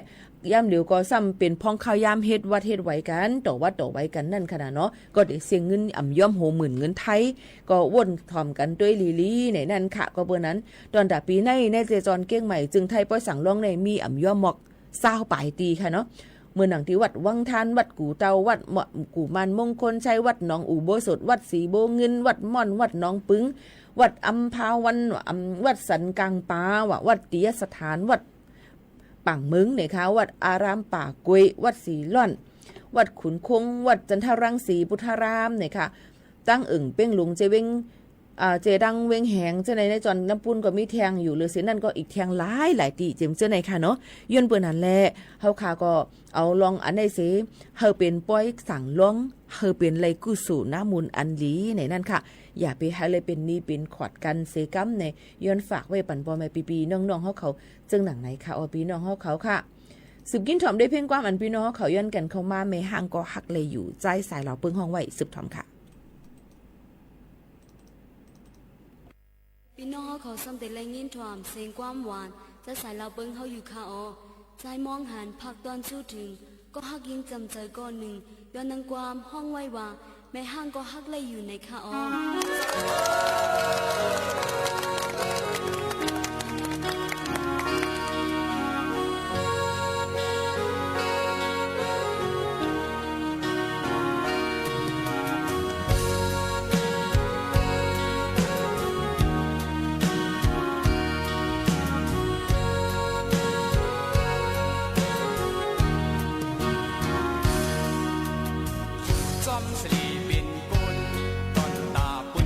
ย่ำเหลียวก็ซ้ำเป็นพ้องข้าวยามเฮ็ดวัดเฮ็ดไว้กันต่อวัดต่อไว้กันนั่นขนาดเนาะก็ได้เสียงเงินอ่ำย่อมโหมื่นเงินไทยก็วนถ่อมกันด้วยลีในนั่นค่ะก็เบิ่นนั้นตอนดาปีในเจจอนเก้งใหม่จึงไทยป้อยสั่งล่องในมีอ่ำย่อมหมอก20ปลายตีค่ะเนาะเมื่อหนังที่วัดวังทานวัดกูเตาวัดเหมาะกูมันมงคลชัยวัดหนองอูโบสถวัดสีโบเงินวัดม่อนวัดหนองปึ้งวัดอัมพาวันวัดสันกลางป่าวัดติยสถานวัดปังมึงเนี่ยค่ะวัดอารามป่ากวยวัดสีล่อนวัดขุนคงวัดจันทรังสีพุทธารามเนี่ยค่ะตั้งอึ่งเป้งหลวงเจเวงเจดังเวงแหงเจ้าในจอนน้ำปุ้นก็มีแทงอยู่หรือเสียนั่นก็อีกแทงหลายตีเจิมเจ้าในค่ะเนาะย้อนเปิ้นนั่นแหละเฮาค่ะก็เอาลองอันใดเสเฮาเป็นป้อยสั่งร้องเฮาเป็นไรกุสู่น้ำมูลอันลีในนั่นค่ะอย่าไปให้เลยเป็นนี่เป็นขอดกันเสกำในย้อนฝากไว้ปั่นปอแม่ปีน้องๆเฮาเขาจึงหนังไหนค่ะพี่น้องเฮาเขาค่ะสืบกินถ่อมได้เพียงความอันพี่น้องเฮาเขาย้อนกันเข้ามาแม่ห่างก็ฮักเลยอยู่ใจสายเหล่าเปิ้งห้องไว้สืบถ่อมค่ะพี่น้องเขาซ้ำแต่แรงยินถวามเสียงความหวานจะใส่เราเบิ้งเขาอยู่ค่ะอ๋อใจมองหันพักตอนสู้ถึงก็ฮักยิ่งจำใจก้อนหนึ่งย้อนนางความห้องไว้ว่าแม่ห้างก็ฮักเลยอยู่ในค่ะอ๋อ จอมสลีเป็นกุลก่อนตาปุญ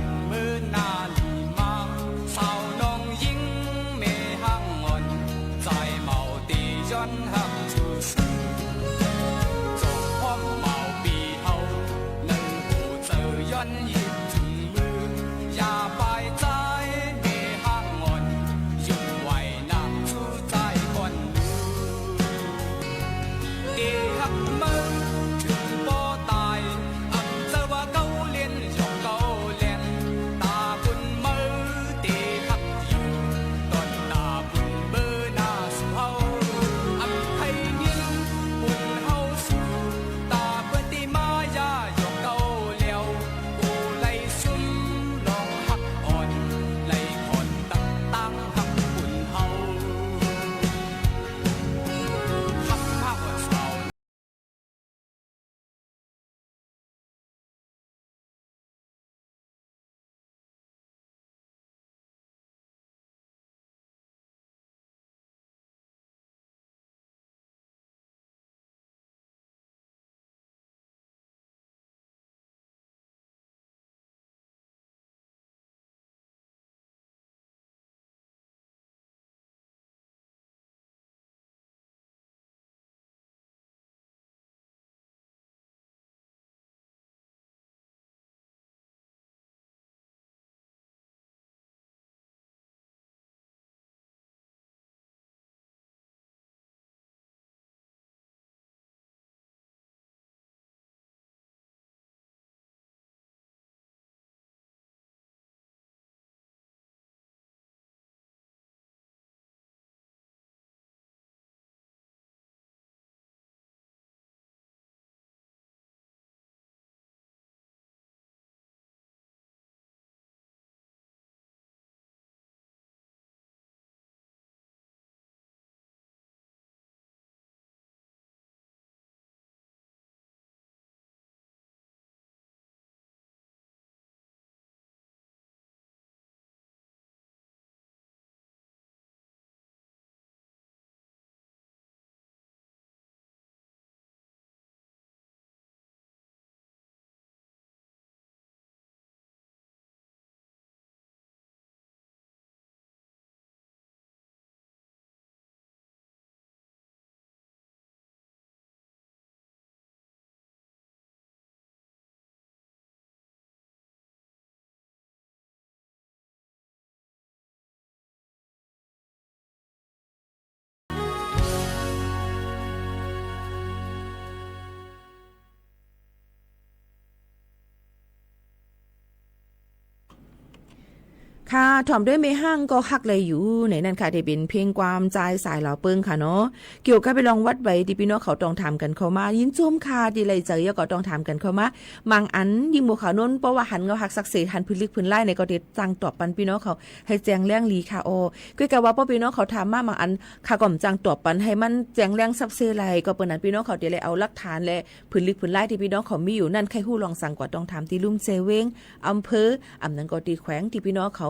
ค่ะถ่อมด้วยเมห้างก็ฮักเลยอยู่ในนั้นค่ะที่เป็นเพลงความใจสายเหล่าเปิงค่ะเนาะเกี่ยวกับไปลองวัดไว้ที่พี่น้องเขาต้องถามกันเข้ามายินจุ่มค่ะที่ไรเจอก็ต้องถามกันเข้ามาบางอันยิงหมู่เขานนเพราะว่าหันเงาหักสักเสหันพื้นลึกพื้นไล่ในก็เด็ดจังตอบปันพี่น้องเขาให้แจงแรงลีค่ะโอ้ก็กะว่าพ่อพี่น้องเขาถามมาบางอันค่ะก่อมจังตอบปันให้มันแจงแรงสักเสไรก็เปิ้นนั้นพี่น้องเขาเดี๋ยวเลยเอาหลักฐานและพื้นลึกพื้นไล่ที่พี่น้องเขามีอยู่นั่นใครฮู้ลองสั่งกว่าต้องถามที่ลุ่มเซเวงอำเภออำนั้นก็ตีแขวงที่พี่น้องเขา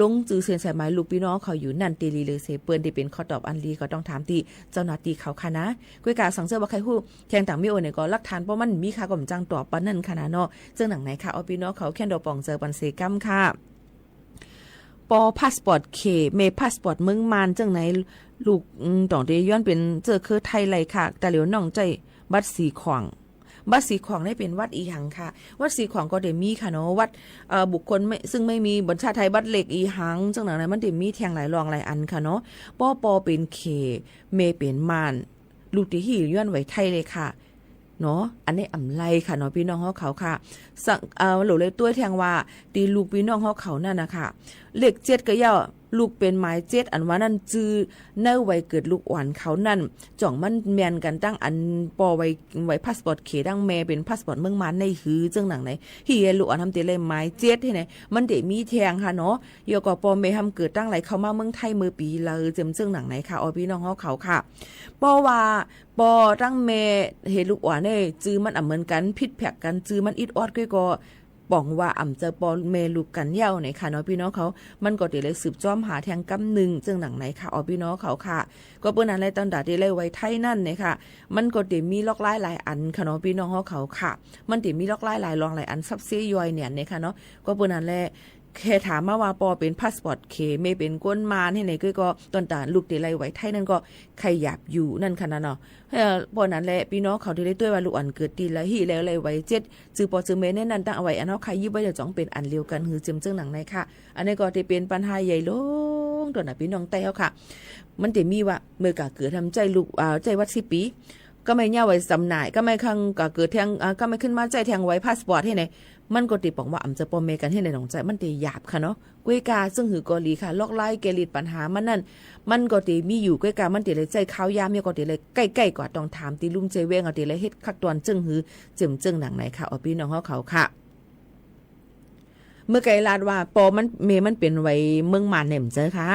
ลงจือเสียนสายไม้ลูกพี่น้องเขาอยู่นั่นตีลีเลยเสเปิ้นที่เป็นข้อตอบอันลีก็ต้องถามที่เจ้าหน้าที่เขาค่ะนะก้อยกาสังเสริญว่าใครฮู้แทงต่างมีโอเนี่ยก็หลักฐานเพราะมันมีค่าก่อมจังตอบปันนั่นค่ะนะเนาะซึ่งหนังไหนค่ะเอาพี่น้องเขาแค่ดอกป่องเจอปันเซกัมค่ะปอพาสปอร์ตเคเมพาสปอร์ตเมืองมานจังไหนลูกต่องเดย้อนเป็นเจอคือไทยไรค่ะแต่เหลียวน้องใจบัดสีขวางวัดสีขวางได้เป็นวัดอีหังค่ะวัดสีขวางก็เดมีค่ะเนาะวัดบุคคลไม่ซึ่งไม่มีบนชาติไทยวัดเหล็กอีหังจังหนังไหนมันเดมีแทงหลายรองหลายอันค่ะเนาะปอเป็นเคเมเป็นมานลูกที่หิย้อนไว้ไทยเลยค่ะเนาะอันนี้อำไลค่ะเนาะพี่น้องเขาค่ะสั่งหลูเลยตัวแทงว่าตีลูกพี่น้องเขานั่นนะคะเลข7ก็ย่าลูกเป็นหมาย7อันว่านั่นจื้อเนื้อไว้เกิดลูกอ่อนเขานั่นจ่องมันแมนกันตั้งอันปอไว้พาสปอร์ตเขดังแม่เป็นพาสปอร์ตเมืองมันในหือจังหนังไหนเฮียลูกอ่อนทำเตเลยหมาย7ที่ไหนมันเดมีแทงค่ะเนาะเยก็ปอแม่ทำเกิดตั้งไหลเข้ามาเมืองไทยมือปีเลยเจิมจังหนังไหนค่ะพี่น้องเขาค่ะปอว่าปอตั้งแม่เฮลูกอ่อนเนี่ยจื้อมันเหมือนกันผิดแผกกันจื้อมันอิดออดก็บอกว่าเจอปอเมลูกกันเย้าไหนค่ะเนาะพี่น้องเขามันก็เดี๋ยวเลยสืบจ้อมหาแทงกำหนึ่งจึงหนังไหนค่ะพี่น้องเขาค่ะก็เปิ้นอะไรตอนดาเดี๋ยวเลยไว้ไทยนั่นเนี่ยค่ะมันก็เดี๋ยวมีล็อกไล่หลายอันค่ะเนาะพี่น้องเขาค่ะมันเดี๋ยวมีล็อกไล่หลายรองหลายอันซับเซียย่อยเนี่ยค่ะเนาะก็เปิ้นนั่นแหละแค่ถามมาว่าปอเป็นพาสปอร์ตเคไม่เป็นก้นมารให้ไหนก็ตอนตาลูกเดลัยไว้ไทยนั่นก็ใครหยาบอยู่นั่นค่ะเนาะปอนั้นแหละพี่น้องเขาที่ได้ด้วยว่าลูกอันเกิดตีละฮีแล้วเลยไว้7จือปอจือเมนั่นตั้งเอาไว้อันเนาะใครยิบไว้เดี๋ยวจ้องเป็นอันเดียวกันหือจึมจึงหนังในค่ะอันนี้ก็ที่เป็นปัญหาใหญ่ลงตัวน่ะพี่น้องแต่เขาค่ะมันจะมีว่าเมื่อกะเกิดทำใจลูกใจวัด10 ปีก็ไม่ย่าไว้สำหน่ายก็ไม่คังกะเกิดแทงก็ไม่ขึ้นมาใจแทงไว้พาสปอร์ตให้ไหนมันก็ติบอกว่าจะปอเมกันให้ในหนองใจมันตีหยาบค่ะเนาะกุ้ยกาซึ่งหือกอลีค่ะลอกไล่เกลิดปัญหามันนั่นมันก็ตีมีอยู่กุ้ยกามันตีเลยใจข้าวยามเนี่ยก็ตีเลยใกล้ๆกว่าต้องถามตีลุ่มใจเวงเอาตีเลยเฮ็ดคักตอนจึงหือจึงหนังไหนค่ะพี่น้องเขาค่ะเมื่อไกลลาดว่าปอมันเมมันเป็นไว้เมืองมานเนี่ยเจอค่ะ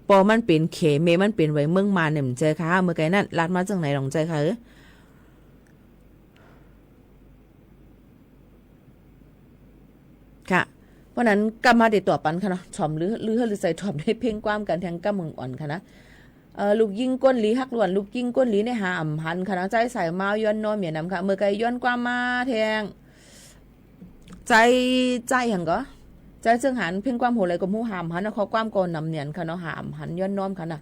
ปอมันเป็นเขเมมันเป็นไว้เมืองมานเนี่ยเจอค่ะเมื่อไกลนั่นลาดมาจังไหนหนองใจค่ะค่ะเพราะนั้นกลับมาติดต่อปันค่ะเนาะชอมหรือใส่ชอมได้เพ่งความกันแทงก้าเมืองอ่อนค่ะนะลูกยิงก้นหลีฮักล้วนลูกยิงก้นหลีในหาอ่ำหันค่ะนะใจใส่มาย้อนนอนเมียนำค่ะเมื่อไกย้อนความมาแทงใจอย่างก็ใจจึงหันเพ่งความโหเลยก็มูหามหันเขาความก่อนนำเนียนค่ะเนาะหามหันย้อนนอมค่ะนะ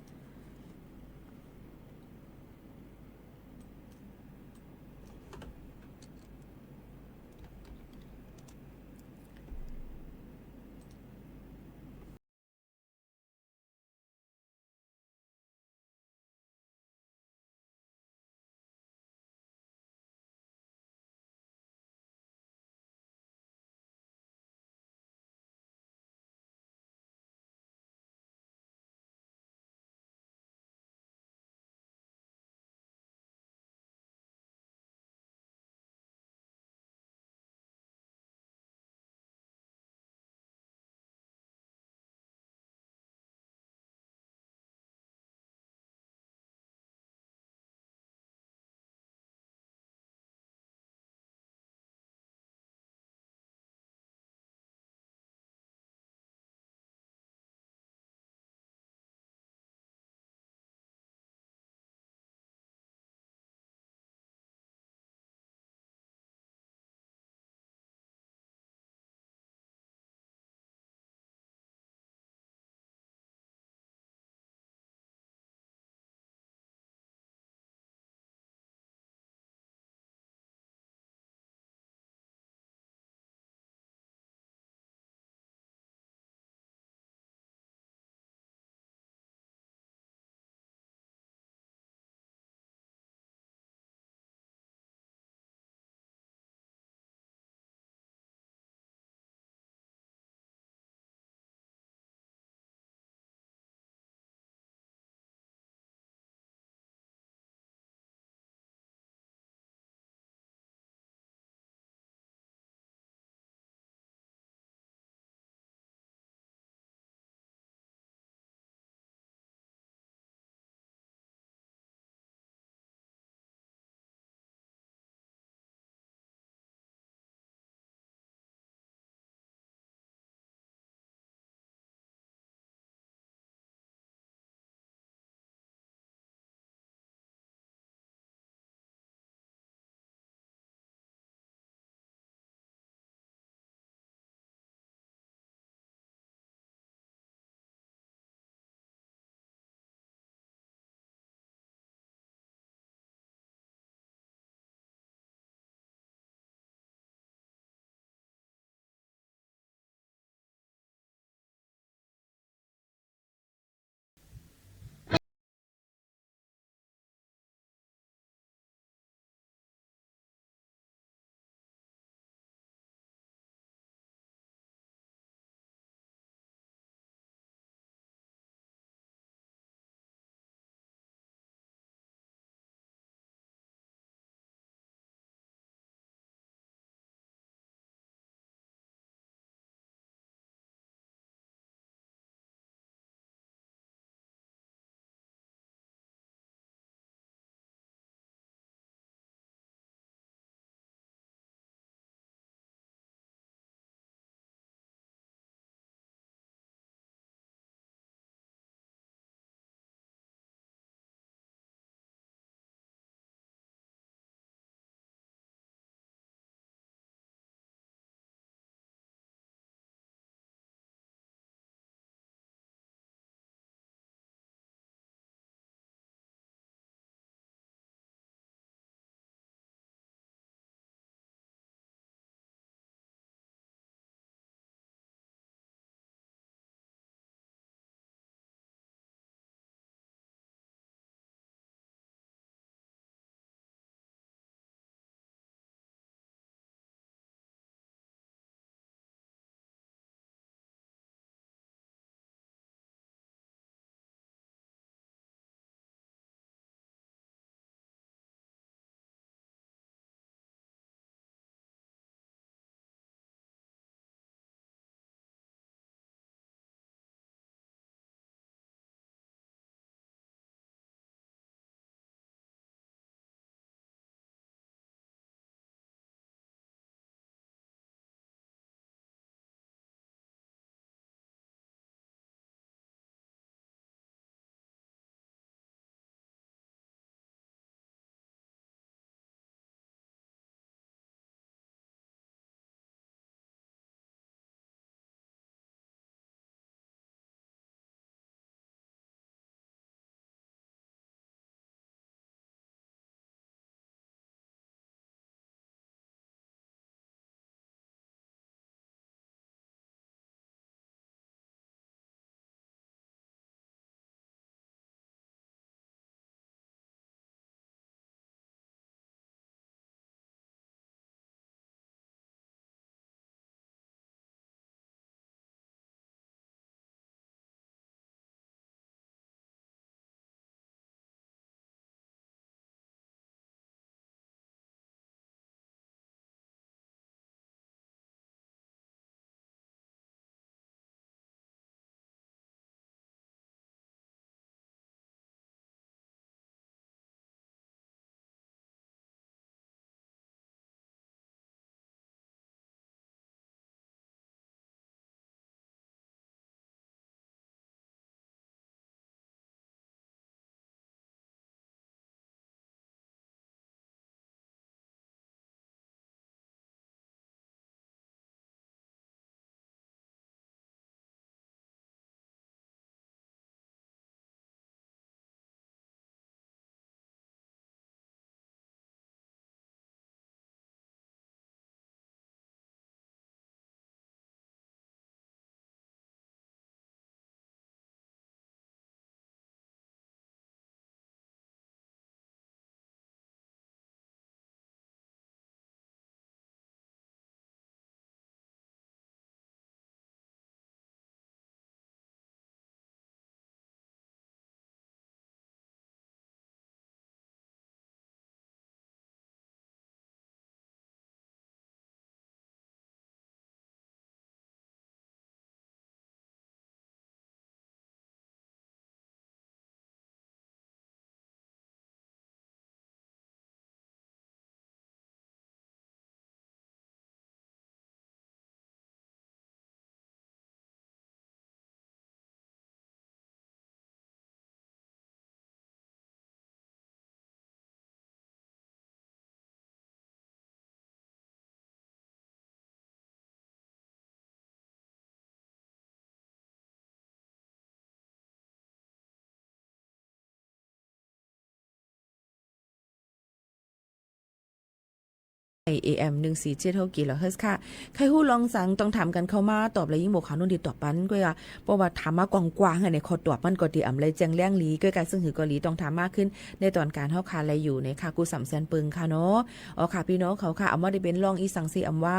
AM 147กิโลเฮิรตซ์ค่ะใครฮู้ลองสั่งต้องถามกันเข้ามาตอบเลยยิ่งบ่ขาวนุ่นที่ตอบปันก็ว่าเพราะว่าถามมากว้างๆในขอตอบมันก็ดีอำเลยแจ้งแรงหลีก็การซึ่งหือก็หลีต้องถามมากขึ้นในตอนการเฮาคาอะไรอยู่ในค่ะกูสำแสนปึงค่ะเนาะอ๋อค่ะพี่น้องเขาค่ะอำว่าได้เป็นลองอีสังสิอำว่า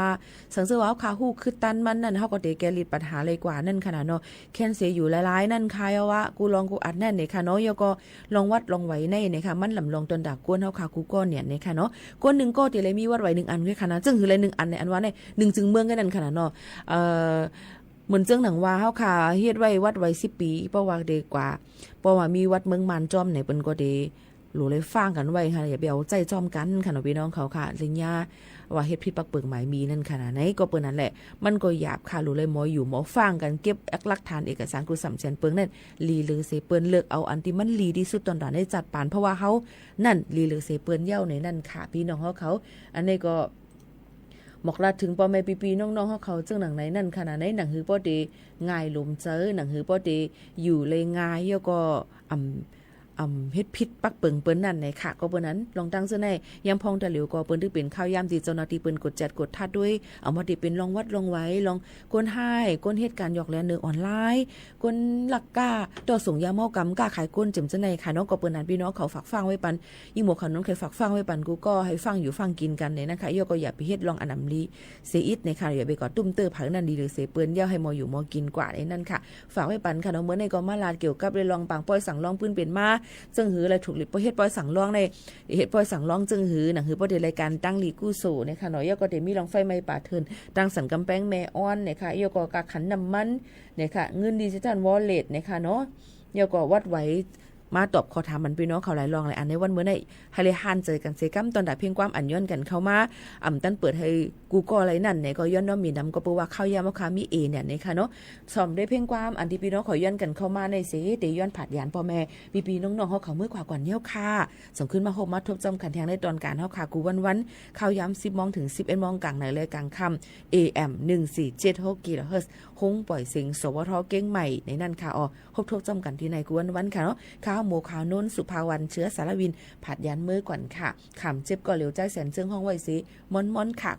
สังเสือว่าค่ะฮู้คือตันมันนั่นเฮาก็ได้แก้ลิดปัญหาเลยกว่านั่นขนาดเนาะแค้นเสียอยู่หลายๆนั่นค่ะว่ากูลองกูอัดแน่นนี่ค่ะเนาะยก็ลองวัดลองไว้ในนี่ค่ะมันลำลองตนดากกวนเฮาค่ะกูก็เนี่ยนี่ค่ะเนาะก้นนึงก็ติเลยมีวัดไว้1อันด้วยค่ะนะจึงคือเลย1อันในอันว่าใน1จึงเมืองกันนั่นค่ะเนาะเหมือนเจ้งหนังว่าเฮาค่ะเฮ็ดไว้วัดไว้10ปีเพราะว่าดีกว่าเพราะว่ามีวัดเมืองมานจอมไหนเปิ้นก็ได้หลูเลยฟังกันไว้ค่ะอย่าไปเอาใจจอมกันค่ะพี่น้องเขาค่ะสิญญาว่าเฮ็ดผิดปักเปิงหมายมีนั่นขนาดไหนก็เปิ้นนั่นแหละมันก็หยาบค่ะหลูเลยหมออยู่หมอฟังกันเก็บหลักฐานเอกสารกูสำแสนเปิงนั่นลีลือเสเปิ้นเลือกเอาอันที่มันลีที่สุดตอนนั้นได้จัดปานเพราะว่าเฮานั่นลีลือเสเปิ้นเย้าในนั่นค่ะพี่น้องเขาอันนี้ก็หมอกลาถึงพ่อแม่ปีๆน้องๆเขาจึงหนังไหนนั่นขนาดไหนหนังหือป้อดีง่ายลมเจอหนังหือป้อดีอยู่เลยง่ายแล้วก็เฮ็ดพิษปักเปิงเปิ้นนั่นในค่ะก็เปิ้นนั้นลองตั้งซื่อในยามพองตะหลิวก็เปิ้นที่เป็นข้าวยามที่เจ้าหน้าที่เปิ้นกดจัดกดทัดด้วยเอามาที่เป็นลองวัดลองไว้ลองก้นให้ก้นเหตุการณ์หยอกแลนเนือออนไลน์ก้นหลักกล้าต่อส่งยาเมากำกล้าขายก้นจิ๋มซื่อในค่ะน้องก็เปิ้นนั้นพี่น้องเขาฝากฟังไว้ปันยิ่งหมวกขนมเคยฝากฟังไว้ปันกูก็ให้ฟังอยู่ฟังกินกันในนะคะย่อก็อย่าไปเฮ็ดลองอันนำลีเสอิดในค่ะอย่าไปก่อตุ้มเตอผักนั่นดีหรือเสเปิ้นย่าให้มออยู่มอกินกว่าในนั่นค่ะฝากไว้ปันค่ะน้องเมื่อในก็มาลาดเกี่ยวกับเรื่องลองปางป้อยสั่งลองปืนเป็นมาซึ่งหืออะไรถูกหลิปเฮ็ดปอยสั่งร้องในเฮ็ดปอยสั่งร้องจึงหือหนังหือบ่ได้รายการตั้งลีกู้โซนะคะเนาะย่อก็ได้มีลองไฟไม้ป่าเทินตั้งสันกำแพงแม่อ้อนนะคะย่อก็กะขันน้ำมันนะคะเงินดิจิทัลวอลเล็ตนะคะเนาะย่อก็วัดไว้มาตอบขอถามมันพี่น้องเขาหลายลองหลายอันในวันเมื่อในให้เลยหันเจอกันเซกัมตอนดาเพียงความอันย้อนกันเข้ามาตั้นเปิดให้กูก็อะไรนั่นเนี่ยก็ย้อนน้อมีนำก็เปว่าเข้ายามค่ะมีเนี่ยนะคะเนาะสอมได้เพียงความอันที่พี่น้องขอย้อนกันเข้ามาในเสเตย้อนผัดยานพ่อแม่พี่น้องๆเขาเมื่อกว่าก่อนเนี้ยค่ะส่งขึ้นมาโฮมมาทบจำขันแทงในตอนการเฮาค่ะกูวันเข้ายาม10 โมงถึง 11 โมงกลางในเลยกลางค่ำ AM 1476กิโลเฮิรตซ์คงปล่อยเสียงสวทเก้งใหม่ในนั่นค่ะพบทบจำกันที่ในกูวันค่ะเนาะข้าวโมขาวนุ่นสุภาวันเชื้อสารวินผัดยันมือก่อนค่ะขำเจ็บก่อเหลียวใจแสนเชิงห้องไว้สิม้อนๆค่ะ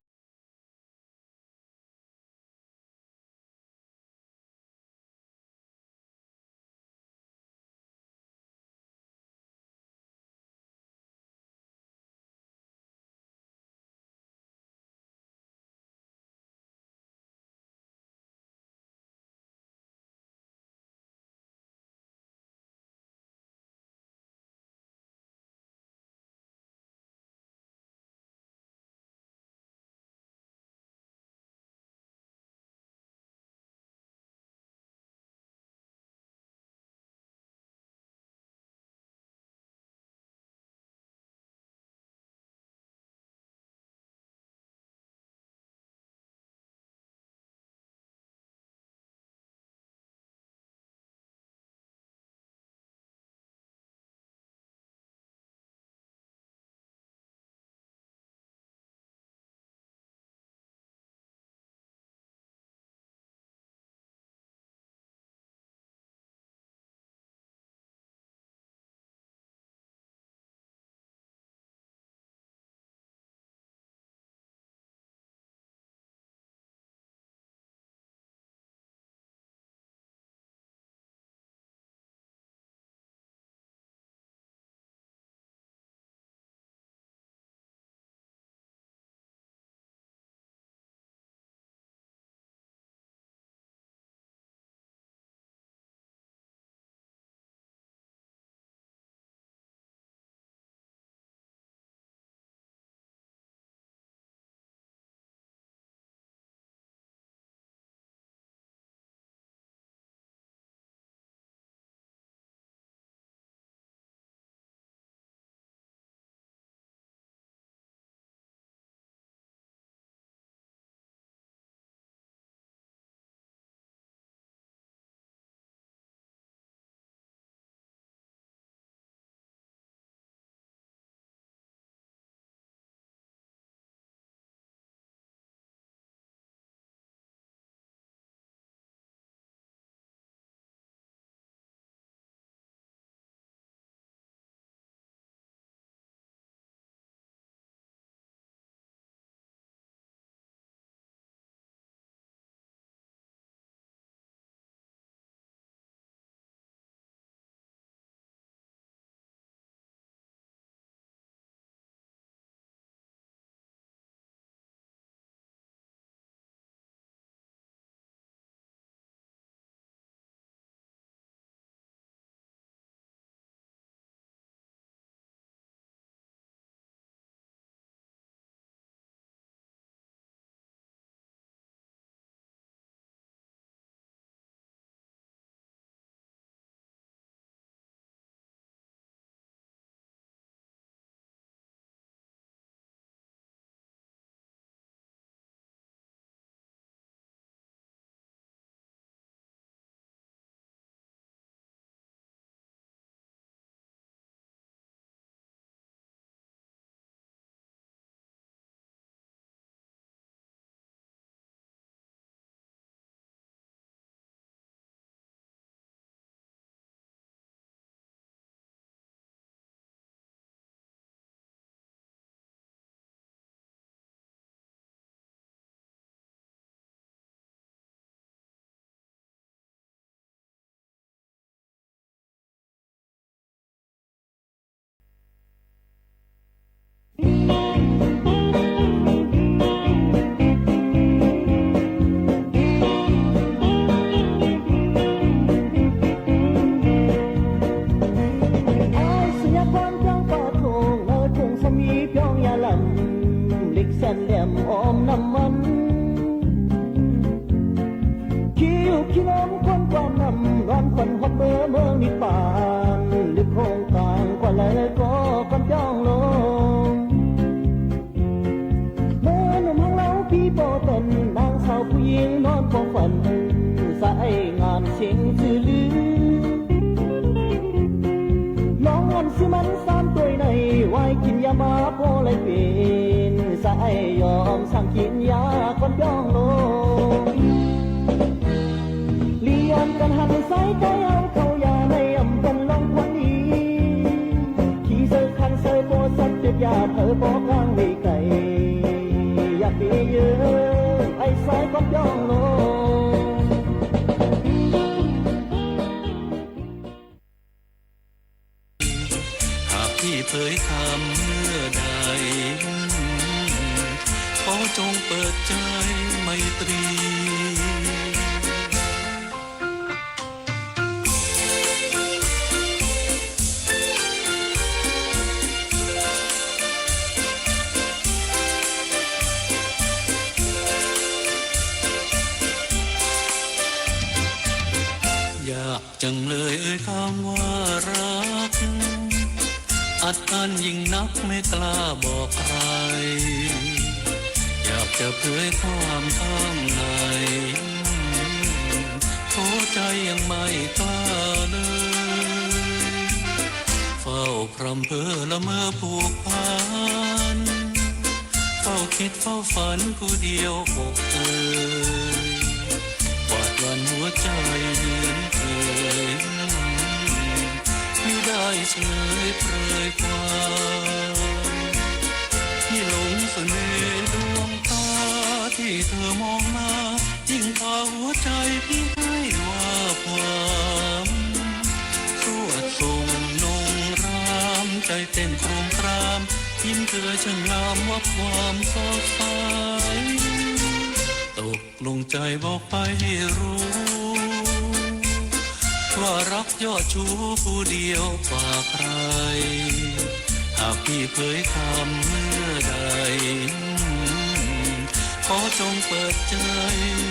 ไม่เป็นสายยอมสั่งกินยาก่อนย่องลงเลี้ยงกันหันสายใจเอาเข้ายาในอำกันลองควันดีขี่เสือคันเสือโบสัตว์เจ็บยาเธอบอกร่างไม่ไกลอยากมีเยอะไอ้สายก่อนย่องลงที่เผยทำเมื่อใดขอจงเปิดใจไมตรีอยากจังเลยคำว่ารักอัดอั้นยิ่งนักไม่กล้าบอกใครอยากจะเผยความข้างในโทษใจยังไม่กล้าเลยเฝ้าพรำเพ้อละเมอผูกพันเฝ้าคิดเฝ้าฝันผู้เดียวอกเอ่ยกวาดวันหัวใจเหมือนเคยไม่ได้เฉยเปรยความที่หลงเสน่ห์ดวงตาที่เธอมองมายิ่งพาหัวใจพี่ให้ว่าความสวดส่งนงรามใจเต้นโครมครามยิ้มเธอช่างงามว่าความสดใสตกลงใจบอกไปให้รู้ว่ารักยอดชูผู้เดียวฝากใครหากพี่เผยคำเมื่อใดขอจงเปิดใจ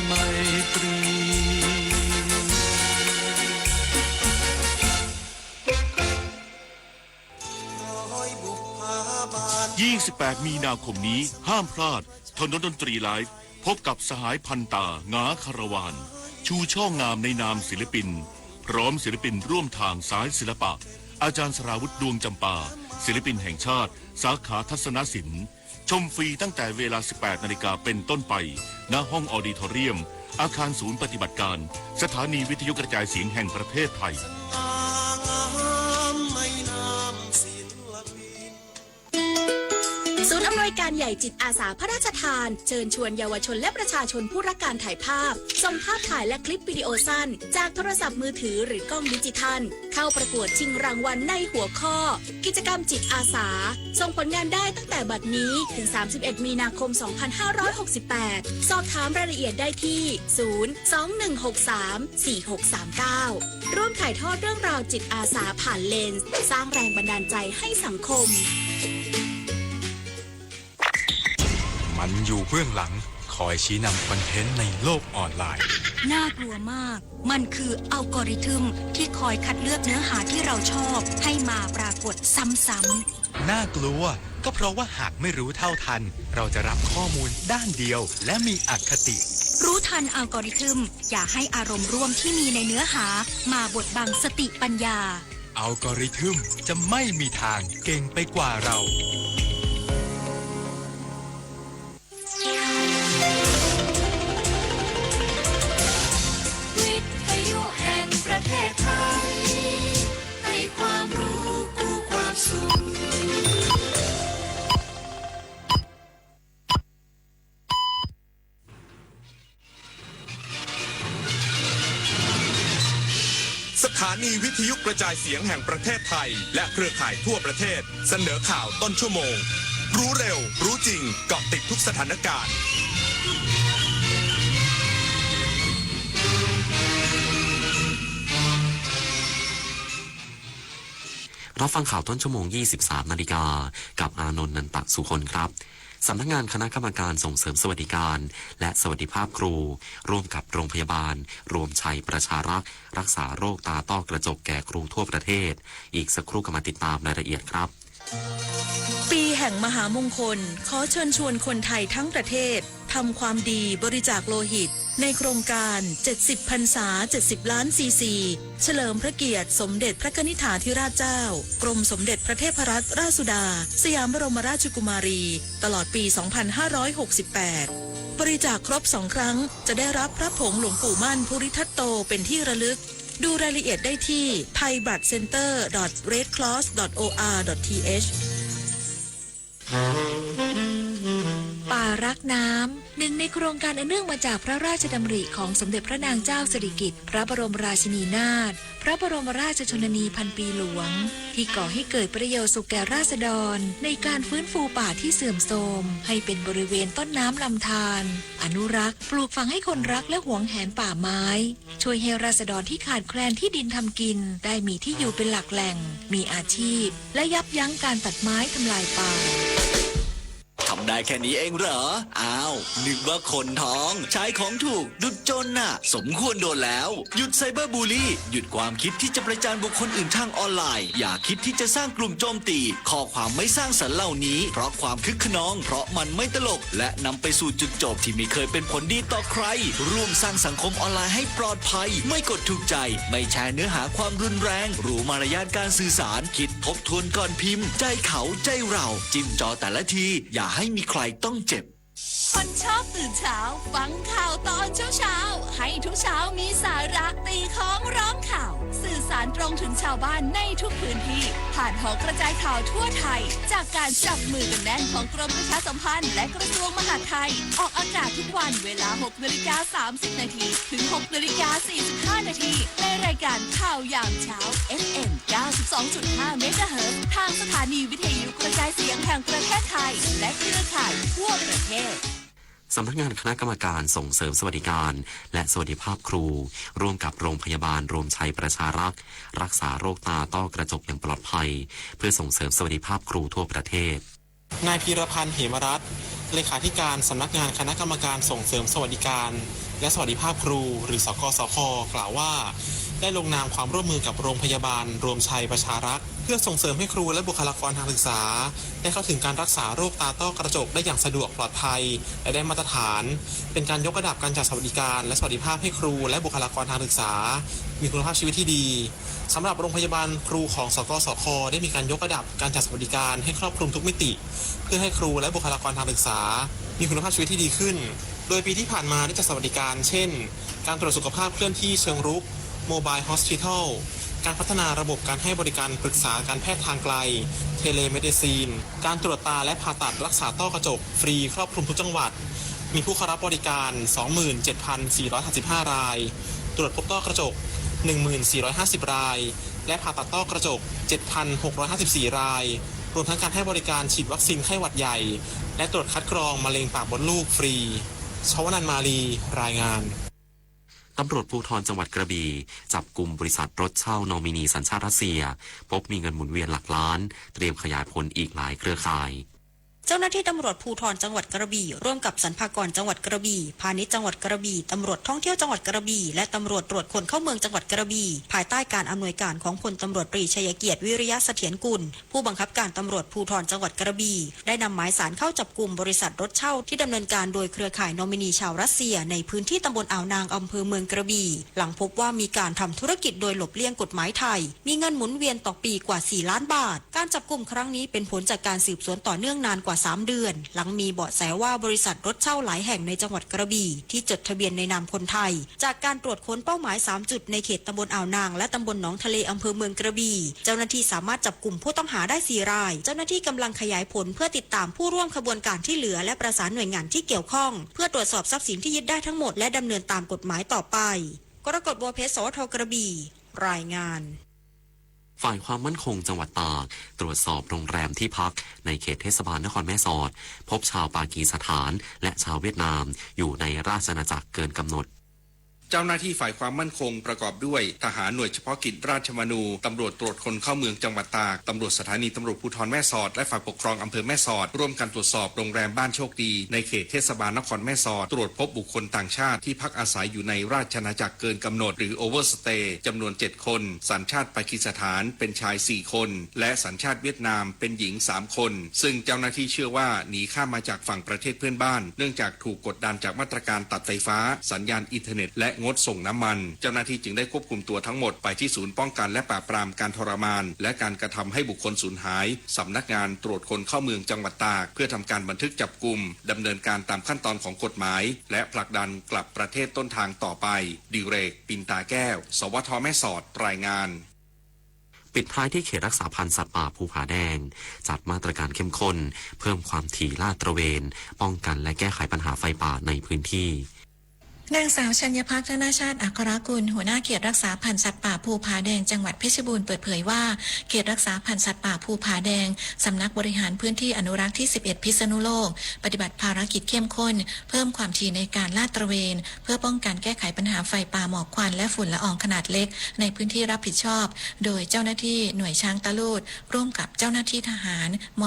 ไมตรี28 มีนาคมนี้ห้ามพลาดถนนดนตรีไลฟ์พบกับสหายพันตางาคารวานชูช่องงามในนามศิลปินพร้อมศิลปินร่วมทางสายศิลปะอาจารย์สราวุธดวงจำปาศิลปินแห่งชาติสาขาทัศนศิลป์ชมฟรีตั้งแต่เวลา 18 นาฬิกาเป็นต้นไปณห้องออดิทอเรียมอาคารศูนย์ปฏิบัติการสถานีวิทยุกระจายเสียงแห่งประเทศไทยศูนย์อำนวยการใหญ่จิตอาสาพระราชทานเชิญชวนเยาวชนและประชาชนผู้รักการถ่ายภาพส่งภาพถ่ายและคลิปวิดีโอสั้นจากโทรศัพท์มือถือหรือกล้องดิจิทัลเข้าประกวดชิงรางวัลในหัวข้อกิจกรรมจิตอาสาส่งผลงานได้ตั้งแต่บัดนี้ถึง 31 มีนาคม 2568 สอบถามรายละเอียดได้ที่ 021634639 ร่วมถ่ายทอดเรื่องราวจิตอาสาผ่านเลนส์สร้างแรงบันดาลใจให้สังคมมันอยู่เบื้องหลังคอยชี้นำคอนเทนต์ในโลกออนไลน์น่ากลัวมากมันคืออัลกอริทึมที่คอยคัดเลือกเนื้อหาที่เราชอบให้มาปรากฏซ้ำๆน่ากลัวก็เพราะว่าหากไม่รู้เท่าทันเราจะรับข้อมูลด้านเดียวและมีอคติรู้ทันอัลกอริทึมอย่าให้อารมณ์ร่วมที่มีในเนื้อหามาบดบังสติปัญญาอัลกอริทึมจะไม่มีทางเก่งไปกว่าเราวิทยุแห่งประเทศไทยให้ความรู้กู้ความสุขสถานีวิทยุกระจายเสียงแห่งประเทศไทยและเครือข่ายทั่วประเทศเสนอข่าวต้นชั่วโมงรู้เร็วรู้จริงเกาะติดทุกสถานการณ์รับฟังข่าวต้นชั่วโมง 23 นาฬิกากับอานนท์ นันตะสุคนครับสำนักงานคณะกรรมการส่งเสริมสวัสดิการและสวัสดิภาพครูร่วมกับโรงพยาบาลรวมชัยประชารักษ์รักษาโรคตาต้อกระจกแก่ครูทั่วประเทศอีกสักครู่ก็มาติดตามรายละเอียดครับปี แห่งมหามงคลขอเชิญชวนคนไทยทั้งประเทศทำความดีบริจาคโลหิตในโครงการ70พรรษา70ล้านซีซีเฉลิมพระเกียรติสมเด็จพระนิธิธิราชเจ้ากรมสมเด็จพระเทพรัตนราชสุดาสยามบรมราชกุมารีตลอดปี 2568 บริจาคครบ2 ครั้งจะได้รับพระผงหลวงปู่มั่นภูริทัตโตเป็นที่ระลึกดูรายละเอียดได้ที่ thaibatcenter.redcross.or.th ป่ารักน้ำหนึ่งในโครงการอันเนื่องมาจากพระราชดำริของสมเด็จพระนางเจ้าสิริกิติ์พระบรมราชินีนาถพระบรมราชชนนีพันปีหลวงที่ก่อให้เกิดประโยชน์สุขแก่ราษฎรในการฟื้นฟูป่าที่เสื่อมโทรมให้เป็นบริเวณต้นน้ำลำธารอนุรักษ์ปลูกฝังให้คนรักและหวงแหนป่าไม้ช่วยให้ราษฎรที่ขาดแคลนที่ดินทำกินได้มีที่อยู่เป็นหลักแหล่งมีอาชีพและยับยั้งการตัดไม้ทำลายป่าทำได้แค่นี้เองเหรออ้าวนึกว่าคนท้องใช้ของถูกดุจจนน่ะสมควรโดนแล้วหยุดไซเบอร์บูลลี่หยุดความคิดที่จะประจานบุคคลอื่นทางออนไลน์อย่าคิดที่จะสร้างกลุ่มโจมตีข้อความไม่สร้างสรรค์เหล่านี้เพราะความคึกขนองเพราะมันไม่ตลกและนำไปสู่จุดจบที่ไม่เคยเป็นผลดีต่อใครร่วมสร้างสังคมออนไลน์ให้ปลอดภัยไม่กดถูกใจไม่แชร์เนื้อหาความรุนแรงรู้มารยาทการสื่อสารคิดทบทวนก่อนพิมพ์ใจเขาใจเราจิ้มจอแต่ละทีอย่าให้มีใครต้องเจ็บคนชอบตื่นเช้าฟังข่าวตอนเช้าให้ทุกเช้ามีสาระตีของร้องข่าวสื่อสารตรงถึงชาวบ้านในทุกพื้นที่ผ่านหอกระจายข่าวทั่วไทยจากการจับมือกันแน่นของกรมประชาสัมพันธ์และกระทรวงมหาดไทยออกอากาศทุกวันเวลา 6:30 น.ถึง 6:45 น.ในรายการข่าวยามเช้า FM 92.5 เมกะเฮิรตซ์ทางสถานีวิทยุกระจายเสียงแห่งประเทศไทยและเครือข่ายทั่วประเทศสำนักงานคณะกรรมการส่งเสริมสวัสดิการและสวัสดิภาพครูร่วมกับโรงพยาบาลรวมชัยประชารักษ์รักษาโรคตาต้อกระจกอย่างปลอดภัยเพื่อส่งเสริมสวัสดิภาพครูทั่วประเทศนายพีรพันธ์เหมรัตน์เลขาธิการสำนักงานคณะกรรมการส่งเสริมสวัสดิการและสวัสดิภาพครูหรือสกสค.กล่าวว่าได้ลงนามความร่วมมือกับโรงพยาบาลรวมชัยประชารักษ์เพื่อส่งเสริมให้ครูและบุคลากรทางศึกษาได้เข้าถึงการรักษาโรคตาต้อกระจกได้อย่างสะดวกปลอดภัยและได้มาตรฐานเป็นการยกระดับการจัดสวัสดิการและสวัสดิภาพให้ครูและบุคลากรทางศึกษามีคุณภาพชีวิตที่ดีสำหรับโรงพยาบาลครูของสกสค.ได้มีการยกระดับการจัดสวัสดิการให้ครอบคลุมทุกมิติเพื่อให้ครูและบุคลากรทางศึกษามีคุณภาพชีวิตที่ดีขึ้นโดยปีที่ผ่านมาได้จัดสวัสดิการเช่นการตรวจสุขภาพเคลื่อนที่เชิงรุกโมบายฮอสพิทอลการพัฒนาระบบการให้บริการปรึกษาการแพทย์ทางไกลเทเลเมดิซีนการตรวจตาและผ่าตัดรักษาต้อกระจกฟรีครอบคลุมทุกจังหวัดมีผู้เข้ารับบริการ 27,455 รายตรวจพบต้อกระจก 1450 รายและผ่าตัดต้อกระจก 7,654 รายรวมทั้งการให้บริการฉีดวัคซีนไข้หวัดใหญ่และตรวจคัดกรองมะเร็งปากมดลูกฟรีชวนันท์มาลีรายงานตำรวจภูธรจังหวัดกระบี่จับกลุ่มบริษัทรถเช่านอมินีสัญชาติรัสเซียพบมีเงินหมุนเวียนหลักล้านเตรียมขยายผลอีกหลายเครือข่าย เจ้าหน้าที่ตำรวจภูธรจังหวัดกระบี่ร่วมกับสรรพากรจังหวัดกระบี่พาณิชย์จังหวัดกระบี่ตำรวจท่องเที่ยวจังหวัดกระบี่และตำรวจตรวจคนเข้าเมืองจังหวัดกระบี่ภายใต้การอำนวยการของพลตำรวจตรีชัยเกียรติวิริยะเสถียรกุลผู้บังคับการตำรวจภูธรจังหวัดกระบี่ได้นำหมายสารเข้าจับกุมบริษัทรถเช่าที่ดำเนินการโดยเครือข่ายนอมินีชาวรัสเซียในพื้นที่ตำบลอ่าวนางอำเภอเมืองกระบี่หลังพบว่ามีการทำธุรกิจโดยหลบเลี่ยงกฎหมายไทยมีเงินหมุนเวียนต่อปีกว่า4 ล้านบาทการจับกุมครั้งนี้เป็นผลจากการสืบสวนต่อเนื่องนานกว่า3 เดือนหลังมีเบาะแสว่าบริษัทรถเช่าหลายแห่งในจังหวัดกระบี่ที่จดทะเบียนในนามคนไทยจากการตรวจค้นเป้าหมาย3 จุดในเขตตำบลอ่าวนางและตำบลหนองทะเลอำเภอเมืองกระบี่เจ้าหน้าที่สามารถจับกลุ่มผู้ต้องหาได้4 รายเจ้าหน้าที่กำลังขยายผลเพื่อติดตามผู้ร่วมขบวนการที่เหลือและประสานหน่วยงานที่เกี่ยวข้องเพื่อตรวจสอบทรัพย์สินที่ยึดได้ทั้งหมดและดำเนินตามกฎหมายต่อไปกรกฎบัวเพชร สวท.กระบี่รายงานฝ่ายความมั่นคงจังหวัดตากตรวจสอบโรงแรมที่พักในเขตเทศบาลนครแม่สอดพบชาวปากีสถานและชาวเวียดนามอยู่ในราชอาณาจักรเกินกำหนด เจ้าหน้าที่ฝ่ายความมั่นคงประกอบด้วยทหารหน่วยเฉพาะกิจราชมนูตำรวจตรวจคนเข้าเมืองจังหวัดตากตำรวจสถานีตำรวจภูธรแม่สอดและฝ่ายปกครองอำเภอแม่สอดร่วมกันตรวจสอบโรงแรมบ้านโชคดีในเขตเทศบาลนครแม่สอดตรวจพบบุคคลต่างชาติที่พักอาศัยอยู่ในราชอาณาจักรเกินกำหนดหรือโอเวอร์สเตย์จำนวน7คนสัญชาติปากีสถานเป็นชาย4คนและสัญชาติเวียดนามเป็นหญิง3คนซึ่งเจ้าหน้าที่เชื่อว่าหนีข้ามมาจากฝั่งประเทศเพื่อนบ้านเนื่องจากถูกกดดันจากมาตรการตัดไฟฟ้าสัญญาณอินเทอร์เน็ตและงดส่งน้ำมันเจ้าหน้าที่จึงได้ควบคุมตัวทั้งหมดไปที่ศูนย์ป้องกันและปราบปรามการทรมานและการกระทำให้บุคคลสูญหายสำนักงานตรวจคนเข้าเมืองจังหวัดตากเพื่อทำการบันทึกจับกุมดำเนินการตามขั้นตอนของกฎหมายและผลักดันกลับประเทศต้นทางต่อไปดิเรกปินตาแก้วสวทแม่สอดรายงานปิดท้ายที่เขตรักษาพันธุ์สัตว์ป่าภูผาแดงจัดมาตรการเข้มข้นเพิ่มความถี่ลาดตระเวนป้องกันและแก้ไขปัญหาไฟป่าในพื้นที่นางสาวชัญญภักดิ์ธนชาติอัครกุลหัวหน้าเขตรักษาพันธุ์สัตว์ป่าภูผาแดงจังหวัดเพชรบูรณ์เปิดเผยว่าเขตรักษาพันธุ์สัตว์ป่าภูผาแดงสำนักบริหารพื้นที่อนุรักษ์ที่11พิษณุโลกปฏิบัติภารกิจเข้มข้นเพิ่มความถี่ในการลาดตระเวนเพื่อป้องกันแก้ไขปัญหาไฟป่าหมอกควันและฝุ่นละอองขนาดเล็กในพื้นที่รับผิดชอบโดยเจ้าหน้าที่หน่วยช้างตะลูดร่วมกับเจ้าหน้าที่ทหารม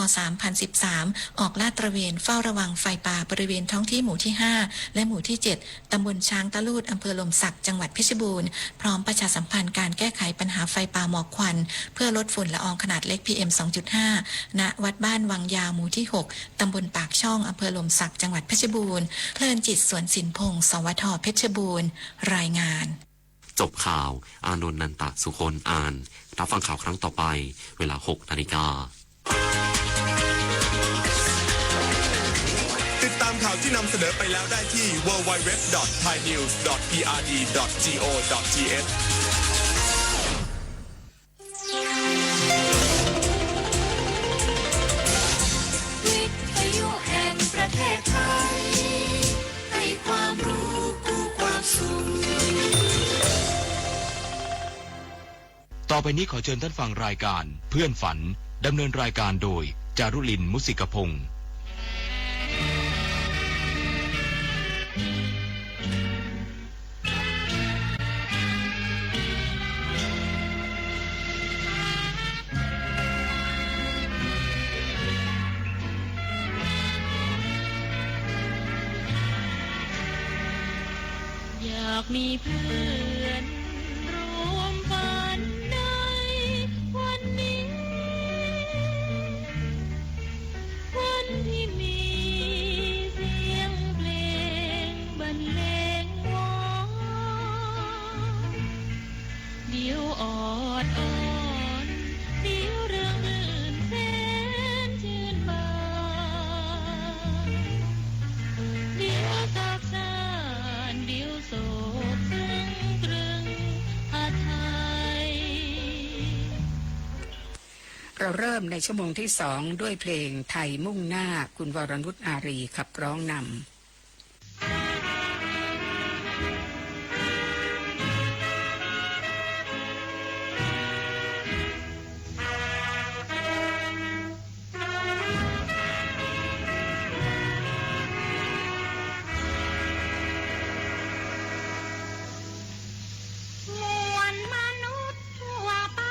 3013ออกลาดตระเวนเฝ้าระวังไฟป่าบริเวณท้องที่หมู่ที่5และหมู่ที่7ตำบลช้างตะลูดอำเภอลมศักจังหวัดเพชรบูรณ์พร้อมประชาสัมพันธ์การแก้ไขปัญหาไฟป่าหมอกควันเพื่อลดฝุ่นละอองขนาดเล็ก PM 2.5 ณ วัดบ้านวังยาวหมู่ที่6ตำบลปากช่องอำเภอลมศักจังหวัดเพชรบูรณ์เพลินจิตสวนสินพงศ์สวทเพชรบูรณ์รายงานจบข่าวอานนท์นันตะสุคนอ่านรับฟังข่าวครั้งต่อไปเวลา 6:00 น.ติดตามข่าวที่นำเสนอไปแล้วได้ที่ www.thainews.prd.go.th วิทยุแห่งประเทศไทยให้ความรู้คู่ความสุขต่อไปนี้ขอเชิญท่านฟังรายการเพื่อนฝันดำเนินรายการโดยจารุลินมุสิกพงศ์อยากมีเพื่อนร่วมฝันในวันนี้วันที่มีเสียงเพลงบรรเลงวอนเดี๋ยวออดอ่อนเดี๋ยวเรื่องลื่นแสนชื่นบานเดี๋ยวสักสานเดี๋ยวโศกซึ้งตรึงอาทัย เราเริ่มในชั่วโมงที่2ด้วยเพลงไทยมุ่งหน้าคุณวรนุชอารีขับร้องนำมวลมนุษย์ทั่วไป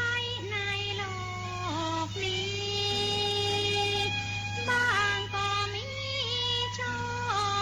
ในโลกนี้บางก็มีโชค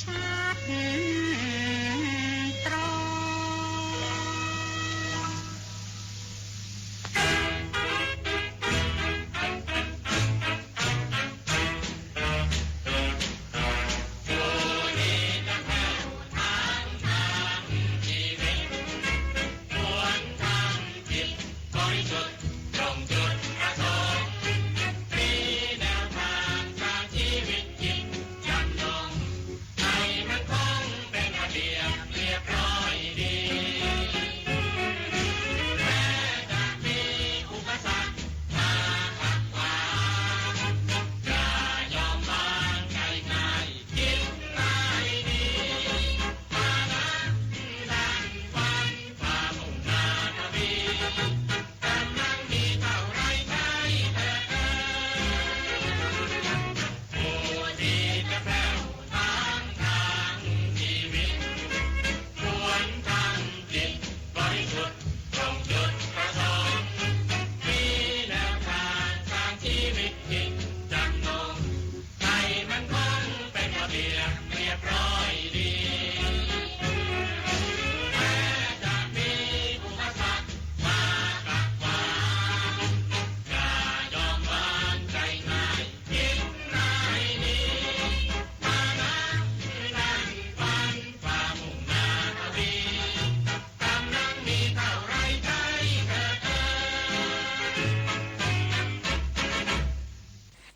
ชัดตรง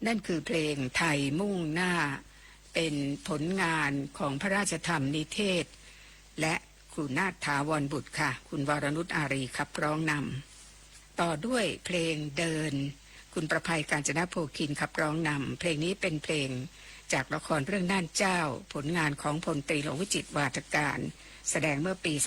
นั่นคือเพลงไทยมุ่งหน้าเป็นผลงานของพระราชธรรมนิเทศและคุณนาถถาวรบุตรค่ะคุณวรนุชอารีขับร้องนำต่อด้วยเพลงเดินคุณประภัยกาญจนโภคินขับร้องนำเพลงนี้เป็นเพลงจากละครเรื่องน่านเจ้าผลงานของพลตรีหลวงวิจิตรวาทการแสดงเมื่อปี 2482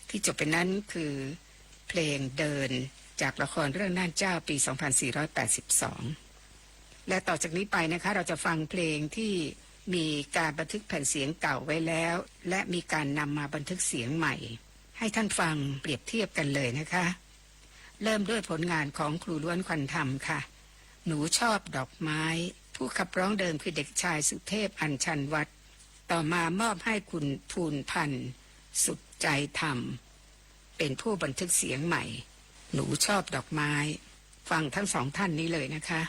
ที่จบไปนั้นคือเพลงเดินจากละครเรื่องน่านเจ้าปี 2482 และต่อจากนี้ไปนะคะเราจะฟังเพลงที่ มีการบันทึกแผ่นเสียงเก่าไว้แล้ว และมีการนำมาบันทึกเสียงใหม่ ให้ท่านฟังเปรียบเทียบกันเลยนะคะ เริ่มด้วยผลงานของครูล้วนควันธรรมค่ะหนูชอบดอกไม้ผู้ขับร้องเดิมคือเด็กชายสุเทพอัญชันวัฒน์ต่อมามอบให้คุณภูนพันธ์สุดใจธรรมเป็นผู้บันทึกเสียงใหม่หนูชอบดอกไม้ฟังทั้งสองท่านนี้เลยนะคะ